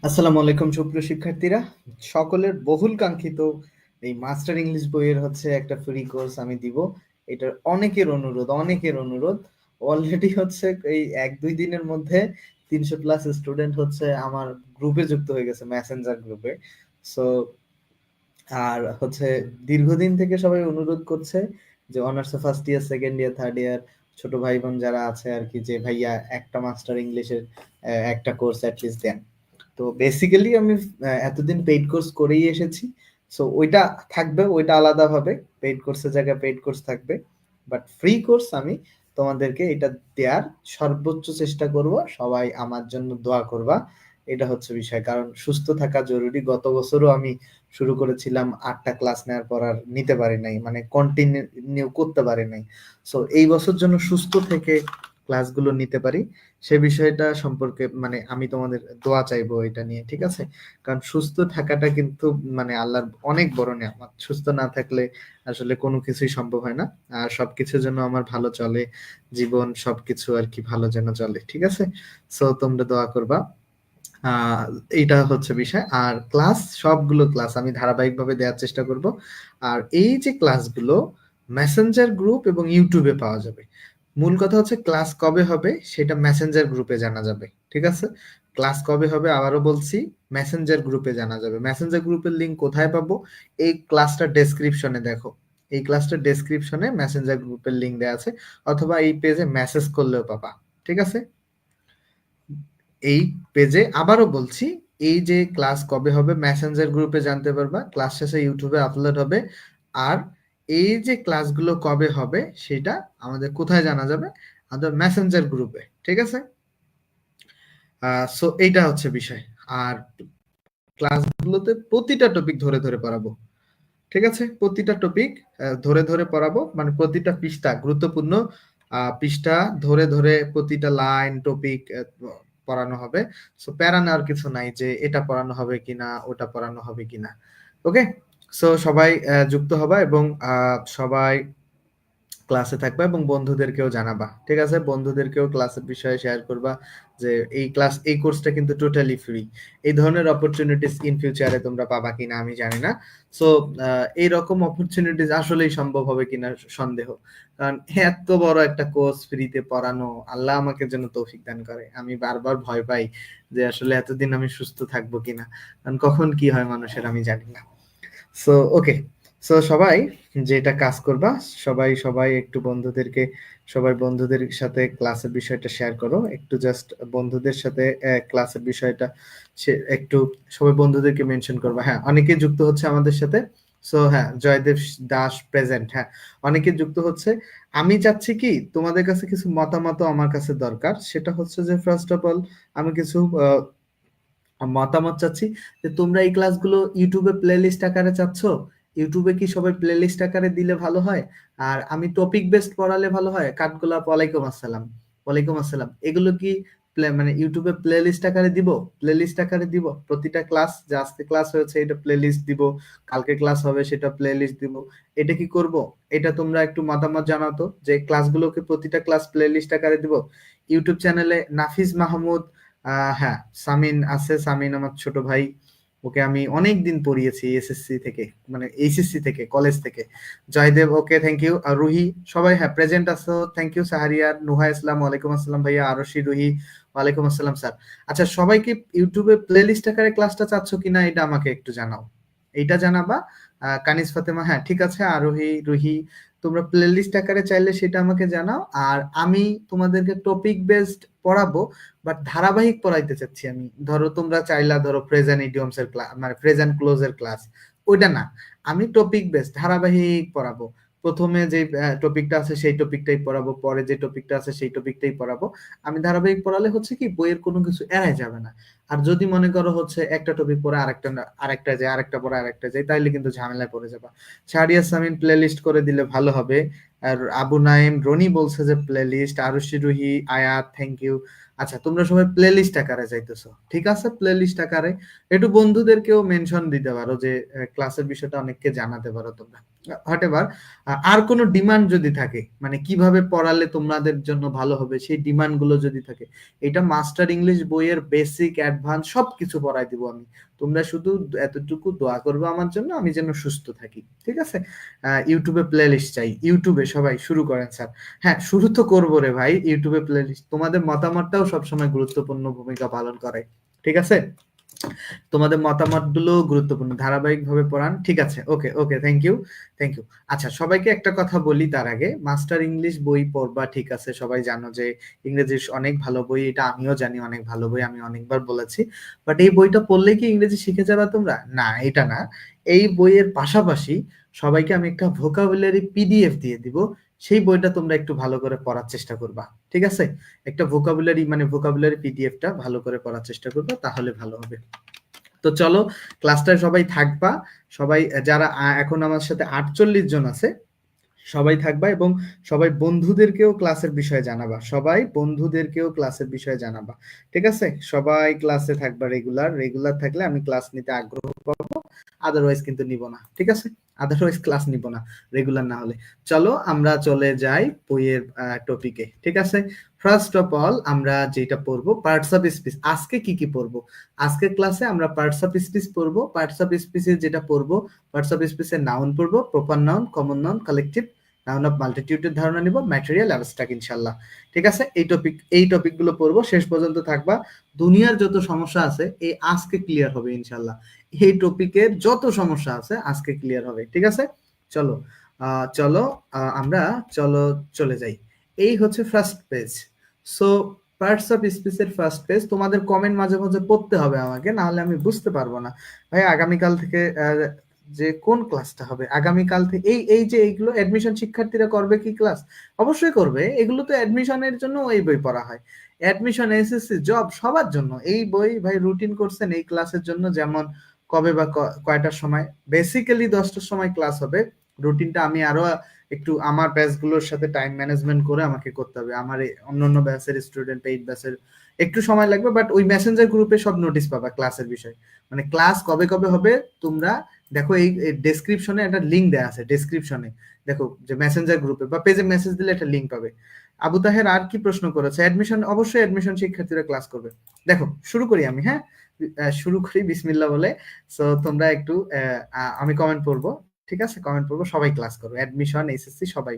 আসসালামু আলাইকুম সুপ্রিয় শিক্ষার্থীরা, সকলের বহুল কাঙ্ক্ষিত এই মাস্টার ইংলিশ বইয়ের একটা ফ্রি কোর্স আমি দিব। এটার অনেকের অনুরোধ অলরেডি এই 1-2 দিনের মধ্যে 300+ স্টুডেন্ট আমার গ্রুপে যুক্ত হয়ে গেছে, মেসেঞ্জার গ্রুপে। সো আর দীর্ঘদিন থেকে সবাই অনুরোধ করছে যে honours first year, second year, third year ছোট ভাই বোন যারা আছে আর কি, যে ভাইয়া একটা মাস্টার ইংলিশের একটা কোর্স অ্যাটলিস্ট দেন। তো বেসিক্যালি আমি এতদিন পেইড কোর্স করেই এসেছি। সো ওইটা থাকবে, ওইটা আলাদাভাবে পেইড কোর্সের জায়গায় পেইড কোর্স থাকবে। বাট ফ্রি কোর্স আমি তোমাদেরকে এটা দেওয়ার সর্বোচ্চ চেষ্টা করব। সবাই আমার জন্য দোয়া করবা, এটা হচ্ছে বিষয়। কারণ সুস্থ থাকা জরুরি। গত বছরও আমি শুরু করেছিলাম 8টা ক্লাস নেওয়ার পর আর নিতে পারি নাই, মানে কন্টিনিউ করতে পারি নাই। সো এই বছর জন্য সুস্থ থেকে ক্লাসগুলো নিতে পারি, সে বিষয়টা সম্পর্কে মানে আমি তোমাদের দোয়া চাইবো এটা নিয়ে, ঠিক আছে? কারণ সুস্থ থাকাটা কিন্তু মানে আল্লাহর অনেক বড় নেয়ামত। সুস্থ না থাকলে আসলে কোনো কিছুই সম্ভব হয় না। আর সবকিছুর জন্য আমার ভালো চলে, জীবন সবকিছু আর কি ভালো যেন চলে, ঠিক আছে? সো তোমরা দোয়া করবা। আহ এইটা হচ্ছে বিষয়। আর সবগুলো ক্লাস আমি ধারাবাহিকভাবে দেওয়ার চেষ্টা করব। আর এই যে ক্লাসগুলো মেসেঞ্জার গ্রুপ এবং ইউটিউবে পাওয়া যাবে। মূল কথা হচ্ছে ক্লাস কবে হবে সেটা মেসেঞ্জার গ্রুপে জানা যাবে, ঠিক আছে? ক্লাস কবে হবে আবারও বলছি, মেসেঞ্জার গ্রুপে জানা যাবে। মেসেঞ্জার গ্রুপের লিংক কোথায় পাবো? এই ক্লাসটা ডেসক্রিপশনে দেখো, এই ক্লাসটা ডেসক্রিপশনে মেসেঞ্জার গ্রুপের লিংক দেওয়া আছে, অথবা এই পেজে মেসেজ করলেও পাবা, ঠিক আছে? এই পেজে আবারও বলছি, এই যে ক্লাস কবে হবে মেসেঞ্জার গ্রুপে জানতে পারবা, ক্লাস শেষে ইউটিউবে আপলোড হবে। আর এই যে ক্লাসগুলো কবে হবে সেটা আমাদের কোথায় জানা যাবে? আমাদের মেসেঞ্জার গ্রুপে, ঠিক আছে? সো এইটা হচ্ছে বিষয়। আর ক্লাসগুলোতে প্রতিটা টপিক ধরে ধরে পড়াবো, ঠিক আছে? প্রতিটা টপিক ধরে ধরে পড়াবো, মানে প্রতিটা পৃষ্ঠা গুরুত্বপূর্ণ পৃষ্ঠা ধরে ধরে প্রতিটা লাইন টপিক পড়ানো হবে। সো প্যারা নেওয়ার কিছু নাই যে এটা পড়ানো হবে কিনা ওটা পড়ানো হবে কিনা। ওকে, সো সবাই যুক্ত হবা এবং সবাই ক্লাসে থাকবা এবং বন্ধুদেরকেও জানাবা, ঠিক আছে? বন্ধুদেরকেও ক্লাসের বিষয়ে শেয়ার করবা যে এই কোর্সটা কিন্তু টোটালি ফ্রি। এই ধরনের অপরচুনিটিস ইন ফিউচারে তোমরা পাবা কিনা আমি জানি না। সো এইরকম অপরচুনিটিস আসলেই সম্ভব হবে কিনা সন্দেহ। কারণ এত বড় একটা কোর্স ফ্রিতে পড়ানো, আল্লাহ আমাকে যেন তৌফিক দান করে। আমি বারবার ভয় পাই যে আসলে এতদিন আমি সুস্থ থাকবো কিনা, কারণ কখন কি হয় মানুষের আমি জানি না। সো ওকে, সো সবাই যেটা কাজ করবা, সবাই সবাই একটু সবাই বন্ধুদের সাথে ক্লাসের বিষয়টা শেয়ার করো। একটু জাস্ট বন্ধুদের সাথে ক্লাসের বিষয়টা একটু সবাই বন্ধুদেরকে মেনশন করবা। হ্যাঁ, অনেকে যুক্ত হচ্ছে আমাদের সাথে। সো হ্যাঁ, জয়দেব দাস প্রেজেন্ট। হ্যাঁ, অনেকে যুক্ত হচ্ছে। আমি চাচ্ছি কি তোমাদের কাছে কিছু মতামত আমার কাছে দরকার। সেটা হচ্ছে যে ফার্স্ট অফ অল আমি কিছু মতামত চাচ্ছি যে তোমরা এই ক্লাসগুলো ইউটিউবে প্লেলিস্ট আকারে চাচ্ছ। ইউটিউবে কি সবাই প্লেলিস্ট আকারে দিলে ভালো হয়? আর আমি টপিক বেসড পড়ালে ভালো হয়? কাঠগোলাপ ওয়ালাইকুম আসসালাম। ওয়ালাইকুম আসসালাম। এগুলো কি মানে ইউটিউবে প্লেলিস্ট আকারে দিব? প্লেলিস্ট আকারে দিব প্রতিটা ক্লাস, যে আজকে ক্লাস হয়েছে এটা প্লেলিস্ট দিব, কালকে ক্লাস হবে সেটা প্লেলিস্ট দিব। এটা কি করব? এটা তোমরা একটু মতামত জানাও তো, যে ক্লাসগুলোকে প্রতিটা ক্লাস প্লেলিস্ট আকারে দিব। ইউটিউব চ্যানেলে নাফিজ মাহমুদ, হ্যাঁ সামিন আছে, সামিন আমার ছোট ভাই, ওকে আমি অনেক দিন পড়িয়েছি এসএসসি থেকে, মানে এইচএসসি থেকে, কলেজ থেকে। Joydev, okay thank you. আর রুহি, সবাই হ্যাঁ প্রেজেন্ট আছো, থ্যাংক ইউ। সাহারিয়ার, নুহা ইসলাম, ওয়ালাইকুম আসসালাম ভাইয়া। আরশি, রুহি, ওয়ালাইকুম আসসালাম স্যার। আচ্ছা, সবাই কি ইউটিউবে প্লেলিস্ট আকারে ক্লাসটা চাচ্ছ কিনা এটা আমাকে একটু জানাও, এইটা জানাবা। কানিজ ফাতেমা, হ্যাঁ ঠিক আছে। আরোহী, রুহি, তোমরা প্লেলিস্ট আকারে চাইলে সেটা আমাকে জানাও। আর আমি তোমাদেরকে টপিক বেসড পড়াবো, বাট ধারাবাহিক পড়াইতে চাচ্ছি আমি। ধরো তোমরা চাইলা ধরো প্রেজেন্ট ইডিয়মস এর ক্লাস, মানে প্রেজেন্ট ক্লোজ এর ক্লাস, ওইটা না। আমি টপিক বেসড ধারাবাহিক পড়াবো। প্রথমে যে টপিকটা আছে সেই টপিকটাই পড়াবো, পরে যে টপিকটা আছে সেই টপিকটাই পড়াবো। আমি ধারাবাহিক পড়ালে হচ্ছে কি বইয়ের কোনো কিছু এড়াই যাবে না। আর যদি মনে করো একটা টপিক পরে আরেকটা যায়, আরেকটা পরে আরেকটা যায়, তাইলে কিন্তু ঝামেলায় পড়ে যাবা। শাহরিয়া সামিন, প্লে লিস্ট করে দিলে ভালো হবে। আর আবু নাইম, রনি বলছে যে প্লে লিস্ট। আরুষি, রুহি, আয়াত, থ্যাংক ইউ। আচ্ছা, তোমরা সবাই প্লে লিস্ট আকারে যাইতেছো, ঠিক আছে? প্লে লিস্ট আকারে একটু বন্ধুদেরকেও মেনশন দিতে পারো, যে ক্লাসের বিষয়টা অনেককে জানাতে পারো তোমরা। হোয়াটএভার, আর কোনো ডিমান্ড যদি থাকে, মানে কিভাবে পড়ালে তোমাদের জন্য ভালো হবে সেই ডিমান্ড গুলো যদি থাকে, এটা মাস্টার ইংলিশ বইয়ের বেসিক অ্যাডভান্স সবকিছু পড়াই দিব আমি। তোমরা শুধু এতটুকু দোয়া করবে আমার জন্য, আমি যেন সুস্থ থাকি, ঠিক আছে? ইউটিউবে প্লে লিস্ট চাই, ইউটিউবে সবাই শুরু করেন স্যার। হ্যাঁ, শুরু তো করবো রে ভাই, ইউটিউবে প্লে লিস্ট, তোমাদের মতামতটাও সবসময় গুরুত্বপূর্ণ ভূমিকা পালন করে, ঠিক আছে? তোমাদের মতামত গুলো গুরুত্বপূর্ণ, ধারাবাহিক ভাবে পড়ান, ঠিক আছে? ওকে okay, thank you, thank you. আচ্ছা, সবাইকে একটা কথা বলি তার আগে, মাস্টার ইংলিশ বই পড়বা, ঠিক আছে, সবাই জানো যে ইংরেজির অনেক ভালো বই, এটা আমিও জানি অনেক ভালো বই, আমি অনেকবার বলেছি। বাট এই বইটা পড়লে কি ইংরেজি শিখে যাবে তোমরা? না, এটা না। এই বইয়ের পাশাপাশি সবাইকে আমি একটা ভোকাবুলারি পিডিএফ দিয়ে দিব, সেই বইটা তোমরা একটু ভালো করে পড়ার চেষ্টা করবা, ঠিক আছে? একটা ভোকাবুলারি মানে ভোকাবুলারি পিডিএফটা ভালো করে পড়ার চেষ্টা করবা, তাহলে ভালো হবে। তো চলো, ক্লাসটায় সবাই থাকবা, সবাই যারা এখন আমার সাথে 48 জন আছে সবাই থাকবা, এবং সবাই বন্ধুদেরকেও ক্লাসের বিষয়ে জানাবা, সবাই বন্ধুদেরকেও ক্লাসের বিষয়ে জানাবা, ঠিক আছে? সবাই ক্লাসে থাকবা, রেগুলার রেগুলার থাকলে আমি ক্লাস নিতে আগ্রহ পাবো, আদারওয়াইজ কিন্তু নিব না, ঠিক আছে? আদারওয়াইজ ক্লাস নিব না রেগুলার না হলে। চলো আমরা চলে যাই বইয়ের টপিকে, ঠিক আছে? ফার্স্ট অফ অল আমরা যেটা পড়বো পার্টস অফ স্পিচ। আজকে কি কি পড়বো? আজকে ক্লাসে আমরা পার্টস অফ স্পিচ পড়বো। পার্টস অফ স্পিচের যেটা পড়বো, পার্টস অফ স্পিচের নাউন পড়বো, proper noun, common noun, collective noun of মাল্টিটিউডের ধারণা নিব, ম্যাটেরিয়াল, অ্যাবস্ট্রাক্ট, ইনশাআল্লাহ, ঠিক আছে? এই টপিকগুলো পড়বো, শেষ পর্যন্ত থাকবা। দুনিয়ার যত সমস্যা আছে এই আজকে ক্লিয়ার হবে ইনশাআল্লাহ। এই টপিকের যত সমস্যা আছে আজকে ক্লিয়ার হবে, ঠিক আছে? চলো চলো আমরা চলে যাই। এই হচ্ছে first page. So parts of স্পিচের ফার্স্ট পেজ, তোমাদের কমেন্ট মাঝে মাঝে পড়তে হবে আমাকে, না হলে আমি বুঝতে পারবো না। ভাই আগামীকাল থেকে যে কোন ক্লাসটা হবে আগামীকাল থেকে, এই যে এইগুলো অ্যাডমিশন শিক্ষার্থীরা করবে কি ক্লাস? অবশ্যই করবে, এগুলো তো অ্যাডমিশনের জন্য এই বই পড়া হয়। অ্যাডমিশন, এসএসসি, জব, সবার জন্য এই বই ভাই রুটিন করছেন এই ক্লাসের জন্য, যেমন কবে বা কয়টার সময়, বেসিক্যালি 10টার সময় ক্লাস হবে। রুটিনটা আমি আরো একটু আমার ব্যাচগুলোর সাথে টাইম ম্যানেজমেন্ট করে আমাকে করতে হবে, আমার অন্যান্য ব্যাচের স্টুডেন্ট, পেইড ব্যাচের একটু সময় লাগবে, বাট ওই মেসেঞ্জার গ্রুপে সব নোটিশ পাবা ক্লাসের বিষয়, মানে ক্লাস কবে কবে হবে তোমরা দেখো। এই ডেসক্রিপশনে একটা লিঙ্ক দেয়া আছে, ডেসক্রিপশনে দেখো যে মেসেঞ্জার গ্রুপে বা পেজে মেসেজ দিলে একটা লিঙ্ক পাবে। আবু তাহের আর কি প্রশ্ন করেছে? অ্যাডমিশন, অবশ্যই অ্যাডমিশন শিক্ষার্থীরা ক্লাস করবে। দেখো শুরু করি আমি, হ্যাঁ শুরু করি বিসমিল্লাহ বলে। সো তোমরা একটু আমি কমেন্ট পড়বো, ঠিক আছে? কমেন্ট পড়বো, সবাই ক্লাস করবে, অ্যাডমিশন, এসএসসি, সবাই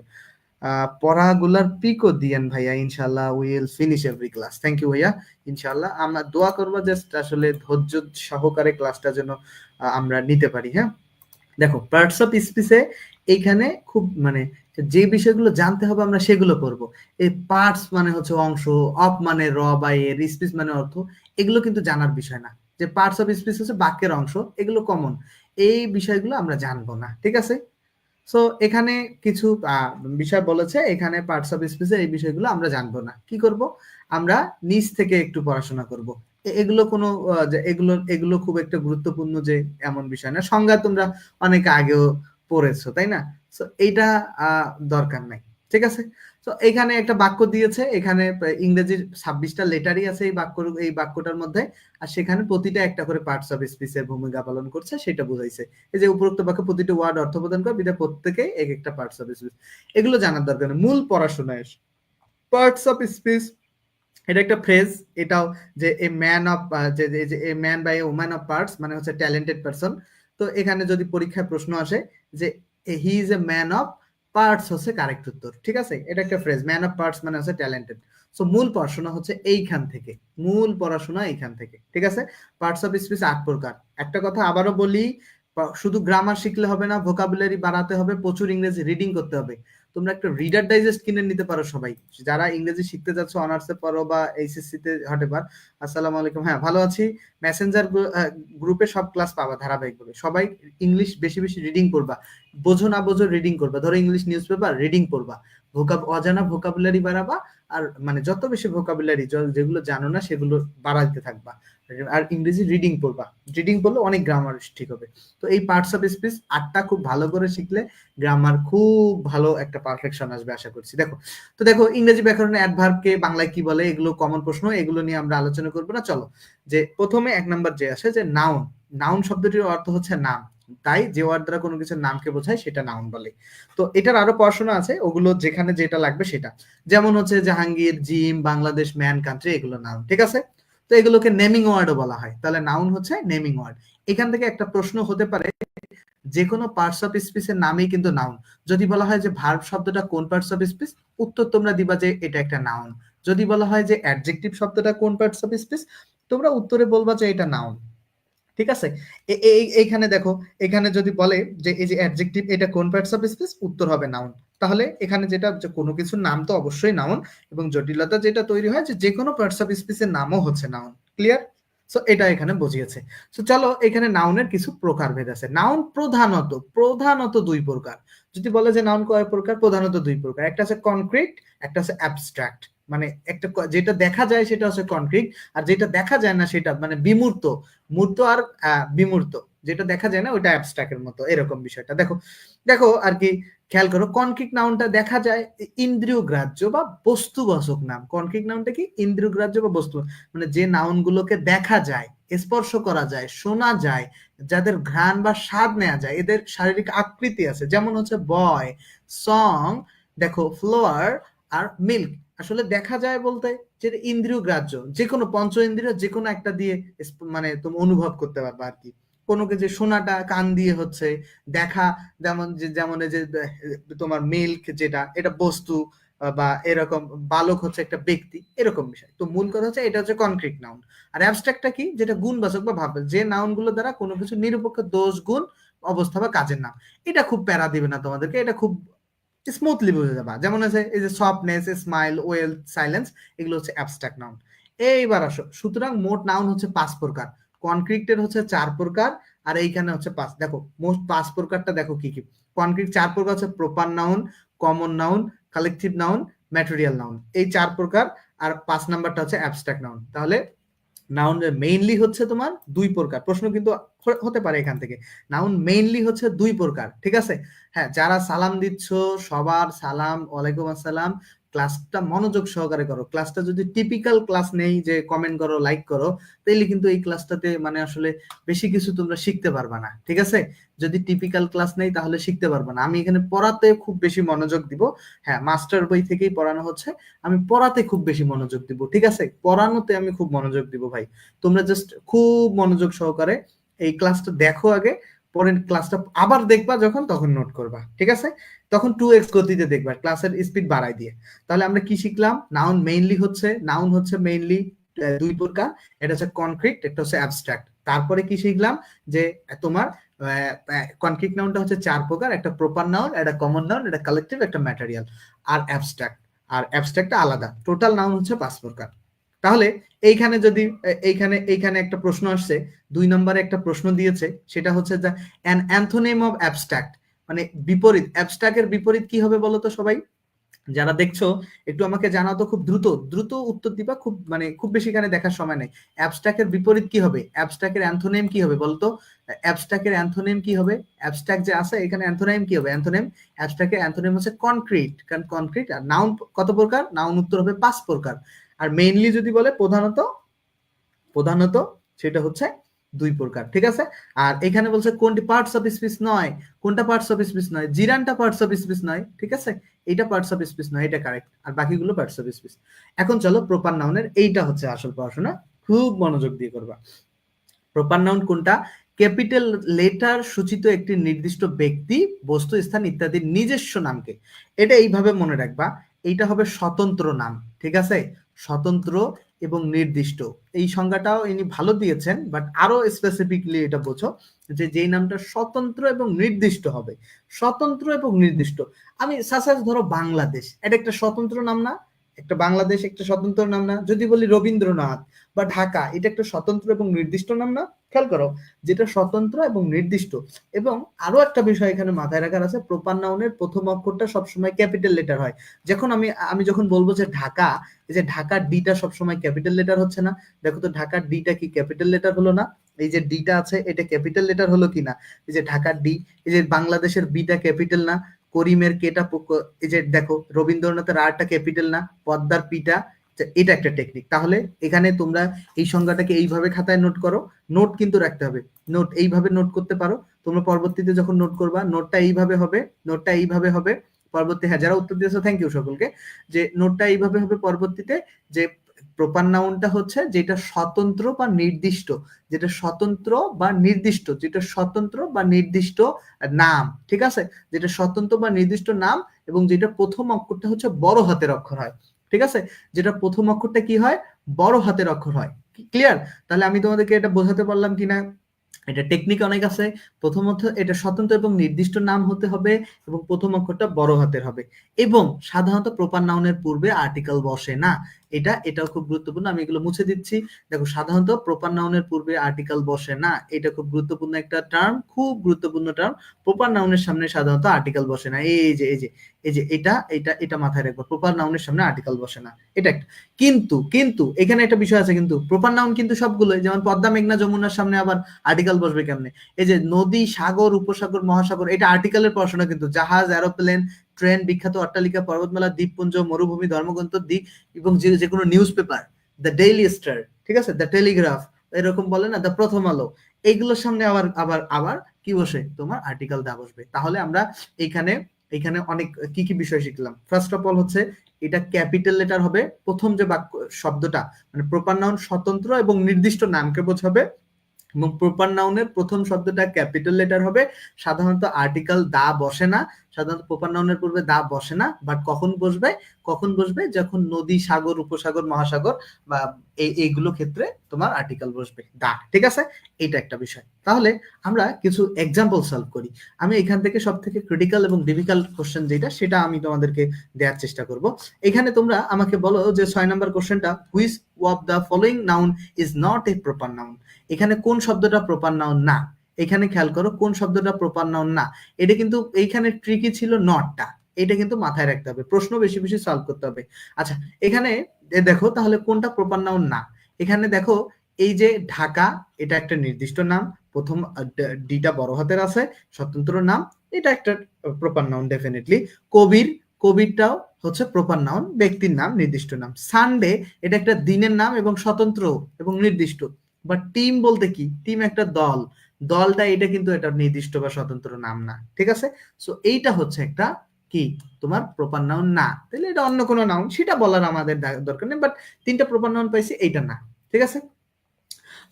পড়াগুলার পিকও দিয়েন ভাইয়া, ইনশাআল্লাহ will finish every class. Thank you ভাইয়া, ইনশাআল্লাহ আমরা দোয়া করবো জাস্ট আসলে ধৈর্য সহকারে ক্লাসটা যেন আমরা নিতে পারি, হ্যাঁ? দেখো পার্টস অফ স্পিচে এইখানে খুব মানে যে বিষয়গুলো জানতে হবে আমরা সেগুলো পড়বো। এই পার্টস মানে হচ্ছে অংশ, অফ মানে র বা এর, স্পিচ মানে অর্থ, এগুলো কিন্তু জানার বিষয় না। যে পার্টস অফ স্পিচ হচ্ছে বাক্যের অংশ, এগুলো কমন, এই বিষয়গুলো আমরা জানবো না, ঠিক আছে? সো এখানে কিছু বিষয় বলেছে, এখানে পার্টস অফ স্পিচের এই বিষয়গুলো আমরা জানবো না। কি করব? আমরা নিচ থেকে একটু পড়াশোনা করব। এগুলো কোনো এগুলো এগুলো খুব একটা গুরুত্বপূর্ণ যে এমন বিষয় না, সংজ্ঞা তোমরা অনেক আগেও পড়েছো, তাই না? সো এইটা দরকার নাই, ঠিক আছে? তো এখানে একটা বাক্য দিয়েছে, এখানে ইংরেজির 26টা লেটারই আছে এই বাক্যটার মধ্যে, আর সেখানে প্রতিটা একটা করে পার্টস অফ স্পিচের ভূমিকা পালন করছে সেটা বুঝাইছে। এই যে উপরোক্ত বাক্য প্রতিটি ওয়ার্ড অর্থ প্রদান করে, বিধায় প্রত্যেকে এক একটা পার্টস অফ স্পিচ, এগুলো জানার দরকার নেই। মূল পড়াশোনায় পার্টস অফ স্পিচ, এটা একটা ফ্রেজ, এটাও যে এ ম্যান অফ যে a man by a woman of parts মানে হচ্ছে ট্যালেন্টেড পারসন। তো এখানে যদি পরীক্ষায় প্রশ্ন আসে যে he is a man of parts হচ্ছে কারেক্ট উত্তর, ঠিক আছে? এটা একটা ফ্রেজ, ম্যান অফ পার্টস মানে হচ্ছে ট্যালেন্টেড। সো মূল পড়াশোনা হচ্ছে এইখান থেকে, মূল পড়াশোনা এইখান থেকে, ঠিক আছে? পার্টস অফ স্পিচ 8 প্রকার। একটা কথা আবারও বলি, শুধু গ্রামার শিখলে হবে না, ভোকাবুলারি বাড়াতে হবে, প্রচুর ইংরেজি রিডিং করতে হবে। তোমরা একটা রিডার ডাইজেস্ট কিনে নিতে পারো সবাই, যারা ইংরেজি শিখতে যাচ্ছ, অনার্সে পড়ো বা এইচএসসি তে হটেবার। আসসালামু আলাইকুম, হ্যাঁ ভালো আছি। মেসেঞ্জার গ্রুপে সব ক্লাস পাবা ধারাবাহিকভাবে, সবাই ইংলিশ বেশি বেশি রিডিং করবা, বোঝো না বোঝো রিডিং করবা, ধরো ইংলিশ নিউজ পেপার রিডিং করবা, অজানা ভোকাবুলারি বাড়াবা, আর মানে যত বেশি ভোকাবুলারি যেগুলো জানো না সেগুলো বাড়াইতে থাকবা, আর ইংরেজি রিডিং পড়বা, রিডিং পড়লে অনেক গ্রামার ঠিক হবে। তো এই পার্টস অফ স্পিচ 8টা খুব ভালো করে শিখলে গ্রামার খুব ভালো একটা পারফেকশন আসবে আশা করছি। দেখো ইংরেজি ব্যাকরণে অ্যাডভার্বকে বাংলায় কি বলে, এগুলো কমন প্রশ্ন, এগুলো নিয়ে আমরা আলোচনা করবো না। চলো যে প্রথমে 1 নাম্বার যে আসে যে নাউন, নাউন শব্দটির অর্থ হচ্ছে নাম। তাই যে ওয়ার্ড দ্বারা কোনো কিছুর নামকে বোঝায় সেটা নাউন বলে। তো এটার আরো পড়াশোনা আছে, ওগুলো যেখানে যেটা লাগবে সেটা, যেমন হচ্ছে Jahangir, gym, Bangladesh, man, country, এগুলো নাউন, ঠিক আছে। তো এগুলোকে নেমিং ওয়ার্ডও বলা হয়, তাহলে নাউন হচ্ছে নেমিং ওয়ার্ড। এখান থেকে একটা প্রশ্ন হতে পারে, যে কোনো পার্টস অফ স্পিচের নামই কিন্তু নাউন। যদি বলা হয় যে ভার্ব শব্দটা কোন পার্টস অফ স্পিচ, উত্তর তোমরা দিবা যে এটা একটা নাউন। যদি বলা হয় যে অ্যাডজেক্টিভ শব্দটা কোন পার্টস অফ স্পিচ, তোমরা উত্তরে বলবা যে এটা নাউন, ঠিক আছে। এইখানে দেখো, এখানে যদি বলে যে এই যে অ্যাডজেক্টিভ এটা কোন পার্টস অফ স্পিচ, উত্তর হবে নাউন। তাহলে এখানে যেটা, যে কোনো কিছুর নাম তো অবশ্যই নাউন, এবং জটিলতা যেটা তৈরি হয় যে কোনো পার্টস অফ স্পিচের নামও হচ্ছে নাউন। ক্লিয়ার? সো এটা এখানে বুঝিয়েছে। সো চলো, এখানে নাউনের কিছু প্রকারভেদ আছে। নাউন প্রধানত প্রধানত দুই প্রকার। যদি বলে যে নাউন কয় প্রকার, প্রধানত দুই প্রকার। একটা আছে কনক্রিট, একটা আছে অ্যাবস্ট্রাক্ট। মানে একটা যেটা দেখা যায় সেটা হচ্ছে কনক্রিট, আর যেটা দেখা যায় না সেটা মানে বিমূর্ত। মূর্ত আর বিমূর্ত, যেটা দেখা যায় না ওটা অ্যাবস্ট্রাক্টের মতো, এরকম বিষয়টা। দেখো দেখো আর কি, খেয়াল করো, কনক্রিট নাউনটা দেখা যায় ইন্দ্রিয় গ্রাহ্য বা বস্তুবাচক নাম। কনক্রিট নাউনটা কি? ইন্দ্রিয় গ্রাহ্য বা বস্তু, মানে যে নাউন গুলোকে দেখা যায়, স্পর্শ করা যায়, শোনা যায়, যাদের ঘ্রাণ বা স্বাদ নেওয়া যায়, এদের শারীরিক আকৃতি আছে, যেমন হচ্ছে বয়, সং, দেখো ফ্লোয়ার আর মিল্ক। আসলে দেখা যায় বলতে যেটা ইন্দ্রিয় গ্রাহ্য, যে কোনো পঞ্চ ইন্দ্রিয় যে কোনো একটা দিয়ে মানে তুমি অনুভব করতে পারবে আর কি। কোনো কিছু শোনাটা কান দিয়ে হচ্ছে, দেখা যেমন এই যে তোমার মিল্ক যেটা, এটা বস্তু, বা এরকম বালক হচ্ছে একটা ব্যক্তি, এরকম বিষয়। তো মূল কথা হচ্ছে এটা হচ্ছে কনক্রিট নাউন। আর অ্যাবস্ট্রাক্টটা কি? যেটা গুণবাচক বা ভাব, যে নাউন গুলো দ্বারা কোনো কিছু নিরপেক্ষ দোষ, গুণ, অবস্থা বা কাজের নাম। এটা খুব প্যারা দিবে না তোমাদেরকে, এটা খুব স্মুথলি বুঝে যাবা। যেমন আছে এই যে সফটনেস, স্মাইল, ওয়েল, সাইলেন্স, এগুলো হচ্ছে অ্যাবস্ট্রাক্ট নাউন। এইবার আসো, সুতরাং মোট নাউন হচ্ছে 5 প্রকার, কনক্রিটের হচ্ছে 4 প্রকার, আর এইখানে হচ্ছে 5। দেখো মোট 5 প্রকারটা দেখো কি কি। কনক্রিট 4 প্রকার হচ্ছে proper noun, common noun, collective noun, material noun, এই 4 প্রকার। আর 5 নাম্বারটা হচ্ছে অ্যাবস্ট্রাক্ট নাউন। তাহলে নাউনের মেইনলি হচ্ছে তোমার 2 প্রকার। প্রশ্ন কিন্তু হতে পারে এখান থেকে, নাউন মেইনলি হচ্ছে 2 প্রকার, ঠিক আছে। হ্যাঁ, যারা সালাম দিচ্ছ সবার সালাম, ওয়ালাইকুম আসসালাম। ক্লাসটা মনোযোগ সহকারে করো। ক্লাসটা যদি টিপিক্যাল ক্লাস নেই যে কমেন্ট করো, লাইক করো, তাইলে কিন্তু এই ক্লাসটাতে মানে আসলে বেশি কিছু তোমরা শিখতে পারবা না, ঠিক আছে। যদি টিপিক্যাল ক্লাস নেই তাহলে শিখতে পারবা না। আমি এখানে পড়াতে খুব বেশি মনোযোগ দিব। হ্যাঁ, মাস্টার বই থেকেই পড়ানো হচ্ছে, আমি পড়াতে খুব বেশি মনোযোগ দিব, ঠিক আছে। পড়ানোতে আমি খুব মনোযোগ দিব ভাই। তোমরা জাস্ট খুব মনোযোগ সহকারে এই ক্লাসটা দেখো আগে, পরের ক্লাসটা আবার দেখবা যখন, তখন নোট করবা, ঠিক আছে। তখন 2x গতিতে দেখবা, ক্লাসের স্পিড বাড়াই দিয়ে। তাহলে আমরা কি শিখলাম? নাউন হচ্ছে মেইনলি 2 প্রকার, এটা হচ্ছে কনক্রিট, একটা হচ্ছে অ্যাবস্ট্রাক্ট। তারপরে কি শিখলাম? যে তোমার কনক্রিট নাউনটা হচ্ছে 4 প্রকার, একটা প্রপার নাউন, একটা কমন নাউন, একটা কালেকটিভ, একটা ম্যাটেরিয়াল, আর অ্যাবস্ট্রাক্ট। আর অ্যাবস্ট্রাক্টটা আলাদা। টোটাল নাউন হচ্ছে 5 প্রকার। তাহলে এইখানে যদি এইখানে একটা প্রশ্ন আসছে, 2 নম্বরে একটা প্রশ্ন দিয়েছে, সেটা হচ্ছে যে অ্যান অ্যান্থোনিম অফ অ্যাবস্ট্রাক্ট, মানে বিপরীত। অ্যাবস্ট্রাক্টের বিপরীত কি হবে বলো তো সবাই? যারা দেখছো একটু আমাকে জানাও তো, খুব দ্রুত দ্রুত উত্তর দিবা, খুব মানে খুব বেশি এখানে দেখার সময় নেই। অ্যাবস্ট্রাক্টের বিপরীত কি হবে? অ্যাবস্ট্রাক্টের অ্যান্থোনিম কি হবে বলতো? অ্যাবস্ট্রাক্টের অ্যান্থোনিম কি হবে? অ্যাবস্ট্রাক্ট যে আছে এখানে অ্যান্থোনিম কি হবে? অ্যাবস্ট্রাক্টের অ্যান্থোনিম হচ্ছে কনক্রিট, কারণ কনক্রিট। আর নাউন কত প্রকার? নাউন উত্তর হবে 5 প্রকার। আর মেইনলি যদি বলে প্রধানত, প্রধানত সেটা হচ্ছে 2 প্রকার, ঠিক আছে। আর এখানে বলছে কোনটি পার্টস অফ স্পিচ নয়, কোনটা পার্টস অফ স্পিচ নয়? জিরানটা পার্টস অফ স্পিচ নয়, ঠিক আছে। এটা পার্টস অফ স্পিচ নয়, এটা কারেক্ট। আর বাকিগুলো পার্টস অফ স্পিচ। এখন চলো প্রপার নাউনের, এইটা হচ্ছে আসল পড়াশোনা, খুব মনোযোগ দিয়ে করবা। প্রপার নাউন কোনটা? ক্যাপিটাল লেটার সূচিত একটি নির্দিষ্ট ব্যক্তি, বস্তু, স্থান ইত্যাদির নিজস্ব নামকে, এটা এইভাবে মনে রাখবা, এইটা হবে স্বতন্ত্র নাম, ঠিক আছে। স্বতন্ত্র এবং নির্দিষ্ট, এই সংজ্ঞাটাও ইনি ভালো দিয়েছেন, বাট আরো স্পেসিফিকলি এটা বোঝো যে যেই নামটা স্বতন্ত্র এবং নির্দিষ্ট হবে। স্বতন্ত্র এবং নির্দিষ্ট, আমি সাসাস ধরো বাংলাদেশ, এটা একটা স্বতন্ত্র নাম না? একটা বাংলাদেশ একটা স্বতন্ত্র নাম না? যদি বলি রবীন্দ্রনাথ বা ঢাকা, এটা একটা স্বতন্ত্র এবং নির্দিষ্ট নাম না? খেয়াল করো, যেটা স্বতন্ত্র এবং নির্দিষ্ট। এবং আরো একটা বিষয় এখানে মাথায় রাখার আছে, প্রপার নাউনের প্রথম অক্ষরটা সবসময় ক্যাপিটাল লেটার হয়। যখন আমি যখন বলবো যে ঢাকা, এই যে ঢাকার ডিটা সবসময় ক্যাপিটাল লেটার হচ্ছে না? দেখো তো ঢাকার ডিটা কি ক্যাপিটাল লেটার হলো না? এই যে ডিটা আছে এটা ক্যাপিটাল লেটার হলো কিনা? এই যে ঢাকার ডি, এই যে বাংলাদেশের বিটা ক্যাপিটাল না? করিমের কেটা, এই যে দেখো রবীন্দ্রনাথের আরটা ক্যাপিটাল না? পদ্মার পিটা, এটা একটা টেকনিক। তাহলে এখানে তোমরা এই সংজ্ঞাটাকে এইভাবে খাতায় নোট করো, নোট কিন্তু রাখতে হবে, নোট এইভাবে নোট করতে পারো, তোমরা পরবর্তীতে যখন নোট করবা নোটটা এইভাবে হবে পরবর্তী। হ্যাঁ, যারা উত্তর দিয়েছো থ্যাংক ইউ সকলকে। যে নোটটা এইভাবে হবে পরবর্তীতে, যে প্রপার নাউনটা হচ্ছে যেটা স্বতন্ত্র বা নির্দিষ্ট, যেটা স্বতন্ত্র বা নির্দিষ্ট নাম, ঠিক আছে, যেটা স্বতন্ত্র বা নির্দিষ্ট নাম এবং যেটা প্রথম অক্ষরটা হচ্ছে বড় হাতের অক্ষর হয়, ঠিক আছে, যেটা প্রথম অক্ষরটা কি হয়, বড় হাতের অক্ষর হয়। ক্লিয়ার? তাহলে আমি তোমাদেরকে এটা বোঝাতে পারলাম কিনা? এটা টেকনিক অনেক আছে। প্রথমত এটা স্বতন্ত্র এবং নির্দিষ্ট নাম হতে হবে এবং প্রথম অক্ষরটা বড় হাতের হবে এবং সাধারণত প্রপার নাউনের পূর্বে আর্টিকেল বসে না। এটাও খুব গুরুত্বপূর্ণ, আমি এগুলো মুছে দিচ্ছি। দেখো, সাধারণত প্রপার নাউনের পূর্বে আর্টিকেল বসে না, এটা খুব গুরুত্বপূর্ণ একটা টার্ম, খুব গুরুত্বপূর্ণ টার্ম। প্রপার নাউনের সামনে সাধারণত আর্টিকেল বসে না। এই যে এটা মাথায় রাখবো, প্রপার নাউনের সামনে আর্টিকেল বসে না, এটা একটা। কিন্তু এখানে একটা বিষয় আছে, কিন্তু প্রপার নাউন কিন্তু সবগুলো, যেমন পদ্মা, মেঘনা, যমুনার সামনে আবার আর্টিকেল বসবে কেমনে? এই যে নদী, সাগর, উপসাগর, মহাসাগর, এটা আর্টিকেলের পড়াশোনা, কিন্তু জাহাজ, এরোপ্লেন, ট্রেন, বিখ্যাত অট্টালিকা, পর্বতমালা, দ্বীপপুঞ্জ, মরুভূমি, ধর্মগ্রন্থ, দিক এবং যে কোনো news paper, the daily star, ঠিক আছে, দ্য টেলিগ্রাফ, এরকম বলে না, দ্য প্রথম আলো, এইগুলোর সামনে আবার আবার আবার কি বসে? তোমার আর্টিকেল দা বসবে। তাহলে আমরা এখানে এখানে অনেক কি কি বিষয় শিখলাম। ফার্স্ট অফ অল হচ্ছে এটা ক্যাপিটাল লেটার হবে, প্রথম যে বাক্য শব্দটা, মানে প্রপার নাউন স্বতন্ত্র এবং নির্দিষ্ট নামকে বোঝাবে এবং প্রপার নাউনের প্রথম শব্দটা ক্যাপিটাল লেটার হবে। সাধারণত আর্টিকেল দা বসে না, সাধারণত প্রপার নাউনের পূর্বে দা বসে না, বাট কখন বসবে যখন নদী, সাগর, উপসাগর, মহাসাগর বা এইগুলো ক্ষেত্রে তোমার আর্টিকেল বসবে দা, ঠিক আছে। এটা একটা বিষয়। তাহলে আমরা কিছু এক্সাম্পল সলভ করি। আমি এখান থেকে সব থেকে ক্রিটিক্যাল এবং ডিফিকাল্ট কোশ্চেন যেটা, সেটা আমি তোমাদেরকে দেওয়ার চেষ্টা করব। এখানে তোমরা আমাকে বলো যে 6 নম্বর কোশ্চেনটা, which of the following noun is not a proper noun. এখানে কোন শব্দটা প্রপার নাউন না? এখানে খেয়াল করো কোন শব্দটা প্রপার নাউন না। এটা কিন্তু এইখানে ট্রিকি ছিল নটটা, এটা কিন্তু মাথায় রাখতে হবে, প্রশ্ন বেশি বেশি সলভ করতে হবে। আচ্ছা, এখানে দেখো তাহলে কোনটা প্রপার নাউন না। এখানে দেখো এই যে ঢাকা, এটা একটা নির্দিষ্ট নাম, প্রথম ডিটা বড় হাতের আছে, স্বতন্ত্র নাম, এটা একটা প্রপার নাউন ডেফিনেটলি। কবিরটাও হচ্ছে প্রপার নাউন, ব্যক্তির নাম, নির্দিষ্ট নাম। সানডে, এটা একটা দিনের নাম এবং স্বতন্ত্র এবং নির্দিষ্ট। বাট টিম বলতে কি? টিম একটা দলটা, এটা কিন্তু একটা নির্দিষ্ট বা স্বতন্ত্র নাম না, ঠিক আছে। সো এইটা হচ্ছে একটা কি তোমার প্রপার নাউন না। তাহলে এটা অন্য কোনো নাউন, সেটা বলার আমাদের দরকার নেই, বাট তিনটা প্রপার নাউন পাইছি, এইটা না, ঠিক আছে।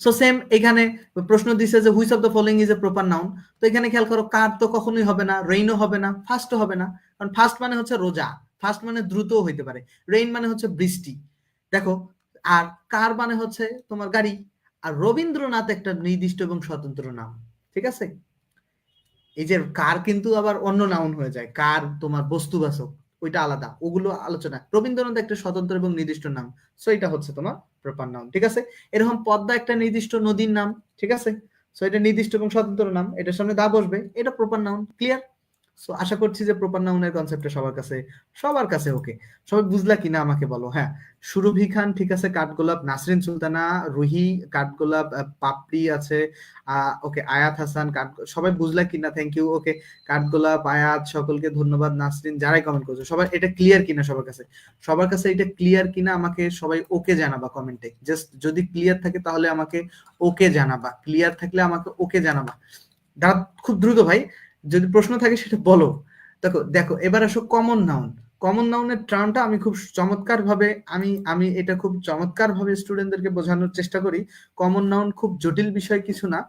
সো সেম এখানে প্রশ্ন দিছে যে which of the following is a proper noun. তো এখানে খেয়াল করো, কার তো কখনোই হবে না, রেইনও হবে না, ফাস্টও হবে না, কারণ ফাস্ট মানে হচ্ছে রোজা, ফাস্ট মানে দ্রুতও হইতে পারে, রেইন মানে হচ্ছে বৃষ্টি, দেখো। আর কার মানে হচ্ছে তোমার গাড়ি। আর রবীন্দ্রনাথ একটা নির্দিষ্ট এবং স্বতন্ত্র নাম, ঠিক আছে। এই যে কার কিন্তু আবার অন্য নাউন হয়ে যায়, কার তোমার বস্তুবাচক, ওইটা আলাদা, ওগুলো আলোচনা। রবীন্দ্রনাথ একটা স্বতন্ত্র এবং নির্দিষ্ট নাম, সো এটা হচ্ছে তোমার প্রপার নাউন, ঠিক আছে। এরকম পদ্মা একটা নির্দিষ্ট নদীর নাম, ঠিক আছে, সো এটা নির্দিষ্ট এবং স্বতন্ত্র নাম, এটার সামনে দা বসবে, এটা প্রপার নাউন। ক্লিয়ার? সো আশা করছি যে প্রপার নাউনের কনসেপ্টটা সবার কাছে ওকে। সবাই বুঝলা কিনা আমাকে বলো। হ্যাঁ, সুরভি খান, ঠিক আছে, কাঠগোলাপ, নাসরিন সুলতানা, রুহি, কাঠগোলাপ, পাপড়ি আছে, ওকে, আয়াত হাসান, সবাই বুঝলা কিনা? Thank you. ওকে, কাঠগোলাপ, আয়াত, সকলকে ধন্যবাদ। নাসরিন, যারাই কমেন্ট করছো, সবাই এটা ক্লিয়ার কিনা? সবার কাছে এটা ক্লিয়ার কিনা আমাকে সবাই ওকে জানাবা কমেন্টে। জাস্ট যদি ক্লিয়ার থাকে তাহলে আমাকে ওকে জানাবা, ক্লিয়ার থাকলে আমাকে ওকে জানাবা। খুব দ্রুত ভাই, যদি প্রশ্ন থাকে সেটা বলো। দেখো দেখো এবার আসো কমন নাউন। কমন নাউনের টার্মটা আমি খুব চমৎকার ভাবে আমি এটা খুব চমৎকার ভাবে স্টুডেন্টদেরকে বোঝানোর চেষ্টা করি। কমন নাউন খুব জটিল বিষয় কিছু না,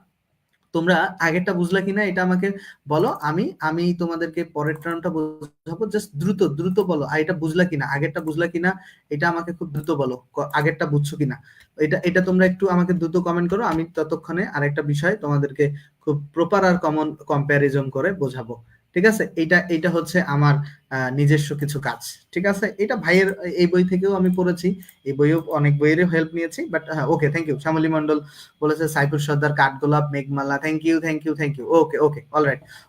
তোমরা আগেরটা বুঝলা কিনা এটা আমাকে বলো, আমি আমি তোমাদেরকে পরের টার্মটা বোঝাবো। জাস্ট দ্রুত দ্রুত বলো এটা বুঝলা কিনা, আগেরটা বুঝলা কিনা, এটা আমাকে খুব দ্রুত বলো আগেরটা বুঝছো কিনা। এটা এটা তোমরা একটু আমাকে দ্রুত কমেন্ট করো, আমি ততক্ষণে আরেকটা বিষয় তোমাদেরকে খুব প্রপার আর কমন কম্প্যারিজন করে বোঝাবো, ঠিক আছে। এটা হচ্ছে আমার নিজস্ব কিছু কাজ, ঠিক আছে। এটা ভাইয়ের এই বই থেকেও আমি পড়েছি, এই বইও অনেক বইয়েরও হেল্প নিয়েছি, বাট হ্যাঁ, okay, thank you. Shyamali Mondal বলেছে Saifur Sardar, Kathgolap, Meghmala, thank you. Okay okay,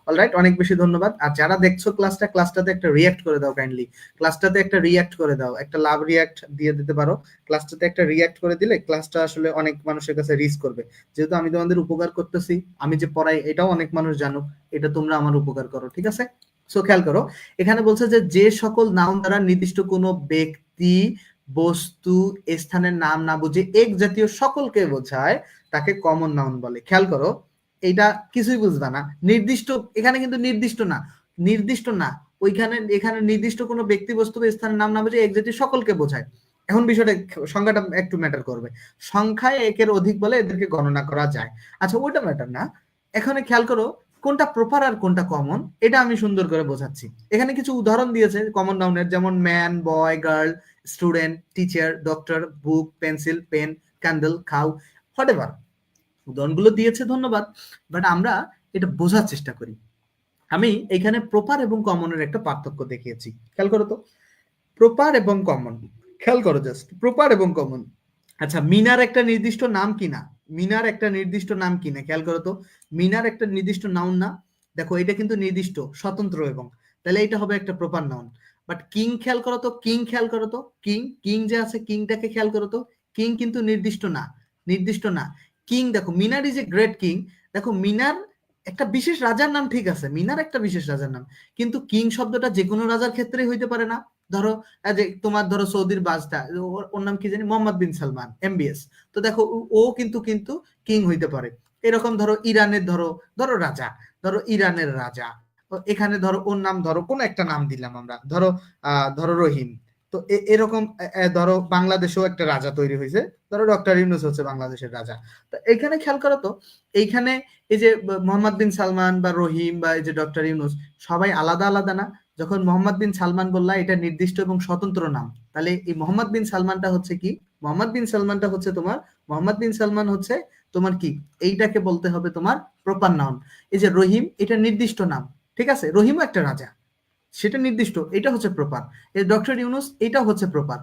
alright, অনেক বেশি ধন্যবাদ। আর যারা দেখছো ক্লাসটাতে একটা রিয়াক্ট করে দাও কাইন্ডলি, ক্লাসটাতে একটা রিয়াক্ট করে দাও, একটা লাভ রিয়াক্ট দিয়ে দিতে পারো। ক্লাসটাতে একটা রিয়াক্ট করে দিলে ক্লাসটা আসলে অনেক মানুষের কাছে রিচ করবে, যেহেতু আমি তোমাদের উপকার করতেছি, আমি যে পড়াই এটাও অনেক মানুষ জানুক, এটা তোমরা আমার উপকার করো, ঠিক আছে। সো খেয়াল করো, এখানে বলছে যে সকল নাউন দ্বারা নির্দিষ্ট কোনো ব্যক্তি, বস্তু, স্থানের নাম না বুঝে এক জাতীয় সকলকে বোঝায় তাকে কমন নাউন বলে। খেয়াল করো, এইটা কিছুই বুঝবা না। নির্দিষ্ট, এখানে কিন্তু নির্দিষ্ট না, ওইখানে এখানে নির্দিষ্ট কোনো ব্যক্তি বস্তু বা স্থানের নাম না বুঝে এক্সাক্টলি সকলকে বোঝায়। এখন বিষয়টা সংখ্যাটা একটু ম্যাটার করবে, সংখ্যায় একের অধিক বলে এদেরকে গণনা করা যায়। আচ্ছা ওটা ম্যাটার না, এখানে খেয়াল করো কোনটা প্রপার আর কোনটা কমন, এটা আমি সুন্দর করে বোঝাচ্ছি। এখানে কিছু উদাহরণ দিয়েছে কমন নাউনের, যেমন ম্যান, বয়, গার্ল, স্টুডেন্ট, টিচার, ডক্টর, বুক, পেন্সিল, পেন, ক্যান্ডেল, খাও, হোয়াট এভার উদাহরণগুলো দিয়েছে, ধন্যবাদ। বাট আমরা এটা বোঝার চেষ্টা করি। আমি এখানে প্রপার এবং কমনের একটা পার্থক্য দেখিয়েছি, খেয়াল করো তো, প্রপার এবং কমন, খেয়াল করো জাস্ট প্রপার এবং কমন। আচ্ছা মিনার একটা নির্দিষ্ট নাম কিনা, মিনার একটা নির্দিষ্ট নাম কিনা, খেয়াল করো তো, মিনার একটা নির্দিষ্ট নাউন না, দেখো এটা কিন্তু নির্দিষ্ট স্বতন্ত্র, এবং তাহলে এটা হবে একটা প্রপার নাউন। বাট কিং, খেয়াল করো তো, কিং খেয়াল করো তো, কিং কিং যে আছে, কিংটাকে খেয়াল করো তো, কিং কিন্তু নির্দিষ্ট না, নির্দিষ্ট না। কিং দেখো, মিনার ইজ এ গ্রেট কিং, দেখো মিনার একটা বিশেষ রাজার নাম, ঠিক আছে, মিনার একটা বিশেষ রাজার নাম, কিন্তু কিং শব্দটা যে কোনো রাজার ক্ষেত্রেই হইতে পারে না। ধরো যে তোমার ধরো সৌদির বাজটা, ওর নাম কি জানি, মোহাম্মদ বিন সালমান এমবিএস, তো দেখো ও কিন্তু কিন্তু কিং হইতে পারে। এরকম ধরো ইরানের ধরো ধরো রাজা, ধরো ইরানের রাজা, এখানে ধরো ওর নাম, ধরো কোন একটা নাম দিলাম আমরা, ধরো ধরো রহিম। তো এরকম ধরো বাংলাদেশেও একটা রাজা তৈরি হয়েছে, ধরো ডক্টর ইউনূস হচ্ছে বাংলাদেশের রাজা। তো এখানে খেয়াল করো তো, এইখানে এই যে মোহাম্মদ বিন সালমান বা রহিম বা এই যে ডক্টর ইউনূস, সবাই আলাদা আলাদা না? যখন মোহাম্মদ বিন সালমান বললা এটা নির্দিষ্ট এবং স্বতন্ত্র নাম, তাহলে এই মোহাম্মদ বিন সালমানটা হচ্ছে কি, মোহাম্মদ বিন সালমানটা হচ্ছে তোমার, মোহাম্মদ বিন সালমান হচ্ছে তোমার কি, এইটাকে বলতে হবে তোমার প্রপার নাউন। এই যে রহিম, এটা নির্দিষ্ট নাম, ঠিক আছে, রহিমও একটা রাজা, সেটা নির্দিষ্ট, এটা হচ্ছে প্রপার। এই ডক্টর ইউনূস, এটা হচ্ছে প্রপার।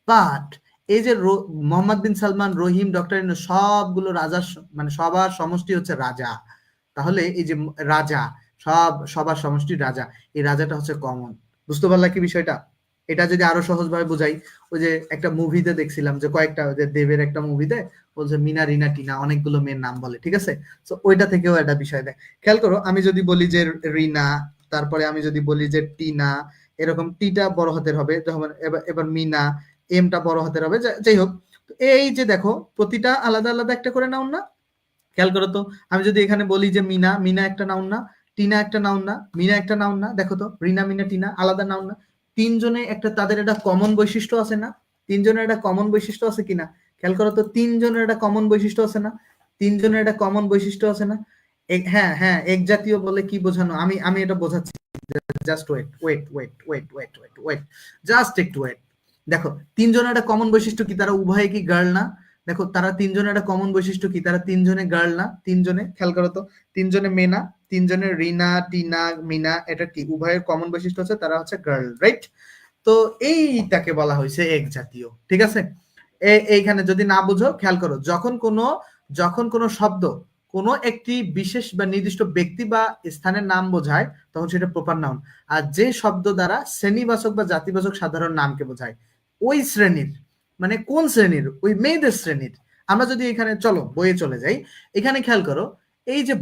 বাট এই যে মোহাম্মদ বিন সালমান, রহিম, ডক্টর ইউনূস সবগুলো রাজার মানে সবার সমষ্টি হচ্ছে রাজা, তাহলে এই যে রাজা, সবার সমষ্টি রাজা, এই রাজাটা হচ্ছে কমন। বুঝতে পারলা কি বিষয়টা? এটা যদি আরো সহজভাবে বোঝাই, ওই যে একটা মুভিতে দেখছিলাম যে কয়েকটা, যে দেবের একটা মুভিতে বলছে মিনা, রিনা, টিনা, অনেকগুলো মেয়ের নাম বলে, ঠিক আছে, তো ওইটা থেকেও একটা বিষয় দেয়। খেয়াল করো, আমি যদি বলি যে রিনা, তারপরে আমি যদি বলি যে টিনা, এরকম টিটা বড় হাতের হবে, যখন এবার মিনা, এমটা বড় হাতের হবে, যাই হোক। এই যে দেখো প্রতিটা আলাদা আলাদা একটা করে নাউন না, খেয়াল করো তো, আমি যদি এখানে বলি যে মিনা, মিনা একটা নাউন না, টিনা একটা নাউন না, মিনা একটা নাউন না, দেখো তো রিনা, মিনা, টিনা আলাদা নাউন না, তিনজনে একটা, তাদের একটা কমন বৈশিষ্ট্য আছে না, তিনজনের একটা কমন বৈশিষ্ট্য আছে কিনা, খেয়াল করো তো, তিনজনের একটা কমন বৈশিষ্ট্য আছে না, তিনজনের একটা কমন বৈশিষ্ট্য আছে না। হ্যাঁ হ্যাঁ, এক জাতীয় বলে কি বোঝানো, আমি আমি এটা বোঝাচ্ছি, just wait wait wait wait wait wait wait, just একটু ওয়েট। দেখো তিনজনের একটা কমন বৈশিষ্ট্য কি, তারা উভয়ে কি গার্ল না? দেখো তারা তিনজনের একটা কমন বৈশিষ্ট্য কি, তারা তিনজনে গার্ল না? তিনজনে, খেয়াল করো তো, তিনজনে মেয়ে না, তিনজনে রিনা, টিনা, মিনা, এটা কি উভয়ের কমন বৈশিষ্ট্য হচ্ছে তারা হচ্ছে গার্ল, রাইট? তো এইটাকে বলা হয়েছে এক জাতীয়, ঠিক আছে। এইখানে যদি না বুঝো, খেয়াল করো, যখন কোনো শব্দ কোনো একটি বিশেষ বা নির্দিষ্ট ব্যক্তি বা স্থানের নাম বোঝায়, তখন সেটা প্রপার নাউন। আর যে শব্দ দ্বারা শ্রেণীবাচক বা জাতিবাচক সাধারণ নামকে বোঝায়, ওই শ্রেণীর, মানে কোন শ্রেণীর, ওই মেয়েদের শ্রেণীর। আমরা যদি এখানে চলো বইয়ে চলে যাই, এখানে খেয়াল করো, এই যে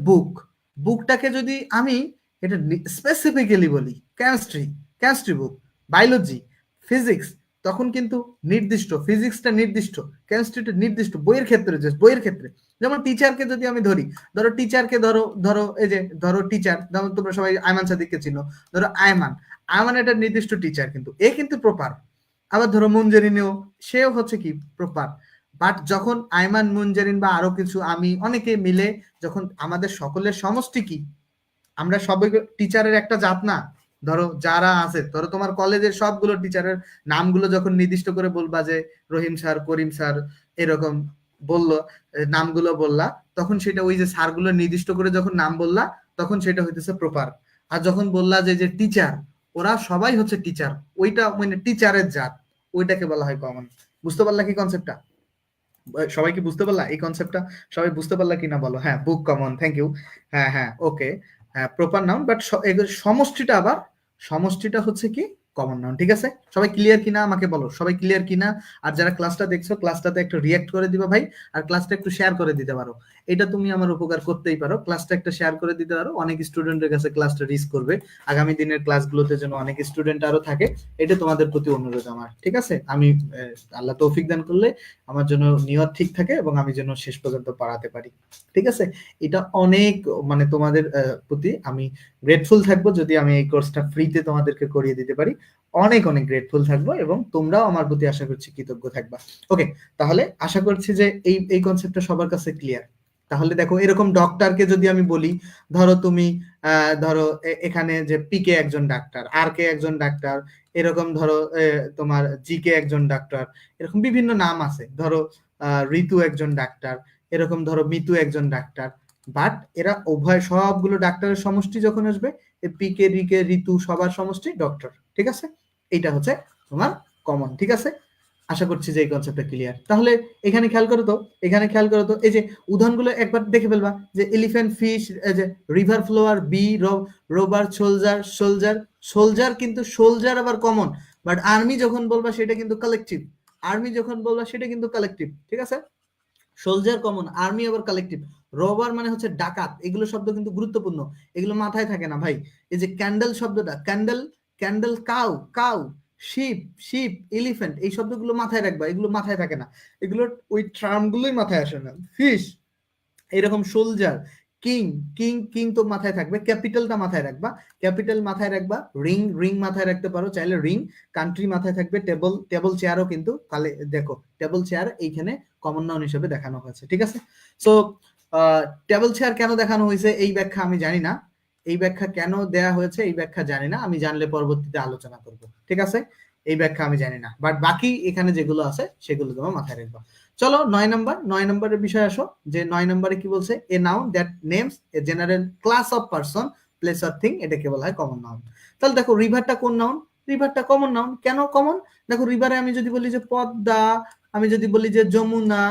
বুকটাকে যদি আমি এটা স্পেসিফিক্যালি বলি, কেমিস্ট্রি বুক, বায়োলজি, ফিজিক্স, তখন কিন্তু নির্দিষ্ট, ফিজিক্সটা নির্দিষ্ট, কেমিস্ট্রিটা নির্দিষ্ট, বইয়ের ক্ষেত্রে, বইয়ের ক্ষেত্রে। যেমন টিচারকে যদি আমি ধরি, ধরো টিচারকে ধরো ধরো এই যে ধরো টিচার, যেমন তোমরা সবাই আয়মান সাদিককে চিনো, ধরো আয়মান এটা নির্দিষ্ট টিচার, কিন্তু এ কিন্তু প্রপার। আবার ধরো মুনজেরিনেও, সেও হচ্ছে কি প্রপার। বাট যখন আয়মান, মুনজেরিন বা আরো কিছু আমি অনেকে মিলে, যখন আমাদের সকলের সমষ্টি কি, আমরা সবাই টিচারের একটা জাত না? ধরো যারা আছে, ধরো তোমার কলেজের সবগুলো টিচারের নামগুলো যখন নির্দিষ্ট করে বলবা, যে রহিম স্যার, করিম স্যার, এরকম বললো নামগুলো বললা, তখন সেটা ওই যে স্যারগুলো নির্দিষ্ট করে যখন নাম বললা, তখন সেটা হইতেছে প্রপার। আর যখন বললা যে টিচার, ওরা সবাই হচ্ছে টিচার, ওইটা মানে টিচারের জাত, ওইটাকে বলা হয় কমন। বুঝতে পারলা কি কনসেপ্টটা? সবাই কি বুঝতে পারলা এই কনসেপ্টটা? সবাই বুঝতে পারলা কিনা বলো? হ্যাঁ, বুক কমন, থ্যাংক ইউ। হ্যাঁ হ্যাঁ, ওকে, হ্যাঁ প্রপার নাউন, বাট সমষ্টিটা আবার, সমষ্টিটা হচ্ছে কি কমন নাউন। ঠিক আছে, সবাই ক্লিয়ার কিনা আমাকে বলো, সবাই ক্লিয়ার কিনা? আর যারা ক্লাসটা দেখছো ক্লাসটাতে একটু রিয়াক্ট করে দিবা ভাই, আর ক্লাসটা একটু শেয়ার করে দিতে পারো, এটা তুমি আমার উপকার করতেই পারো, ক্লাসটা একটা শেয়ার করে দিতে পারো, অনেক স্টুডেন্টের কাছে ক্লাসটা রিচ করবে, আগামী দিনের ক্লাসগুলোতে যেন অনেক স্টুডেন্ট আরো থাকে, এটা তোমাদের প্রতি অনুরোধ আমার। ঠিক আছে, আমি আল্লাহ তৌফিক দান করলে আমার জন্য নিয়ত ঠিক থাকে এবং আমি যেন শেষ পর্যন্ত পড়াতে পারি। ঠিক আছে, এটা অনেক মানে তোমাদের প্রতি আমি গ্রেটফুল থাকবো যদি আমি এই কোর্সটা ফ্রিতে তোমাদেরকে করিয়ে দিতে পারি, অনেক অনেক গ্রেটফুল থাকবো এবং তোমরাও আমার প্রতি আশা করছি কৃতজ্ঞ থাকবা। ওকে, তাহলে আশা করছি যে এই কনসেপ্টটা সবার কাছে ক্লিয়ার। তাহলে দেখো, এরকম ডক্টরকে যদি আমি বলি, ধরো তুমি ধরো এখানে যে পিকে একজন ডাক্তার, আর কে একজন ডাক্তার, এরকম ধরো তোমার জি কে একজন ডাক্তার, এরকম বিভিন্ন নাম আছে, ধরো ঋতু একজন ডাক্তার, এরকম ধরো মিতু একজন ডাক্তার, বাট এরা উভয় সবগুলো ডাক্তারের সমষ্টি যখন আসবে, পিকে রিকে ঋতু সবার সমষ্টি ডক্টর। ঠিক আছে, এইটা হচ্ছে তোমার কমন। ঠিক আছে, আশা করছি যে এই কনসেপ্টটা ক্লিয়ার। তাহলে এখানে খেয়াল করো তো, এখানে খেয়াল করো তো, এই যে উদাহরণগুলো একবার দেখে ফেলবা, যে এলিফ্যান্ট, ফিশ, যে river flower, bee, robber, soldier, soldier, soldier কিন্তু সোলজার আবার কমন, বাট আর্মি যখন বলবা সেটা কিন্তু কালেকটিভ, আর্মি যখন বলবা সেটা কিন্তু কালেকটিভ। ঠিক আছে, সোলজার কমন, আর্মি আবার কালেকটিভ। রবার মানে হচ্ছে ডাকাত, এগুলো শব্দ কিন্তু গুরুত্বপূর্ণ, এগুলো মাথায় থাকে না ভাই। এই যে ক্যান্ডেল শব্দটা, candle, candle, cow, cow, sheep, sheep, elephant, এই শব্দগুলো মাথায় রাখবা, এগুলো মাথায় থাকে না, এগুলো ওই টার্মগুলোই মাথায় আসে না। ফিশ, এরকম সোলজার, কিং, কিং, কিং তো মাথায় থাকবে, ক্যাপিটালটা মাথায় রাখবা, ক্যাপিটাল মাথায় রাখবা, রিং, রিং মাথায় রাখতে পারো চাইলে, রিং, কান্ট্রি মাথায় থাকবে, টেবল, টেবল চেয়ারও কিন্তু তাহলে দেখো টেবল চেয়ার এইখানে কমন নাউন হিসেবে দেখানো হয়েছে। ঠিক আছে, সো টেবল চেয়ার কেন দেখানো হয়েছে এই ব্যাখ্যা আমি জানি না, এই ব্যাখ্যা কেন দেয়া হয়েছে এই ব্যাখ্যা জানি না, আমি জানলে পরবর্তীতে আলোচনা করব। ঠিক আছে, এই ব্যাখ্যা আমি জানি না, বাট বাকি এখানে যেগুলো আছে সেগুলো তোমার মাথায় রাখবা। চলো 9 নম্বরের বিষয় আসো, যে 9 নম্বরে কি বলছে, a noun that names a general class of person, place or thing, এটাকে বলা হয় কমন নাউন। তাহলে দেখো রিভারটা কোন নাউন, রিভারটা কমন নাউন। কেন কমন? দেখো রিভারে আমি যদি বলি যে পদ্মা, আমি যদি বলি যে যমুনা,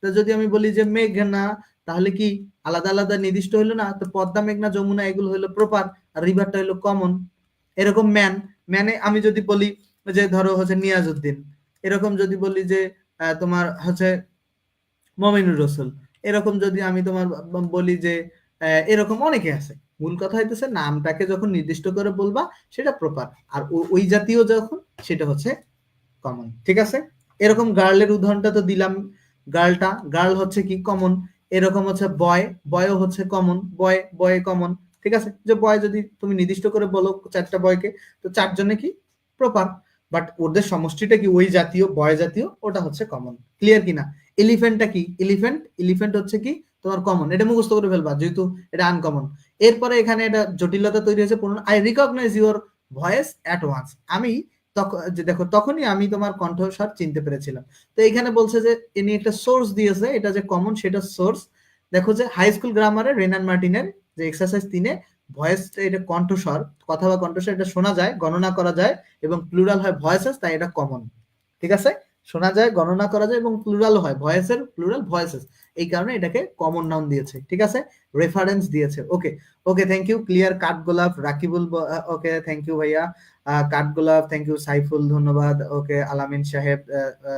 যদি আমি বলি যে মেঘনা, তাহলে কি আলাদা আলাদা নির্দিষ্ট হইলো না? তো পদ্মা, মেঘনা, যমুনা এগুলো হলো প্রপার, আর রিভারটা হলো কমন। এরকম ম্যান, ম্যানে আমি যদি বলি যে ধরো হচ্ছে নিয়াজউদ্দিন, এরকম যদি বলি যে তোমার হচ্ছে মমিনুর রসুল, এরকম যদি আমি তোমার বলি যে এরকম অনেকে আছে। মূল কথা হইতেছে নামটাকে যখন নির্দিষ্ট করে বলবা সেটা প্রপার, আর ওই জাতীয় যখন সেটা হচ্ছে কমন। ঠিক আছে, এরকম গার্লের উদাহরণটা তো দিলাম, গার্লটা, গার্ল হচ্ছে কি কমন, এরকম হচ্ছে বয়, বয়ও হচ্ছে কমন, বয়, বয় কমন। ঠিক আছে, যে বয় যদি তুমি নির্দিষ্ট করে বলো 4টা বয়কে, তো 4 জনে কি প্রপার, বাট ওদের সমষ্টিটা কি ওই জাতীয়, বয় জাতীয়, ওটা হচ্ছে কমন। ক্লিয়ার কিনা? এলিফ্যান্টটা কি, এলিফ্যান্ট, এলিফ্যান্ট হচ্ছে কি তোমার কমন, এটা মুখস্থ করে ফেলবা যেহেতু এটা আনকমন। এরপরে এখানে এটা জটিলতা তৈরি হয়েছে, I recognise your voice at once, আমি দেখো তখনই আমি তোমার কণ্ঠস্বর চিনতে পেরেছিলাম। তো এখানে বলছে যে ইনি একটা সোর্স দিয়েছে, এটা যে কমন সেটা সোর্স। দেখো যে হাই স্কুল গ্রামারে রেনান মার্টিনের যে এক্সারসাইজ 3-এ ভয়েস, এটা কণ্ঠস্বর, কথা বা কণ্ঠস্বর, এটা শোনা যায়, গণনা করা যায় এবং প্লুরাল হয় ভয়েসেস, তাই এটা কমন। ঠিক আছে, শোনা যায়, গণনা করা যায় এবং প্লুরাল হয় ভয়েসের, প্লুরাল ভয়েসেস, এই কারণে এটাকে কমন নাউন দিয়েছে। ঠিক আছে, রেফারেন্স দিয়েছে। ওকে, ওকে, থ্যাংক ইউ। ক্লিয়ার, কাঠগোলাপ, রাকিবুল, ওকে থ্যাংক ইউ ভাইয়া, কাঠগোলাপ, থ্যাংক ইউ, সাইফুল ধন্যবাদ, ওকে, আলামিন সাহেব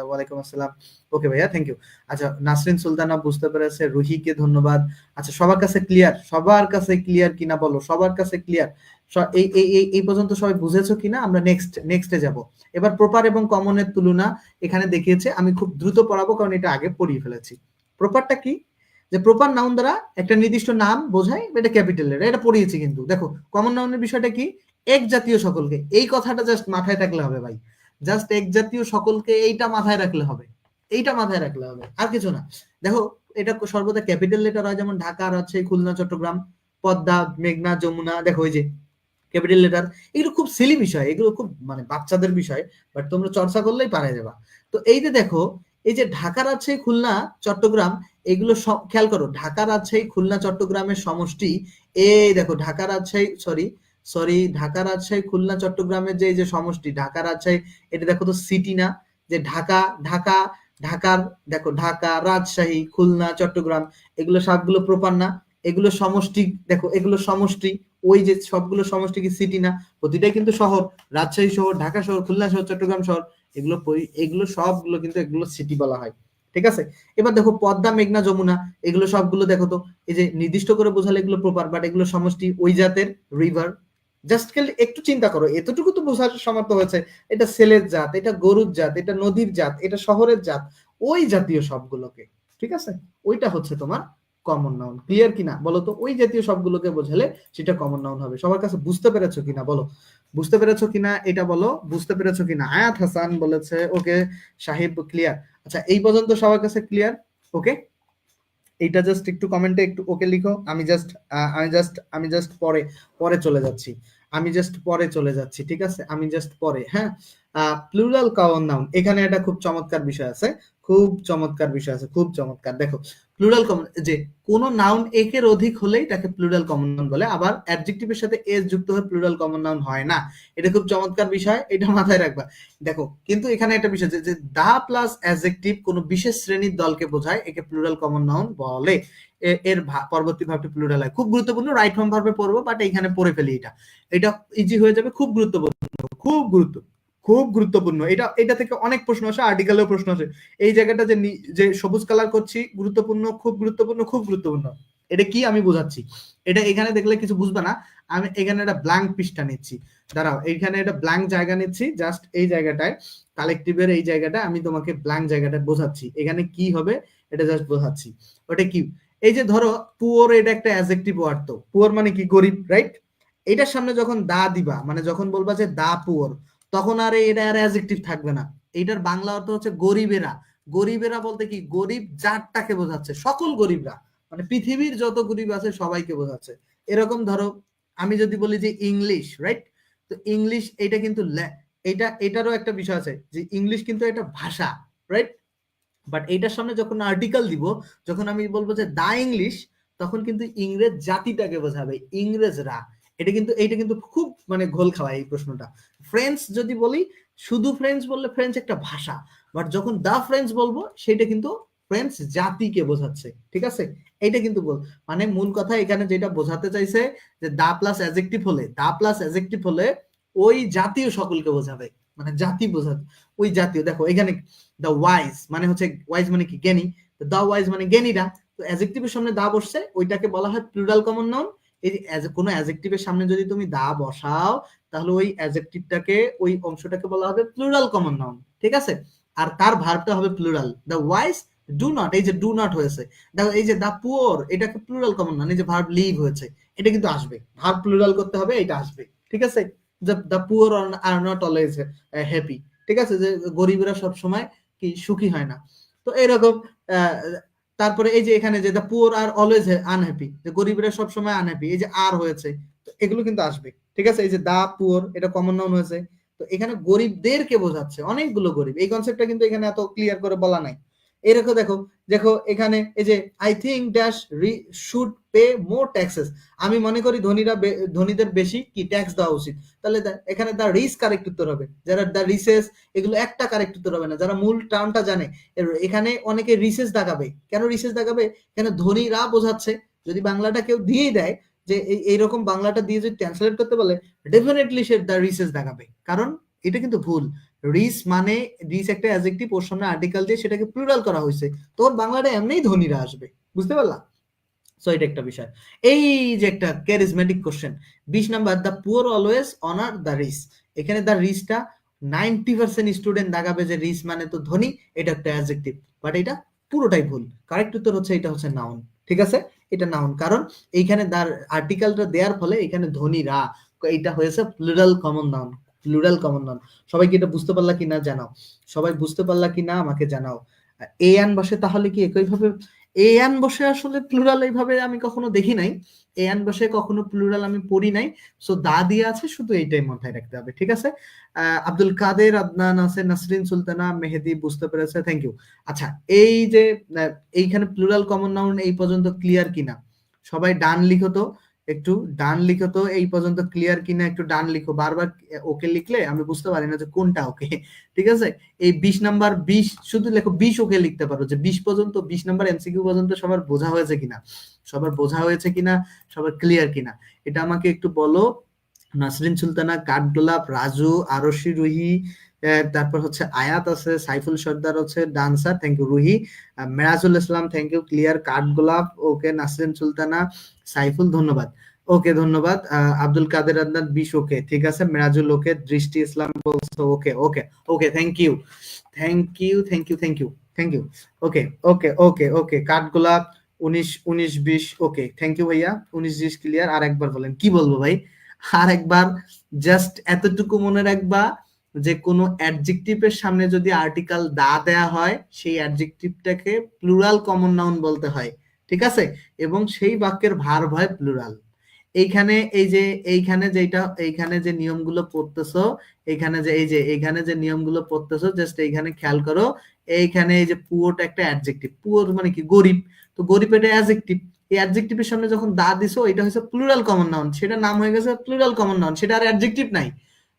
ওয়ালাইকুম আসসালাম, ওকে ভাইয়া থ্যাংক ইউ। আচ্ছা, নাসরিন সুলতানা বুঝতে পেরেছে, রুহিকে ধন্যবাদ। আচ্ছা, সবার কাছে ক্লিয়ার, সবার কাছে ক্লিয়ার কিনা বলো, সবার কাছে ক্লিয়ার? এই এই এই পর্যন্ত সবাই বুঝেছো কিনা? আমরা নেক্সটে যাব। এবার প্রপার এবং কমনের তুলনা এখানে দেখিয়েছে, আমি খুব দ্রুত পড়াবো কারণ এটা আগে পড়িয়ে ফেলেছি। প্রপারটা কি? যে প্রপার নাউন দ্বারা একটা নির্দিষ্ট নাম বোঝায়, এটা ক্যাপিটাল লেটার, এটা পড়িয়েছি কিন্তু। দেখো কমন নাউনের বিষয়টা কি, এক জাতীয় সকলকে, এই কথাটা জাস্ট মাথায় রাখলে হবে ভাই, জাস্ট এক জাতীয় সকলকে, এইটা মাথায় রাখলে হবে, এইটা মাথায় রাখলে হবে, আর কিছু না। দেখো এটা সর্বদা ক্যাপিটাল লেটার হয়, যেমন ঢাকা, রাজশাহী, খুলনা, চট্টগ্রাম, পদ্মা, মেঘনা, যমুনা, দেখো ওই যে ক্যাপিটাল লেটার। এগুলো খুব সিলি বিষয়, এগুলো খুব মানে বাচ্চাদের বিষয়, বাট তোমরা চর্চা করলেই পারা যাবা। তো এই যে দেখো, এই যে ঢাকা, রাজশাহী, খুলনা, চট্টগ্রাম, এগুলো খেয়াল করো, ঢাকা, রাজশাহী, খুলনা, চট্টগ্রামের সমষ্টি, এই দেখো ঢাকা, রাজশাহী, সরি ঢাকা, রাজশাহী, খুলনা, চট্টগ্রামের যে এই যে সমষ্টি ঢাকা, রাজশাহী, এটা দেখো তো সিটি না, যে ঢাকা, ঢাকার, দেখো ঢাকা, রাজশাহী, খুলনা, চট্টগ্রাম, এগুলো সবগুলো প্রপার না? এগুলো সমষ্টি, দেখো এগুলো সমষ্টি, ওই যে সবগুলো সমষ্টি কি সিটি না? প্রতিটাই কিন্তু শহর, রাজশাহী শহর, ঢাকা শহর, খুলনা শহর, চট্টগ্রাম শহর, এগুলো সবগুলো কিন্তু এগুলো সিটি বলা হয়। ঠিক আছে, এবার দেখো পদ্মা, মেঘনা, যমুনা, এগুলো সবগুলো দেখো তো, এই যে নির্দিষ্ট করে বোঝালে এগুলো প্রপার, বাট এগুলো সমষ্টি, ওই জাতের রিভার। জাস্ট খালি একটু চিন্তা করো, এতটুকু তো বোঝার সামর্থ্য হয়েছে, এটা ছেলের জাত, এটা গরুর জাত, এটা নদীর জাত, এটা শহরের জাত, ওই জাতীয় সবগুলোকে, ঠিক আছে, ওইটা হচ্ছে তোমার কমন নাউন। ক্লিয়ার কিনা বলো তো? ওই জাতীয় সবগুলোকে বোঝালে সেটা কমন নাউন হবে। সবার কাছে বুঝতে পেরেছো কিনা বলো, বুঝতে পেরেছো কিনা এটা বলো, বুঝতে পেরেছো কিনা? আয়াত হাসান বলেছে ওকে, সাহিব ক্লিয়ার। আচ্ছা, এই পর্যন্ত সবার কাছে ক্লিয়ার? ওকে, এইটা জাস্ট একটু কমেন্টে একটু ওকে লিখো। আমি জাস্ট পরে পরে চলে যাচ্ছি, আমি জাস্ট পরে চলে যাচ্ছি, ঠিক আছে, আমি জাস্ট পরে। হ্যাঁ, প্লুরাল কাউন্ট নাউন, এখানে একটা খুব চমৎকার বিষয় আছে, খুব চমৎকার বিষয় আছে, খুব চমৎকার। দেখো প্লুরাল কমন, যে কোন নাউন একের অধিক হলেই তাকে প্লুরাল কমন নাউন বলে, আবার অ্যাডজেক্টিভের সাথে এস যুক্ত হয়ে প্লুরাল কমন নাউন হয় না। এটা খুব চমৎকার বিষয়, এটা মাথায় রাখবা। দেখো কিন্তু এখানে একটা বিষয়, যে দা প্লাস অ্যাডজেক্টিভ কোন বিশেষ শ্রেণীর দলকে বোঝায়, একে প্লুরাল কমন নাউন বলে। এর পরবর্তী ভাবটি প্লুরাল হয়। খুব গুরুত্বপূর্ণ, রাইট ফর্ম ভার্বে পড়বো, বাট এখানে পড়ে ফেলি, এটা ইজি হয়ে যাবে। খুব গুরুত্বপূর্ণ, খুব গুরুত্বপূর্ণ। এটা থেকে অনেক প্রশ্ন আসে, আর্টিকেলেও প্রশ্ন আসে। এই জায়গাটা যে সবুজ কালার করছি, গুরুত্বপূর্ণ, খুব গুরুত্বপূর্ণ, খুব গুরুত্বপূর্ণ। এটা কি আমি বোঝাচ্ছি, এটা এখানে দেখলে কিছু বুঝবে না। আমি এখানে একটা ব্ল্যাঙ্ক পৃষ্ঠা নিচ্ছি, দাঁড়াও, এইখানে একটা ব্ল্যাঙ্ক জায়গা নিচ্ছি, জাস্ট এই জায়গাটায়, কালেকটিভের এই জায়গাটা আমি তোমাকে ব্ল্যাঙ্ক জায়গাটা বোঝাচ্ছি, এখানে কি হবে এটা জাস্ট বোঝাচ্ছি। ওটা কি, এই যে ধরো পুয়ার, এটা একটা অ্যাডজেক্টিভ ওয়ার্ড, তো পুয়ার মানে কি? গরিব, রাইট? এটার সামনে যখন দা দিবা, মানে যখন বলবা যে দা পুয়ার, তখন আর এটা আর অ্যাডজেক্টিভ থাকবে না। এটার বাংলা অর্থ হচ্ছে গরিবেরা। গরিবেরা বলতে কি, গরিব জাতটাকে বোঝাচ্ছে, সকল গরিবরা, মানে পৃথিবীর যত গরিব আছে সবাইকে বোঝাচ্ছে। এরকম ধরো আমি যদি বলি যে ইংলিশ, রাইট? তো ইংলিশ এটা কিন্তু এটারও একটা বিষয় আছে, যে ইংলিশ কিন্তু একটা ভাষা, রাইট? বাট এইটার সামনে যখন আর্টিকেল দিব, যখন আমি বলবো যে দা ইংলিশ, তখন কিন্তু ইংরেজ জাতিটাকে বোঝাবে, ইংরেজরা। এটা কিন্তু খুব মানে ঘোল খাওয়া এই প্রশ্নটা। ফ্রেঞ্চ যদি বলি, শুধু ফ্রেঞ্চ বললে ফ্রেঞ্চ একটা ভাষা, বাট যখন দা ফ্রেঞ্চ বলবো সেটা কিন্তু ফ্রেঞ্চ জাতিকে বোঝাচ্ছে, ঠিক আছে? এইটা কিন্তু মানে মূল কথা এখানে যেটা বোঝাতে চাইছে, যে দা প্লাস অ্যাডজেক্টিভ হলে ওই জাতীয় সকলকে বোঝাবে, মানে জাতি বোঝাবে, ওই জাতীয়। দেখো এখানে দ্য ওয়াইজ মানে হচ্ছে, ওয়াইজ মানে কি? জ্ঞানী। দ্য ওয়াইজ মানে জ্ঞানীরা। তো অ্যাডজেক্টিভের সামনে দা বসছে, ওইটাকে বলা হয় প্লুরাল কমন নাউন। এই যে কোনো অ্যাডজেক্টিভের সামনে যদি তুমি দা বসাও, তাহলে ওই অ্যাডজেক্টিভটাকে, ওই অংশটাকে বলা হবে প্লুরাল কমন নাউন, ঠিক আছে? আর তার ভার্বটা হবে plural. The wise do not, এই যে ডু নট হয়েছে, দেখো এই যে দ্য পুয়ার, এটাকে প্লুরাল কমন নাউন, এই যে ভার্ব লিভ হয়েছে, এটা কিন্তু আসবে, ভার্ব প্লুরাল করতে হবে, এটা আসবে, ঠিক আছে? The poor are not always happy, ঠিক আছে, যে গরিবরা সব সময় কি সুখী হয় না। তো এরকম তারপরে এই যে এখানে যে the poor are always unhappy, যে গরিবরা সব সময় আনহ্যাপি, এই যে আর হয়েছে, তো এগুলো কিন্তু আসবে, ঠিক আছে? এই যে দা পুয়ার, এটা কমন নাউন হয়েছে, তো এখানে গরিবদেরকে বোঝাচ্ছে, অনেকগুলো গরিব। এই কনসেপ্টটা কিন্তু এখানে এত ক্লিয়ার করে বলা নাই। এরকম দেখো, দেখো এখানে এই যে I think dash should pay more taxes, আমি মনে করি ধনীদের বেশি কি ট্যাক্স দেওয়া উচিত। তাহলে এখানে দা রিস কারেক্ট উত্তর হবে। যারা দা রিসেস, এগুলো একটা কারেক্ট উত্তর হবে না, যারা মূল টার্মটা জানে। এখানে অনেকে রিসেস দাগাবে, কেন রিসেস দাগাবে? কেন? ধনীরা বোঝাচ্ছে। যদি বাংলাটা কেউ দিয়েই দেয়, যে এইরকম বাংলাটা দিয়ে যদি ট্রান্সলেট করতে বলে, ডেফিনেটলি সে দা রিসেস দাগাবে, কারণ এটা কিন্তু ভুল। রিস মানে, রিস একটা অ্যাডজেক্টিভ, ওর সামনে আর্টিকেল দিয়ে সেটাকে প্লুরাল করা হয়েছে, তখন বাংলাটা এমনিই ধনীরা আসবে, বুঝতে পারলা? সো এটা একটা বিষয়। এই যে একটা charismatic question, 20 number, the poor always honour the rich, এখানে দ্য রিসটা 90% স্টুডেন্ট দাগাবে যে রিস মানে তো ধনী, এটা একটা অ্যাডজেক্টিভ, বাট এটা পুরোটাই ভুল। কারেক্ট উত্তর হচ্ছে এটা হচ্ছে নাউন, ঠিক আছে? এটা নাউন, কারণ এইখানে তার আর্টিকেলটা দেওয়ার ফলে এখানে ধনীরা, এটা হয়েছে plural common noun, plural common noun. সবাই কি এটা বুঝতে পারলা কিনা জানাও, সবাই বুঝতে পারলা কিনা আমাকে জানাও। এ আন বসে তাহলে কি একইভাবে, এ আন বসে আসলে প্লুরাল এইভাবে আমি কখনো দেখি নাই, এ আন বসে কখনো প্লুরাল আমি পড়ি নাই। সো দা দিয়ে আছে, শুধু এইটাই মাথায় রাখতে হবে, ঠিক আছে? আব্দুল কাদের, আদনান আছে, নাসরিন সুলতানা, মেহেদি বুঝতে পেরেছে, থ্যাংক ইউ। আচ্ছা, এই যে এইখানে প্লুরাল কমন নাউন এই পর্যন্ত ক্লিয়ার কিনা? সবাই ডান লিখো তো, একটু ডান লিখো তো, এই পর্যন্ত ক্লিয়ার কিনা একটু ডান লিখো, বারবার ওকে লিখলে আমি বুঝতে পারি না যে কোনটা ওকে। ঠিক আছে, এই 20 নাম্বার 20 শুধু লেখো, 20 ওকে লিখতে পারো, যে 20 পর্যন্ত, 20 নাম্বার এমসিকিউ পর্যন্ত সবার বোঝা হয়েছে কিনা, সবার বোঝা হয়েছে কিনা, সবার ক্লিয়ার কিনা, এটা আমাকে একটু বলো। নাসরিন সুলতানা, কাঠগোলাপ, রাজু, আরশি, রুহি, তারপর হচ্ছে আয়াত আছে, সাইফুল সর্দার হচ্ছে dancer, thank you Ruhi, Merajul Islam thank you, clear, কাঠগোলাপ ওকে, নাসরিন সুলতানা, সাইফুল ধন্যবাদ, ওকে ধন্যবাদ, আব্দুল কাদের আদনান 20 ওকে, ঠিক আছে, মেরাজুল ওকে, দৃষ্টি ইসলাম বলছো okay, okay okay, thank you thank you thank you thank you thank you, okay okay okay okay, Kathgolap 19 20 okay, thank you ভাইয়া, 19 20 ক্লিয়ার। আর একবার বলেন, কি বলবো ভাই, আর একবার জাস্ট এতটুকু মনে রাখবা যে কোনো অ্যাডজেক্টিভের সামনে যদি আর্টিকেল দা দেয়া হয়, সেই অ্যাডজেক্টিভটাকে প্লুরাল কমন নাউন বলতে হয়, ঠিক আছে, এবং সেই বাক্যের ভার্ব হয় প্লুরাল। এইখানে এই যে এইখানে যেটা, এইখানে যে নিয়মগুলো পড়তেছো, এইখানে যে এই যে এইখানে যে নিয়মগুলো পড়তেছো, জাস্ট এইখানে খেয়াল করো, এইখানে এই যে পুয়োটা একটা অ্যাডজেক্টিভ, পুয়োর মানে কি গরিব, তো গরিব এটা অ্যাডজেক্টিভ, এই অ্যাডজেক্টিভের সামনে যখন দা দিছো, এটা হচ্ছে প্লুরাল কমন নাউন, সেটা নাম হয়ে গেছে প্লুরাল কমন নাউন, সেটা আর অ্যাডজেক্টিভ নাই।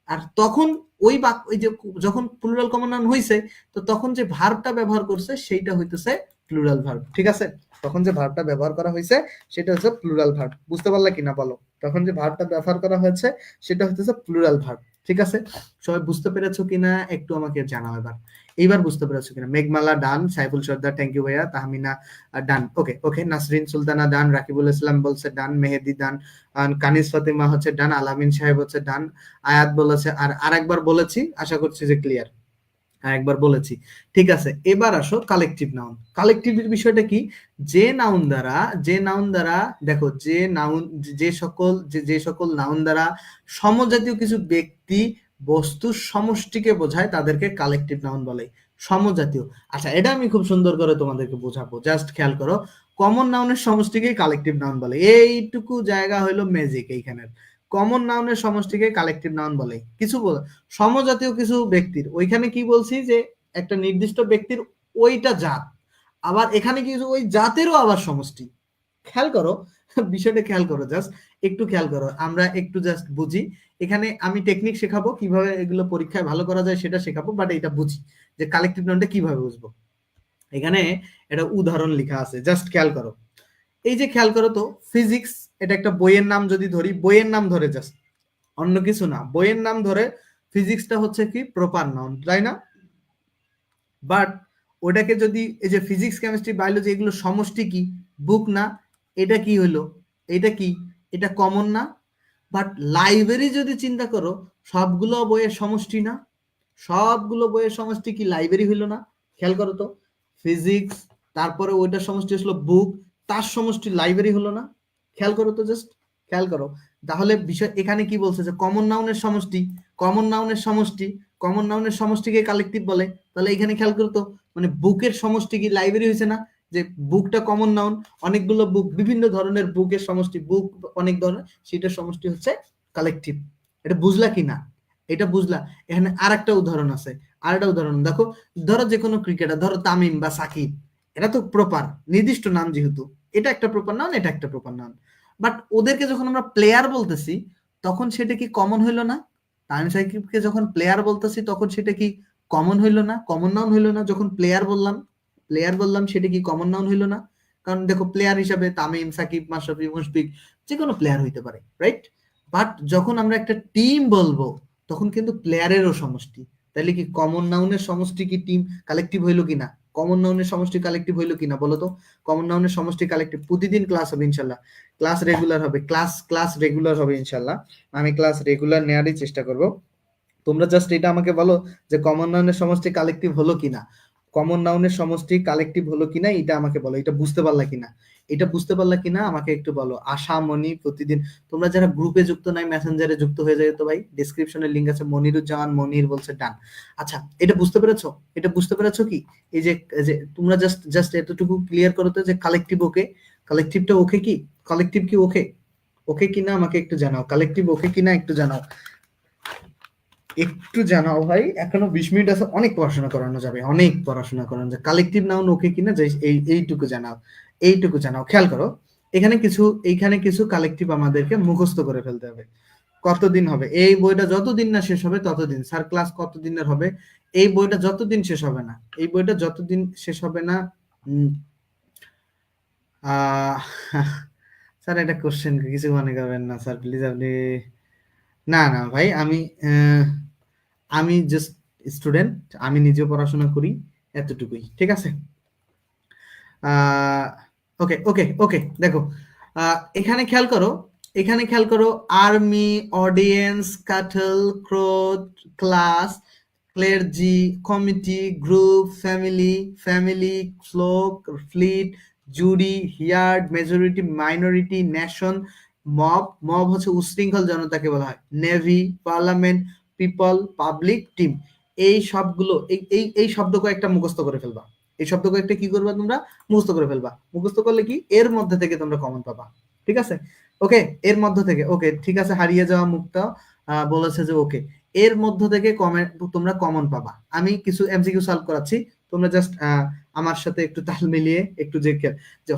আর তখন ওই বাক্য, ওই যে যখন প্লুরাল কমন নাউন হইছে, তো তখন যে ভার্বটা ব্যবহার করছে সেইটা হইতেছে প্লুরাল ভার্ব, ঠিক আছে, তখন যে ভার্বটা ব্যবহার করা হয়েছে সেটা হচ্ছে প্লুরাল ভার্ব, বুঝতে পারলা কিনা বলো, তখন যে ভার্বটা ব্যবহার করা হয়েছে সেটা হচ্ছে প্লুরাল ভার্ব, ঠিক আছে, সবাই বুঝতে পেরেছো কিনা একটু আমাকে জানাও এবার, এইবার বুঝতে পেরেছো কিনা। মেঘমালা ডান, সাইফুল সর্দার থ্যাংক ইউ ভাইয়া, তাহমিনা ডান, ওকে ওকে, নাসরিন সুলতানা ডান, রাকিবুল ইসলাম বলছে ডান, মেহেদি ডান, কানিস ফাতিমা হচ্ছে ডান, আলামিন সাহেব হচ্ছে ডান, আয়াত বলেছে, আর আরেকবার বলেছি, আশা করছি যে ক্লিয়ার, একবার বলেছি, ঠিক আছে। এবার আসো কালেকটিভ নাউন। কালেকটিভের বিষয়টা কি, যে নাউন দ্বারা, যে নাউন দ্বারা, দেখো যে নাউন, যে সকল নাউন দ্বারা সমজাতীয় কিছু ব্যক্তি বস্তুর সমষ্টিকে বোঝায় তাদেরকে কালেকটিভ নাউন বলে, সমজাতীয়। আচ্ছা, এটা আমি খুব সুন্দর করে তোমাদেরকে বোঝাবো, জাস্ট খেয়াল করো, কমন নাউনের সমষ্টিকে কালেকটিভ নাউন বলে, এইটুকু জায়গা হলো ম্যাজিক এইখানের, কমন নাউনের সমষ্টিকে কালেকটিভ নাউন বলে, কিছু সমজাতীয় কিছু ব্যক্তির, ওইখানে কি বলছি যে একটা নির্দিষ্ট ব্যক্তির ওইটা জাত, আবার এখানে কিছু ওই জাতেরও আবার সমষ্টি, খেয়াল করো, বিষয়টা খেয়াল করো, জাস্ট একটু খেয়াল করো, আমরা একটু জাস্ট বুঝি, এখানে আমি টেকনিক শেখাবো কিভাবে এগুলো পরীক্ষায় ভালো করা যায় সেটা শেখাবো, বাট এটা বুঝি যে কালেকটিভ নাউনটা কিভাবে বুঝবো। এখানে একটা উদাহরণ লেখা আছে, জাস্ট খেয়াল করো, এই যে খেয়াল করো তো, ফিজিক্স, এটা একটা বইয়ের নাম যদি ধরি, বইয়ের নাম ধরে, জাস্ট অন্য কিছু না, বইয়ের নাম ধরে, ফিজিক্সটা হচ্ছে কি প্রপার নাউন, তাই না, বাট ওটাকে যদি এই যে ফিজিক্স কেমিস্ট্রি বায়োলজি এগুলো সমষ্টি কি, বুক না, এটা কি হলো, এটা কি, এটা কমন না, বাট লাইব্রেরি যদি চিন্তা করো, সবগুলো বইয়ের সমষ্টি না, সবগুলো বইয়ের সমষ্টি কি লাইব্রেরি হইলো না, খেয়াল করো তো, ফিজিক্স, তারপরে ওইটার সমষ্টি হলো বুক, তার সমষ্টি লাইব্রেরি হলো না, খেয়াল করো তো, জাস্ট খেয়াল করো, তাহলে বিষয় এখানে কি বলছে যে কমন নাউনের সমষ্টি, কমন নাউনের সমষ্টি, কমন নাউনের সমষ্টিকে কালেকটিভ বলে, তাহলে এখানে খেয়াল করো তো, মানে বুকের সমষ্টি কি লাইব্রেরি হয়েছে না, যে বুকটা কমন নাউন, অনেকগুলো বুক, বিভিন্ন ধরনের বুকের সমষ্টি, বুক অনেক ধরনের, সেটার সমষ্টি হচ্ছে কালেকটিভ, এটা বুঝলা কি না, এটা বুঝলা। এখানে আর একটা উদাহরণ আছে, আর একটা উদাহরণ দেখো, ধরো যে কোনো ক্রিকেটার, ধরো তামিম বা সাকিব, এটা তো প্রপার নির্দিষ্ট নাম, যেহেতু এটা একটা প্রপার নাউন, এটা একটা প্রপার নাউন, বাট ওদেরকে যখন আমরা প্লেয়ার বলতেছি তখন সেটা কি কমন হইলো না, তামিম সাকিবকে যখন প্লেয়ার বলতেছি তখন সেটা কি কমন হইলো না, কমন নাউন হইলো না, যখন প্লেয়ার বললাম, প্লেয়ার বললাম, সেটা কি কমন নাউন হইলো না, কারণ দেখো প্লেয়ার হিসাবে তামিম, সাকিব, মাশরাফি, মুশফিক যে কোনো প্লেয়ার হইতে পারে, রাইট, বাট যখন আমরা একটা টিম বলবো তখন কিন্তু প্লেয়ারেরও সমষ্টি, তাহলে কি কমন নাউনের সমষ্টি কি টিম কালেকটিভ হইলো কিনা, কমন নাউনের সমষ্টি কালেকটিভ হইলো কিনা বলো তো, কমন নাউনের সমষ্টি কালেকটিভ। প্রতিদিন ক্লাস হবে ইনশাল্লাহ, ক্লাস রেগুলার হবে, ক্লাস রেগুলার হবে ইনশাল্লাহ, আমি ক্লাস রেগুলার নেওয়ারই চেষ্টা করব। তোমরা জাস্ট এটা আমাকে বলো যে কমন নাউনের সমষ্টি কালেকটিভ হলো কিনা, কমন নাউনের সমষ্টি কালেকটিভ হলো কিনা, এটা আমাকে বলো, এটা বুঝতে পারলা কিনা, এটা বুঝতে পারলা কিনা আমাকে একটু বলো। আশা, মনি, প্রতিদিন, তোমরা যারা গ্রুপে যুক্ত নাই মেসেঞ্জারে যুক্ত হয়ে যায় তো ভাই, ডেসক্রিপশনে লিংক আছে, মনিরুজ্জামান, মনির বলছে ডান। আচ্ছা, এটা বুঝতে পেরেছো, এটা বুঝতে পেরেছো কি, এই যে তোমরা জাস্ট এতটুকু ক্লিয়ার করো তো যে কালেকটিভ ওকে, কালেকটিভটা ওকে কি, কালেকটিভ কি ওকে, ওকে কিনা আমাকে একটু জানাও, কালেকটিভ ওকে কিনা একটু জানাও, একটু জানাও ভাই, এখনো 20 মিনিট আছে, অনেক পড়াশোনা করানো যাবে, অনেক পড়াশোনা করানো যাবে, কালেকটিভ নাউন ওকে কিনা যে এইটুকু জানাও, এইটুকু জানাও, খেয়াল করো, এইখানে কিছু কালেকটিভ আমাদেরকে মুখস্থ করে ফেলতে হবে। কতদিন হবে এই বইটা, যতদিন না শেষ হবে ততদিন। স্যার ক্লাস কতদিনের হবে? এই বইটা যতদিন শেষ হবে না, এই বইটা যতদিন শেষ হবে না। স্যার এটা কোশ্চেন কিছু মনে করবেন না স্যার, প্লিজ আপনি। না না ভাই, আমি জাস্ট স্টুডেন্ট, আমি নিজেও পড়াশোনা করি, এতটুকুই, ঠিক আছে। ওকে ওকে ওকে, দেখো এখানে খেয়াল করো, army, audience, cattle, crowd, class, clergy, committee, group, family, flock, fleet, jury, herd, majority, minority, nation, mob হচ্ছে উশৃঙ্খল জনতাকে বলা হয়, navy, parliament, people, public, team. এই সবগুলো এই শব্দ কয়েকটা মুখস্থ করে ফেলবা। এই শব্দ কয়েকটা কি করবা তোমরা? মুখস্থ করে ফেলবা। মুখস্থ করলে কি এর মধ্যে থেকে তোমরা কমন পাবা, ঠিক আছে। ওকে, এর মধ্যে থেকে, ওকে ঠিক আছে, হারিয়ে যাওয়া মুক্তা বলেছে যে ওকে, এর মধ্য থেকে তোমরা কমন পাবা। আমি কিছু এমসিকিউ সলভ করাচ্ছি, তোমরা জাস্ট আমার সাথে একটু তাল মিলিয়ে একটু যে